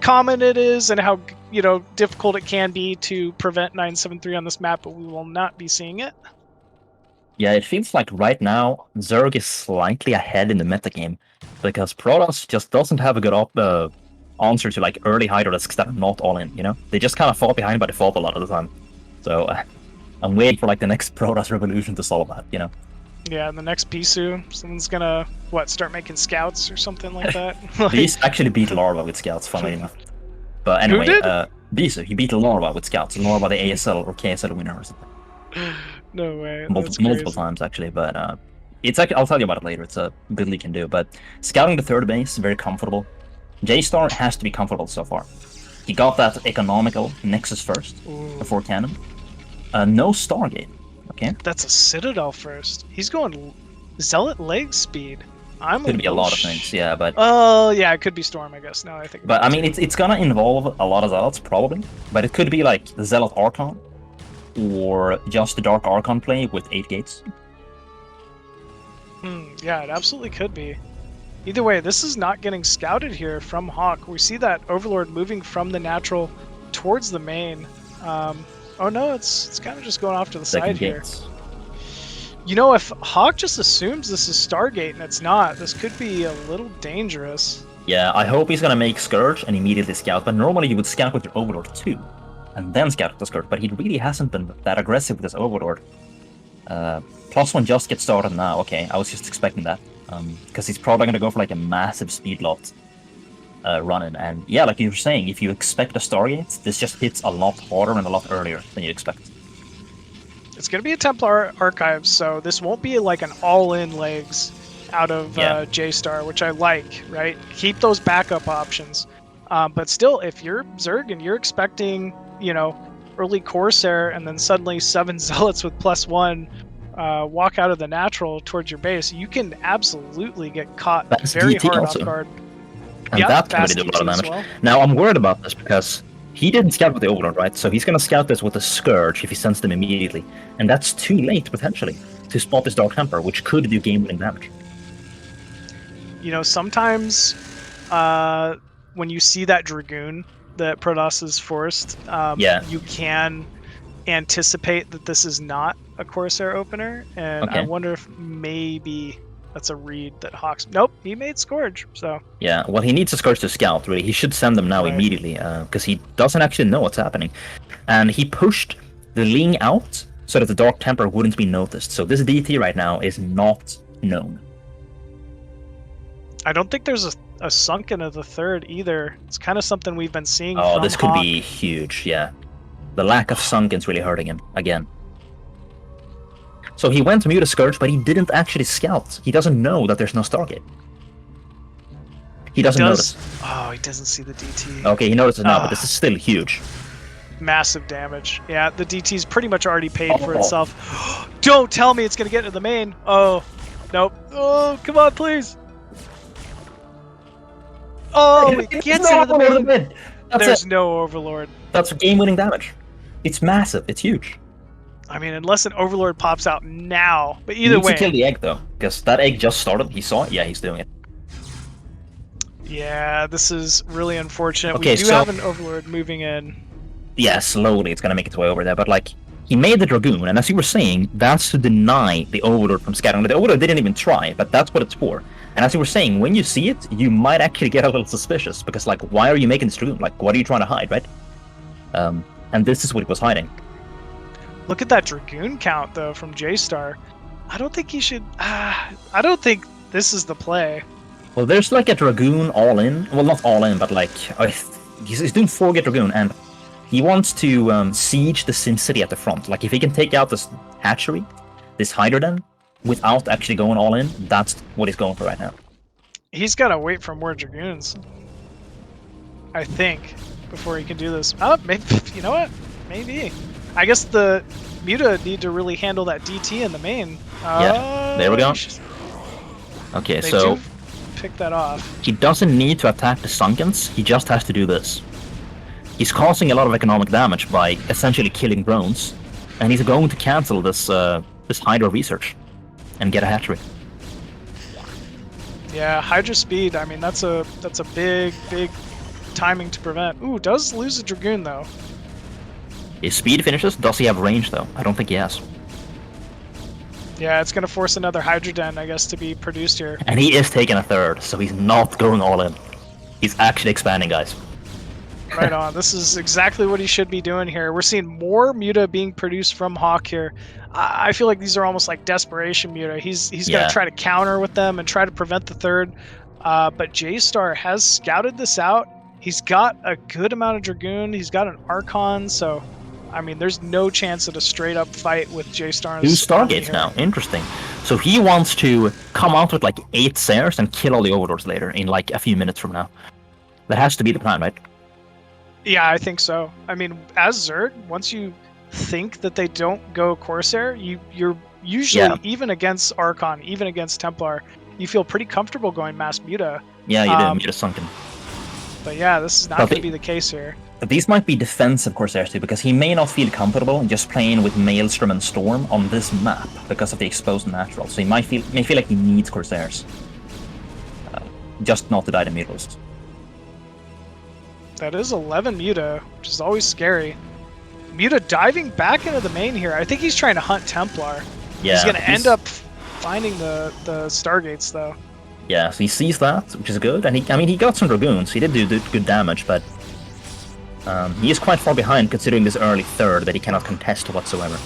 common it is and how difficult it can be to prevent 973 on this map, but we will not be seeing it. Yeah, it feels like right now Zerg is slightly ahead in the meta game because Protoss just doesn't have a good answer to like early Hydralisks that are not all in. They just kind of fall behind by default a lot of the time. So I'm waiting for like the next Protoss revolution to solve that. Yeah, and the next Bisu, someone's gonna start making scouts or something like that. Bisu actually beat Larva with scouts, funnily enough. But anyway, Bisu, he beat Larva with scouts. Larva, the ASL or KSL winner or something. No way. Multiple times actually, but it's actually, I'll tell you about it later. It's a build he can do. But scouting the third base, very comfortable. JayStar has to be comfortable so far. He got that economical Nexus first before cannon. No Stargate. Okay. That's a Citadel first. He's going Zealot leg speed. Could be a lot of things, yeah, but... Oh, yeah, it could be Storm, I guess, now I think But, I mean, it's gonna involve a lot of Zealots, probably. But it could be, like, the Zealot Archon. or just the Dark Archon play with 8 gates. Yeah, it absolutely could be. Either way, this is not getting scouted here from Hawk. We see that Overlord moving from the natural towards the main. Oh no, it's kind of just going off to the side here. You know, if Hawk just assumes this is Stargate and it's not, this could be a little dangerous. Yeah, I hope he's gonna make Scourge and immediately scout, but normally you would scout with your Overlord too, and then scout with the Scourge, but he really hasn't been that aggressive with his Overlord. +1 just gets started now, okay, I was just expecting that, because he's probably gonna go for like a massive speed lot run-in, and yeah, like you were saying, if you expect a Stargate, this just hits a lot harder and a lot earlier than you expect. It's going to be a Templar Archives, so this won't be like an all-in legs out of JayStar, which I like, right? Keep those backup options. But still, if you're Zerg and you're expecting, you know, early Corsair and then suddenly 7 Zealots with +1 walk out of the natural towards your base, you can absolutely get caught very hard off guard. And that can really do a lot of damage. Well. Now, I'm worried about this because he didn't scout with the Overlord, right? So he's going to scout this with the Scourge if he sends them immediately. And that's too late, potentially, to spot this Dark Temper, which could do game-winning damage. You know, sometimes when you see that Dragoon that Protoss is forced, you can anticipate that this is not a Corsair opener. And I wonder if maybe that's a read that Hawks... Nope, he made Scourge, so... Yeah, well, he needs a Scourge to scout, really. He should send them now immediately, because he doesn't actually know what's happening. And he pushed the Ling out so that the Dark Temper wouldn't be noticed. So this DT right now is not known. I don't think there's a Sunken of the third either. It's kind of something we've been seeing from this could Hawk. Be huge, yeah. The lack of Sunken's really hurting him, again. So he went to mute a Scourge, but he didn't actually scout. He doesn't know that there's no Stargate. He doesn't notice. Oh, he doesn't see the DT. Okay, he notices now, but this is still huge. Massive damage. Yeah, the DT's pretty much already paid for itself. Don't tell me it's going to get into the main. Oh, nope. Oh, come on, please. Oh, it gets into the main. There's no Overlord. That's game-winning damage. It's massive. It's huge. I mean, unless an Overlord pops out now. But either way... He needs to kill the egg, though. Because that egg just started. He saw it. Yeah, he's doing it. Yeah, this is really unfortunate. Okay, we do have an Overlord moving in. Yeah, slowly. It's going to make its way over there. But, like, he made the Dragoon. And as you were saying, that's to deny the Overlord from scattering. The Overlord didn't even try, but that's what it's for. And as you were saying, when you see it, you might actually get a little suspicious. Because, like, why are you making this Dragoon? Like, what are you trying to hide, right? And this is what it was hiding. Look at that Dragoon count, though, from JayStar. I don't think he should... I don't think this is the play. Well, there's like a Dragoon all-in. Well, not all-in, but like... he's doing 4-gate Dragoon, and he wants to siege the SimCity at the front. Like, if he can take out this hatchery, this Hydra den, without actually going all-in, that's what he's going for right now. He's got to wait for more Dragoons. I think, before he can do this. Oh, maybe... You know what? Maybe. I guess the Muta need to really handle that DT in the main. Yeah, there we go. Okay, so pick that off. He doesn't need to attack the Sunkens, he just has to do this. He's causing a lot of economic damage by essentially killing drones, and he's going to cancel this this Hydra research and get a hatchery. Yeah, Hydra speed, I mean that's a big timing to prevent. Ooh, does lose a Dragoon though. His speed finishes. Does he have range, though? I don't think he has. Yeah, it's going to force another Hydra Den, I guess, to be produced here. And he is taking a third, so he's not going all in. He's actually expanding, guys. Right on. This is exactly what he should be doing here. We're seeing more Muta being produced from Hawk here. I feel like these are almost like desperation Muta. He's going to try to counter with them and try to prevent the third. But JayStar has scouted this out. He's got a good amount of Dragoon. He's got an Archon, so... I mean, there's no chance at a straight-up fight with JayStar. 2 Stargates now. Interesting. So he wants to come out with, like, 8 Sairs and kill all the Overlords later, in, like, a few minutes from now. That has to be the plan, right? Yeah, I think so. I mean, as Zerg, once you think that they don't go Corsair, you're usually, even against Archon, even against Templar, you feel pretty comfortable going Mass Muta. Yeah, you do. Muta Sunken. But yeah, this is not going to be the case here. these might be defensive Corsairs too, because he may not feel comfortable just playing with Maelstrom and Storm on this map because of the exposed natural. So he may feel like he needs Corsairs, just not to die to Mutas. That is 11 Muta, which is always scary. Muta diving back into the main here. I think he's trying to hunt Templar. Yeah, he's going to end up finding the Stargates, though. Yeah, so he sees that, which is good. And he got some Dragoons. He did do good damage, but he is quite far behind considering this early third that he cannot contest whatsoever.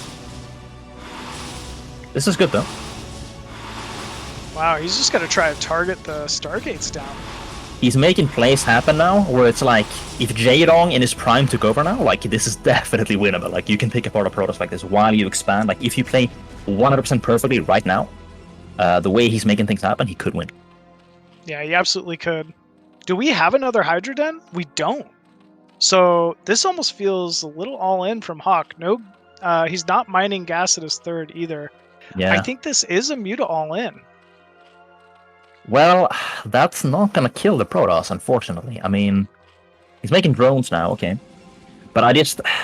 This is good, though. Wow, he's just going to try to target the Stargates down. He's making plays happen now, where it's like, if Jaydong in his prime took over now, like, this is definitely winnable. Like, you can pick apart a Protoss like this while you expand. Like, if you play 100% perfectly right now, the way he's making things happen, he could win. Yeah, he absolutely could. Do we have another Hydra Den? We don't. So, this almost feels a little all-in from Hawk. No, he's not mining gas at his third either. Yeah. I think this is a Muta all-in. Well, that's not gonna kill the Protoss, unfortunately. I mean, he's making drones now, okay. But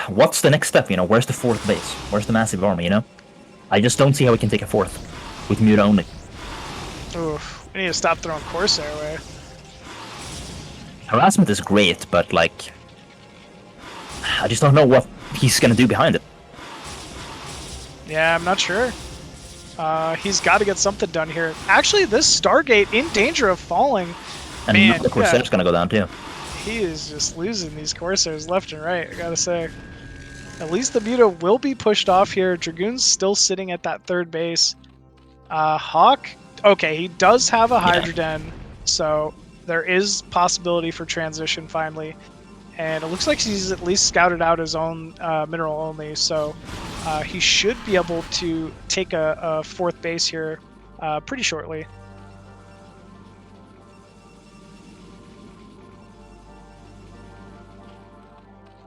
what's the next step, you know? Where's the fourth base? Where's the massive army, you know? I just don't see how we can take a fourth with Muta only. Oof, we need to stop throwing Corsair away. Harassment is great, but, like, I just don't know what he's gonna do behind it. Yeah, I'm not sure. He's got to get something done here. Actually, this Stargate in danger of falling. And man, the Corsair's gonna go down too. He is just losing these Corsairs left and right, I gotta say. At least the Muta will be pushed off here. Dragoon's still sitting at that third base. Hawk, okay, he does have a Hydra Den, so there is possibility for transition finally. And it looks like he's at least scouted out his own mineral only, so he should be able to take a fourth base here pretty shortly.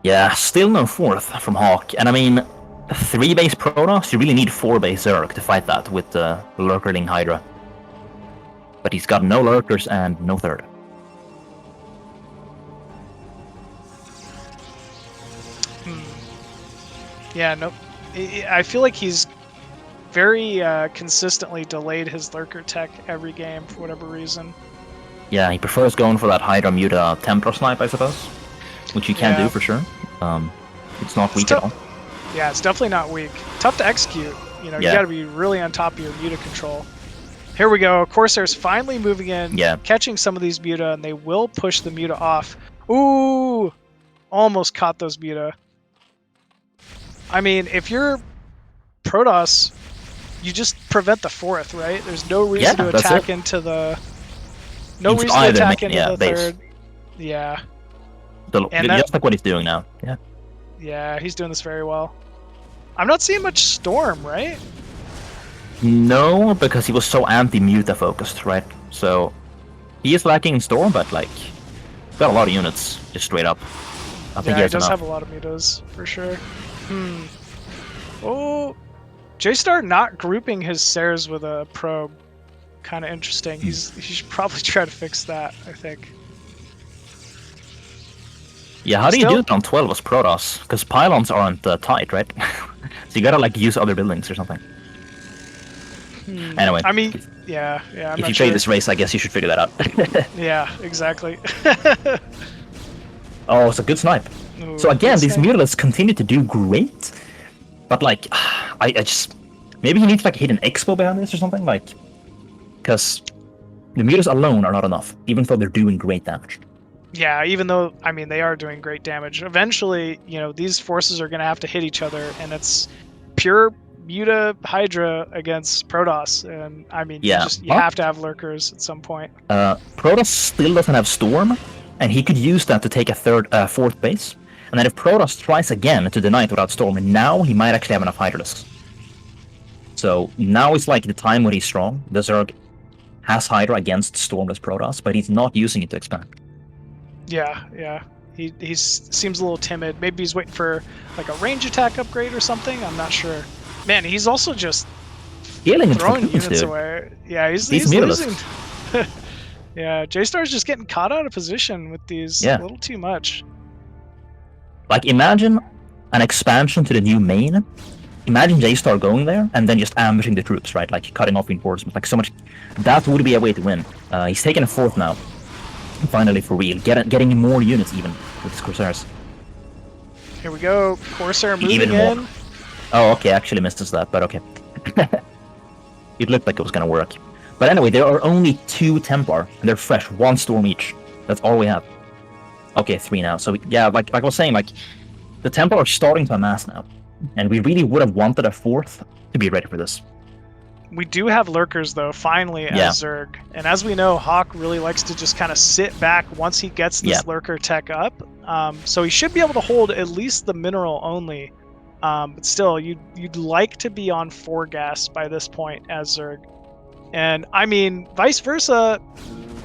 Yeah, still no fourth from Hawk. And I mean, 3 base Protoss, you really need 4 base Zerg to fight that with the Lurkerling Hydra. But he's got no Lurkers and no third. Yeah, nope. I feel like he's very consistently delayed his Lurker tech every game for whatever reason. Yeah, he prefers going for that Hydra Muta Templar snipe, I suppose. Which you can do for sure. It's not weak at all. Yeah, it's definitely not weak. Tough to execute. You know, you gotta be really on top of your Muta control. Here we go. Corsair's finally moving in, catching some of these Muta, and they will push the Muta off. Ooh! Almost caught those Muta. I mean, if you're Protoss, you just prevent the fourth, right? There's no reason to attack into the... No reason to attack into the third. Yeah. Just like what he's doing now. Yeah. Yeah, he's doing this very well. I'm not seeing much Storm, right? No, because he was so anti-Muta focused, right? So he is lacking in Storm, but like got a lot of units just straight up. I think he does have a lot of Mutas for sure. Oh, JayStar not grouping his Sairs with a probe. Kind of interesting. He should probably try to fix that, I think. Yeah, how do you do it on 12 as Protoss? Because pylons aren't tight, right? So you gotta like use other buildings or something. Anyway. I mean, yeah. If you play this race, I guess you should figure that out. Yeah, exactly. Oh, it's a good snipe. Ooh, so again, these Mutalists continue to do great, but like, I just maybe he needs to like hit an expo behind this or something, like, because the Mutalists alone are not enough, even though they're doing great damage. Yeah, even though, I mean, they are doing great damage. Eventually, you know, these forces are going to have to hit each other, and it's pure Muta Hydra against Protoss, and I mean, you have to have Lurkers at some point. Protoss still doesn't have Storm, and he could use that to take a fourth base. And then if Protoss tries again to deny it without Storm, and now he might actually have enough Hydralisks. So now is like the time when he's strong. The Zerg has Hydra against Stormless Protoss, but he's not using it to expand. Yeah. He seems a little timid. Maybe he's waiting for like a range attack upgrade or something. I'm not sure. Man, he's also just throwing units away. Yeah, he's losing. Yeah, JayStar's just getting caught out of position with these a little too much. Like, imagine an expansion to the new main. Imagine JayStar going there and then just ambushing the troops, right? Like cutting off reinforcements, like so much. That would be a way to win. He's taken a 4th now. Finally, for real, getting more units even with his Corsairs. Here we go. Corsair moving Even more. in. Oh, okay, actually missed us that, but okay. It looked like it was gonna work. But anyway, there are only 2 Templar, and they're fresh, 1 storm each. That's all we have. Okay, 3 now. So yeah, like I was saying, like the Templar are starting to amass now, and we really would have wanted a 4th to be ready for this. We do have lurkers though, finally, as Zerg. And as we know, Hawk really likes to just kind of sit back once he gets this lurker tech up. So he should be able to hold at least the mineral only. But still, you'd like to be on 4 gas by this point as Zerg. And I mean, vice versa,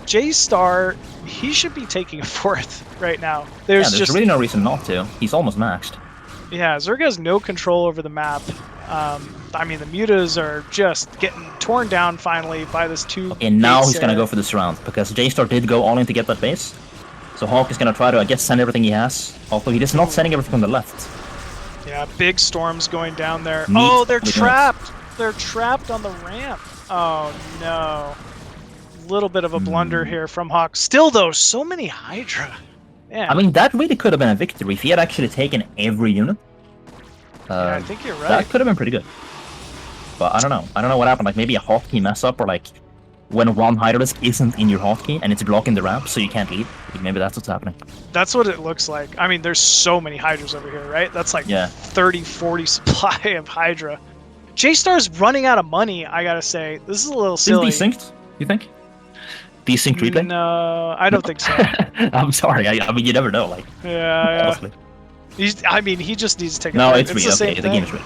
JayStar, he should be taking a 4th right now. There's just really no reason not to. He's almost maxed. Yeah, Zerg has no control over the map. I mean, the mutas are just getting torn down finally by this 2. Okay, now he's gonna go for this round, because JayStar did go all in to get that base. So Hawk is gonna try to, I guess, send everything he has. Although he is not sending everything from the left. Yeah, big storms going down there. Oh, they're trapped! They're trapped on the ramp. Oh, no. Little bit of a blunder here from Hawk. Still, though, so many Hydra. Man. I mean, that really could have been a victory if he had actually taken every unit. Yeah, I think you're right. That could have been pretty good. But I don't know. I don't know what happened. Like, maybe a hotkey mess up, or like when one Hydralisk isn't in your hotkey and it's blocking the ramp, so you can't leave. Maybe that's what's happening. That's what it looks like. I mean, there's so many Hydras over here, right? That's like 30, 40 supply of Hydra. JayStar's running out of money, I gotta say. This is a little silly. Is desynced, you think? Desynced replay? No, I don't think so. I'm sorry. I mean, you never know. Like, yeah. I mean, he just needs to take a No, break. it's the same okay. The thing. game is real.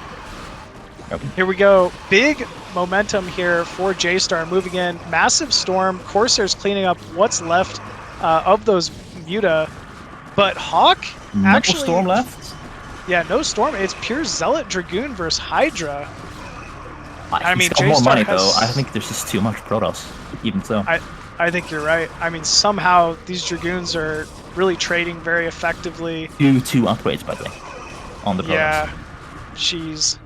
Okay. Here we go. Big momentum here for JayStar moving in. Massive storm. Corsairs cleaning up what's left of those Muta. But Hawk actually... No storm left? Yeah, no storm. It's pure Zealot Dragoon versus Hydra. I mean, JayStar more money, has... though. I think there's just too much Protoss, even so. I think you're right. I mean, somehow these Dragoons are really trading very effectively. Two upgrades, by the way, on the Protoss. Yeah, jeez.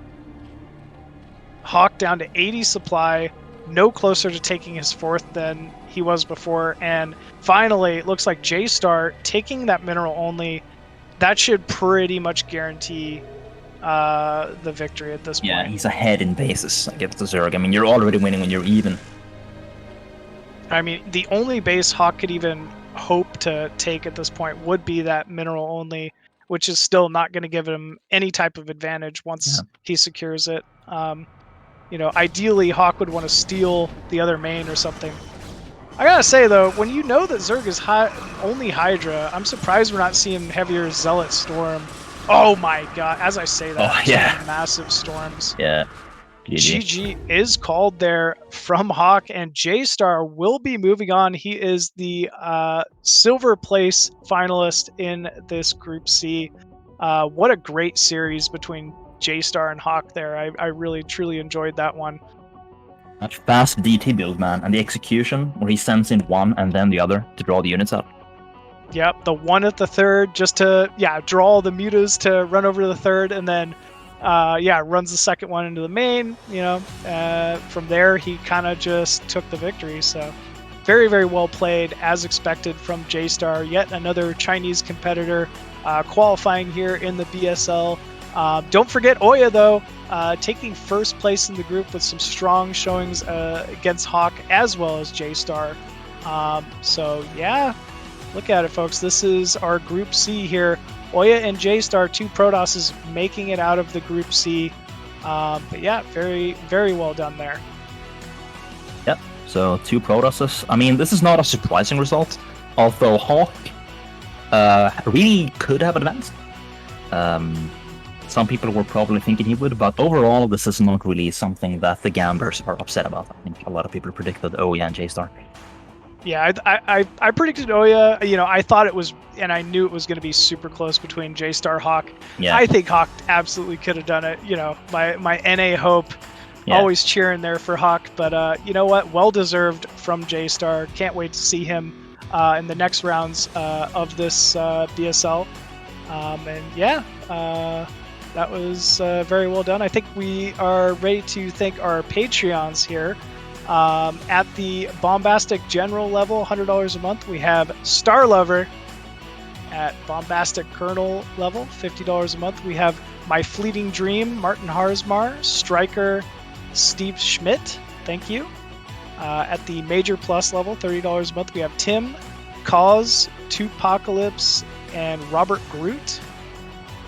Hawk down to 80 supply, no closer to taking his 4th than he was before, and finally, it looks like JayStar taking that mineral only. That should pretty much guarantee the victory at this point. Yeah, he's ahead in bases against the Zerg. I mean, you're already winning when you're even. I mean, the only base Hawk could even hope to take at this point would be that mineral only, which is still not going to give him any type of advantage once he secures it. You know, ideally, Hawk would want to steal the other main or something. I gotta say, though, when you know that Zerg is only Hydra, I'm surprised we're not seeing heavier Zealot Storm. Oh my god, as I say that, massive storms. Yeah. GG is called there from Hawk, and JayStar will be moving on. He is the silver place finalist in this Group C. What a great series between JayStar and Hawk there. I really, truly enjoyed that one. That fast DT build, man, and the execution where he sends in one and then the other to draw the units out. Yep, the one at the third just to, draw the mutas to run over to the third, and then, runs the second one into the main, from there he kind of just took the victory, so very, very well played, as expected from JayStar. Yet another Chinese competitor qualifying here in the BSL. Don't forget OyA, though, taking first place in the group with some strong showings against Hawk as well as JayStar. Look at it, folks. This is our Group C here. OyA and JayStar, 2 Protosses making it out of the Group C. Very, very well done there. Yep, so 2 Protosses. I mean, this is not a surprising result, although Hawk really could have advanced. Some people were probably thinking he would, but overall, this is not really something that the gamblers are upset about. I think a lot of people predicted OyA and JayStar. Yeah, I predicted OyA. I thought it was, and I knew it was going to be super close between JayStar, Hawk. Yeah. I think Hawk absolutely could have done it. My NA hope, always cheering there for Hawk. But you know what? Well deserved from JayStar. Can't wait to see him in the next rounds of this BSL. And yeah, that was very well done. I think we are ready to thank our Patreons here. At the Bombastic General level, $100 a month, we have Star Lover. At Bombastic Colonel level, $50 a month, we have My Fleeting Dream, Martin Harsmar, Striker, Steve Schmidt. Thank you. At the Major Plus level, $30 a month, we have Tim, Cause, Tupacalypse, and Robert Groot.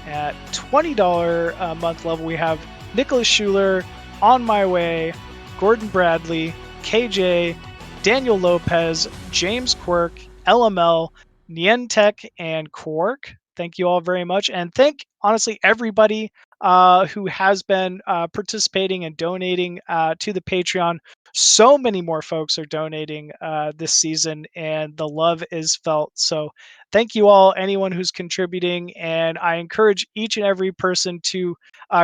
At $20 a month level, we have Nicholas Schuler, On My Way, Gordon Bradley, KJ, Daniel Lopez, James Quirk, LML, Niantic, and Quark. Thank you all very much. And thank, honestly, everybody who has been participating and donating to the Patreon. So many more folks are donating this season, and the love is felt. So thank you all, anyone who's contributing. And I encourage each and every person to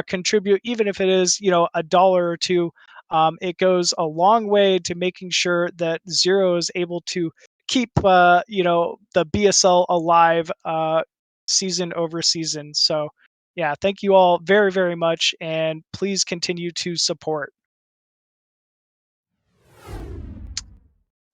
contribute, even if it is, $1 or $2. It goes a long way to making sure that Zero is able to keep the BSL alive season over season. So yeah, thank you all very, very much, and please continue to support.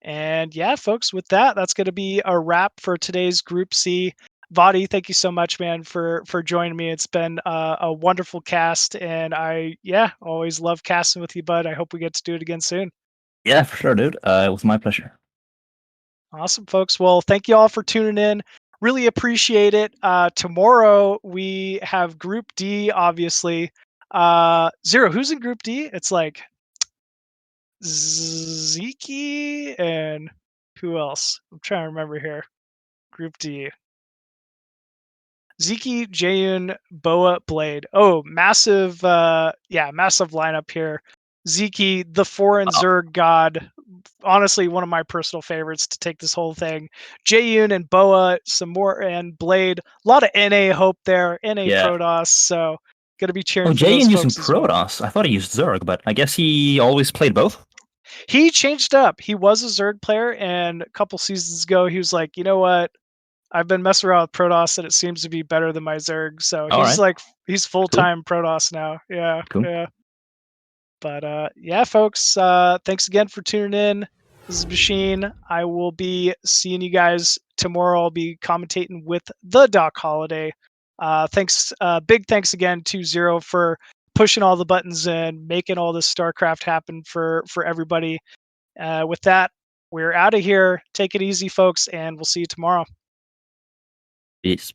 And yeah, folks, with that, that's going to be a wrap for today's Group C. vOddy, thank you so much, man, for joining me. It's been a wonderful cast, and I always love casting with you, bud. I hope we get to do it again soon. Yeah, for sure, dude. It was my pleasure. Awesome, folks. Well, thank you all for tuning in. Really appreciate it. Tomorrow we have Group D, obviously. Zero, who's in Group D? It's like Zeke and who else? I'm trying to remember here. Group D. Zeke, Jayun, Boa, Blade. Oh, massive massive lineup here. Zeke, the foreign Oh, Zerg god, honestly one of my personal favorites to take this whole thing. Jayun and Boa, some more, and Blade. A lot of NA hope there, NA yeah. Protoss, so gonna be cheering Oh, for those Jayan using folks as well. Protoss. I thought he used Zerg, but I guess he always played both. He changed up. He was a Zerg player, and a couple seasons ago he was like, you know what? I've been messing around with Protoss, and it seems to be better than my Zerg. So All right, he's full cool, time Protoss now. Yeah, cool. yeah. But yeah, folks, thanks again for tuning in. This is Machine. I will be seeing you guys tomorrow. I'll be commentating with the Doc Holiday. Big thanks again to Zero for pushing all the buttons and making all this StarCraft happen for everybody. With that, we're out of here. Take it easy, folks, and we'll see you tomorrow. Peace.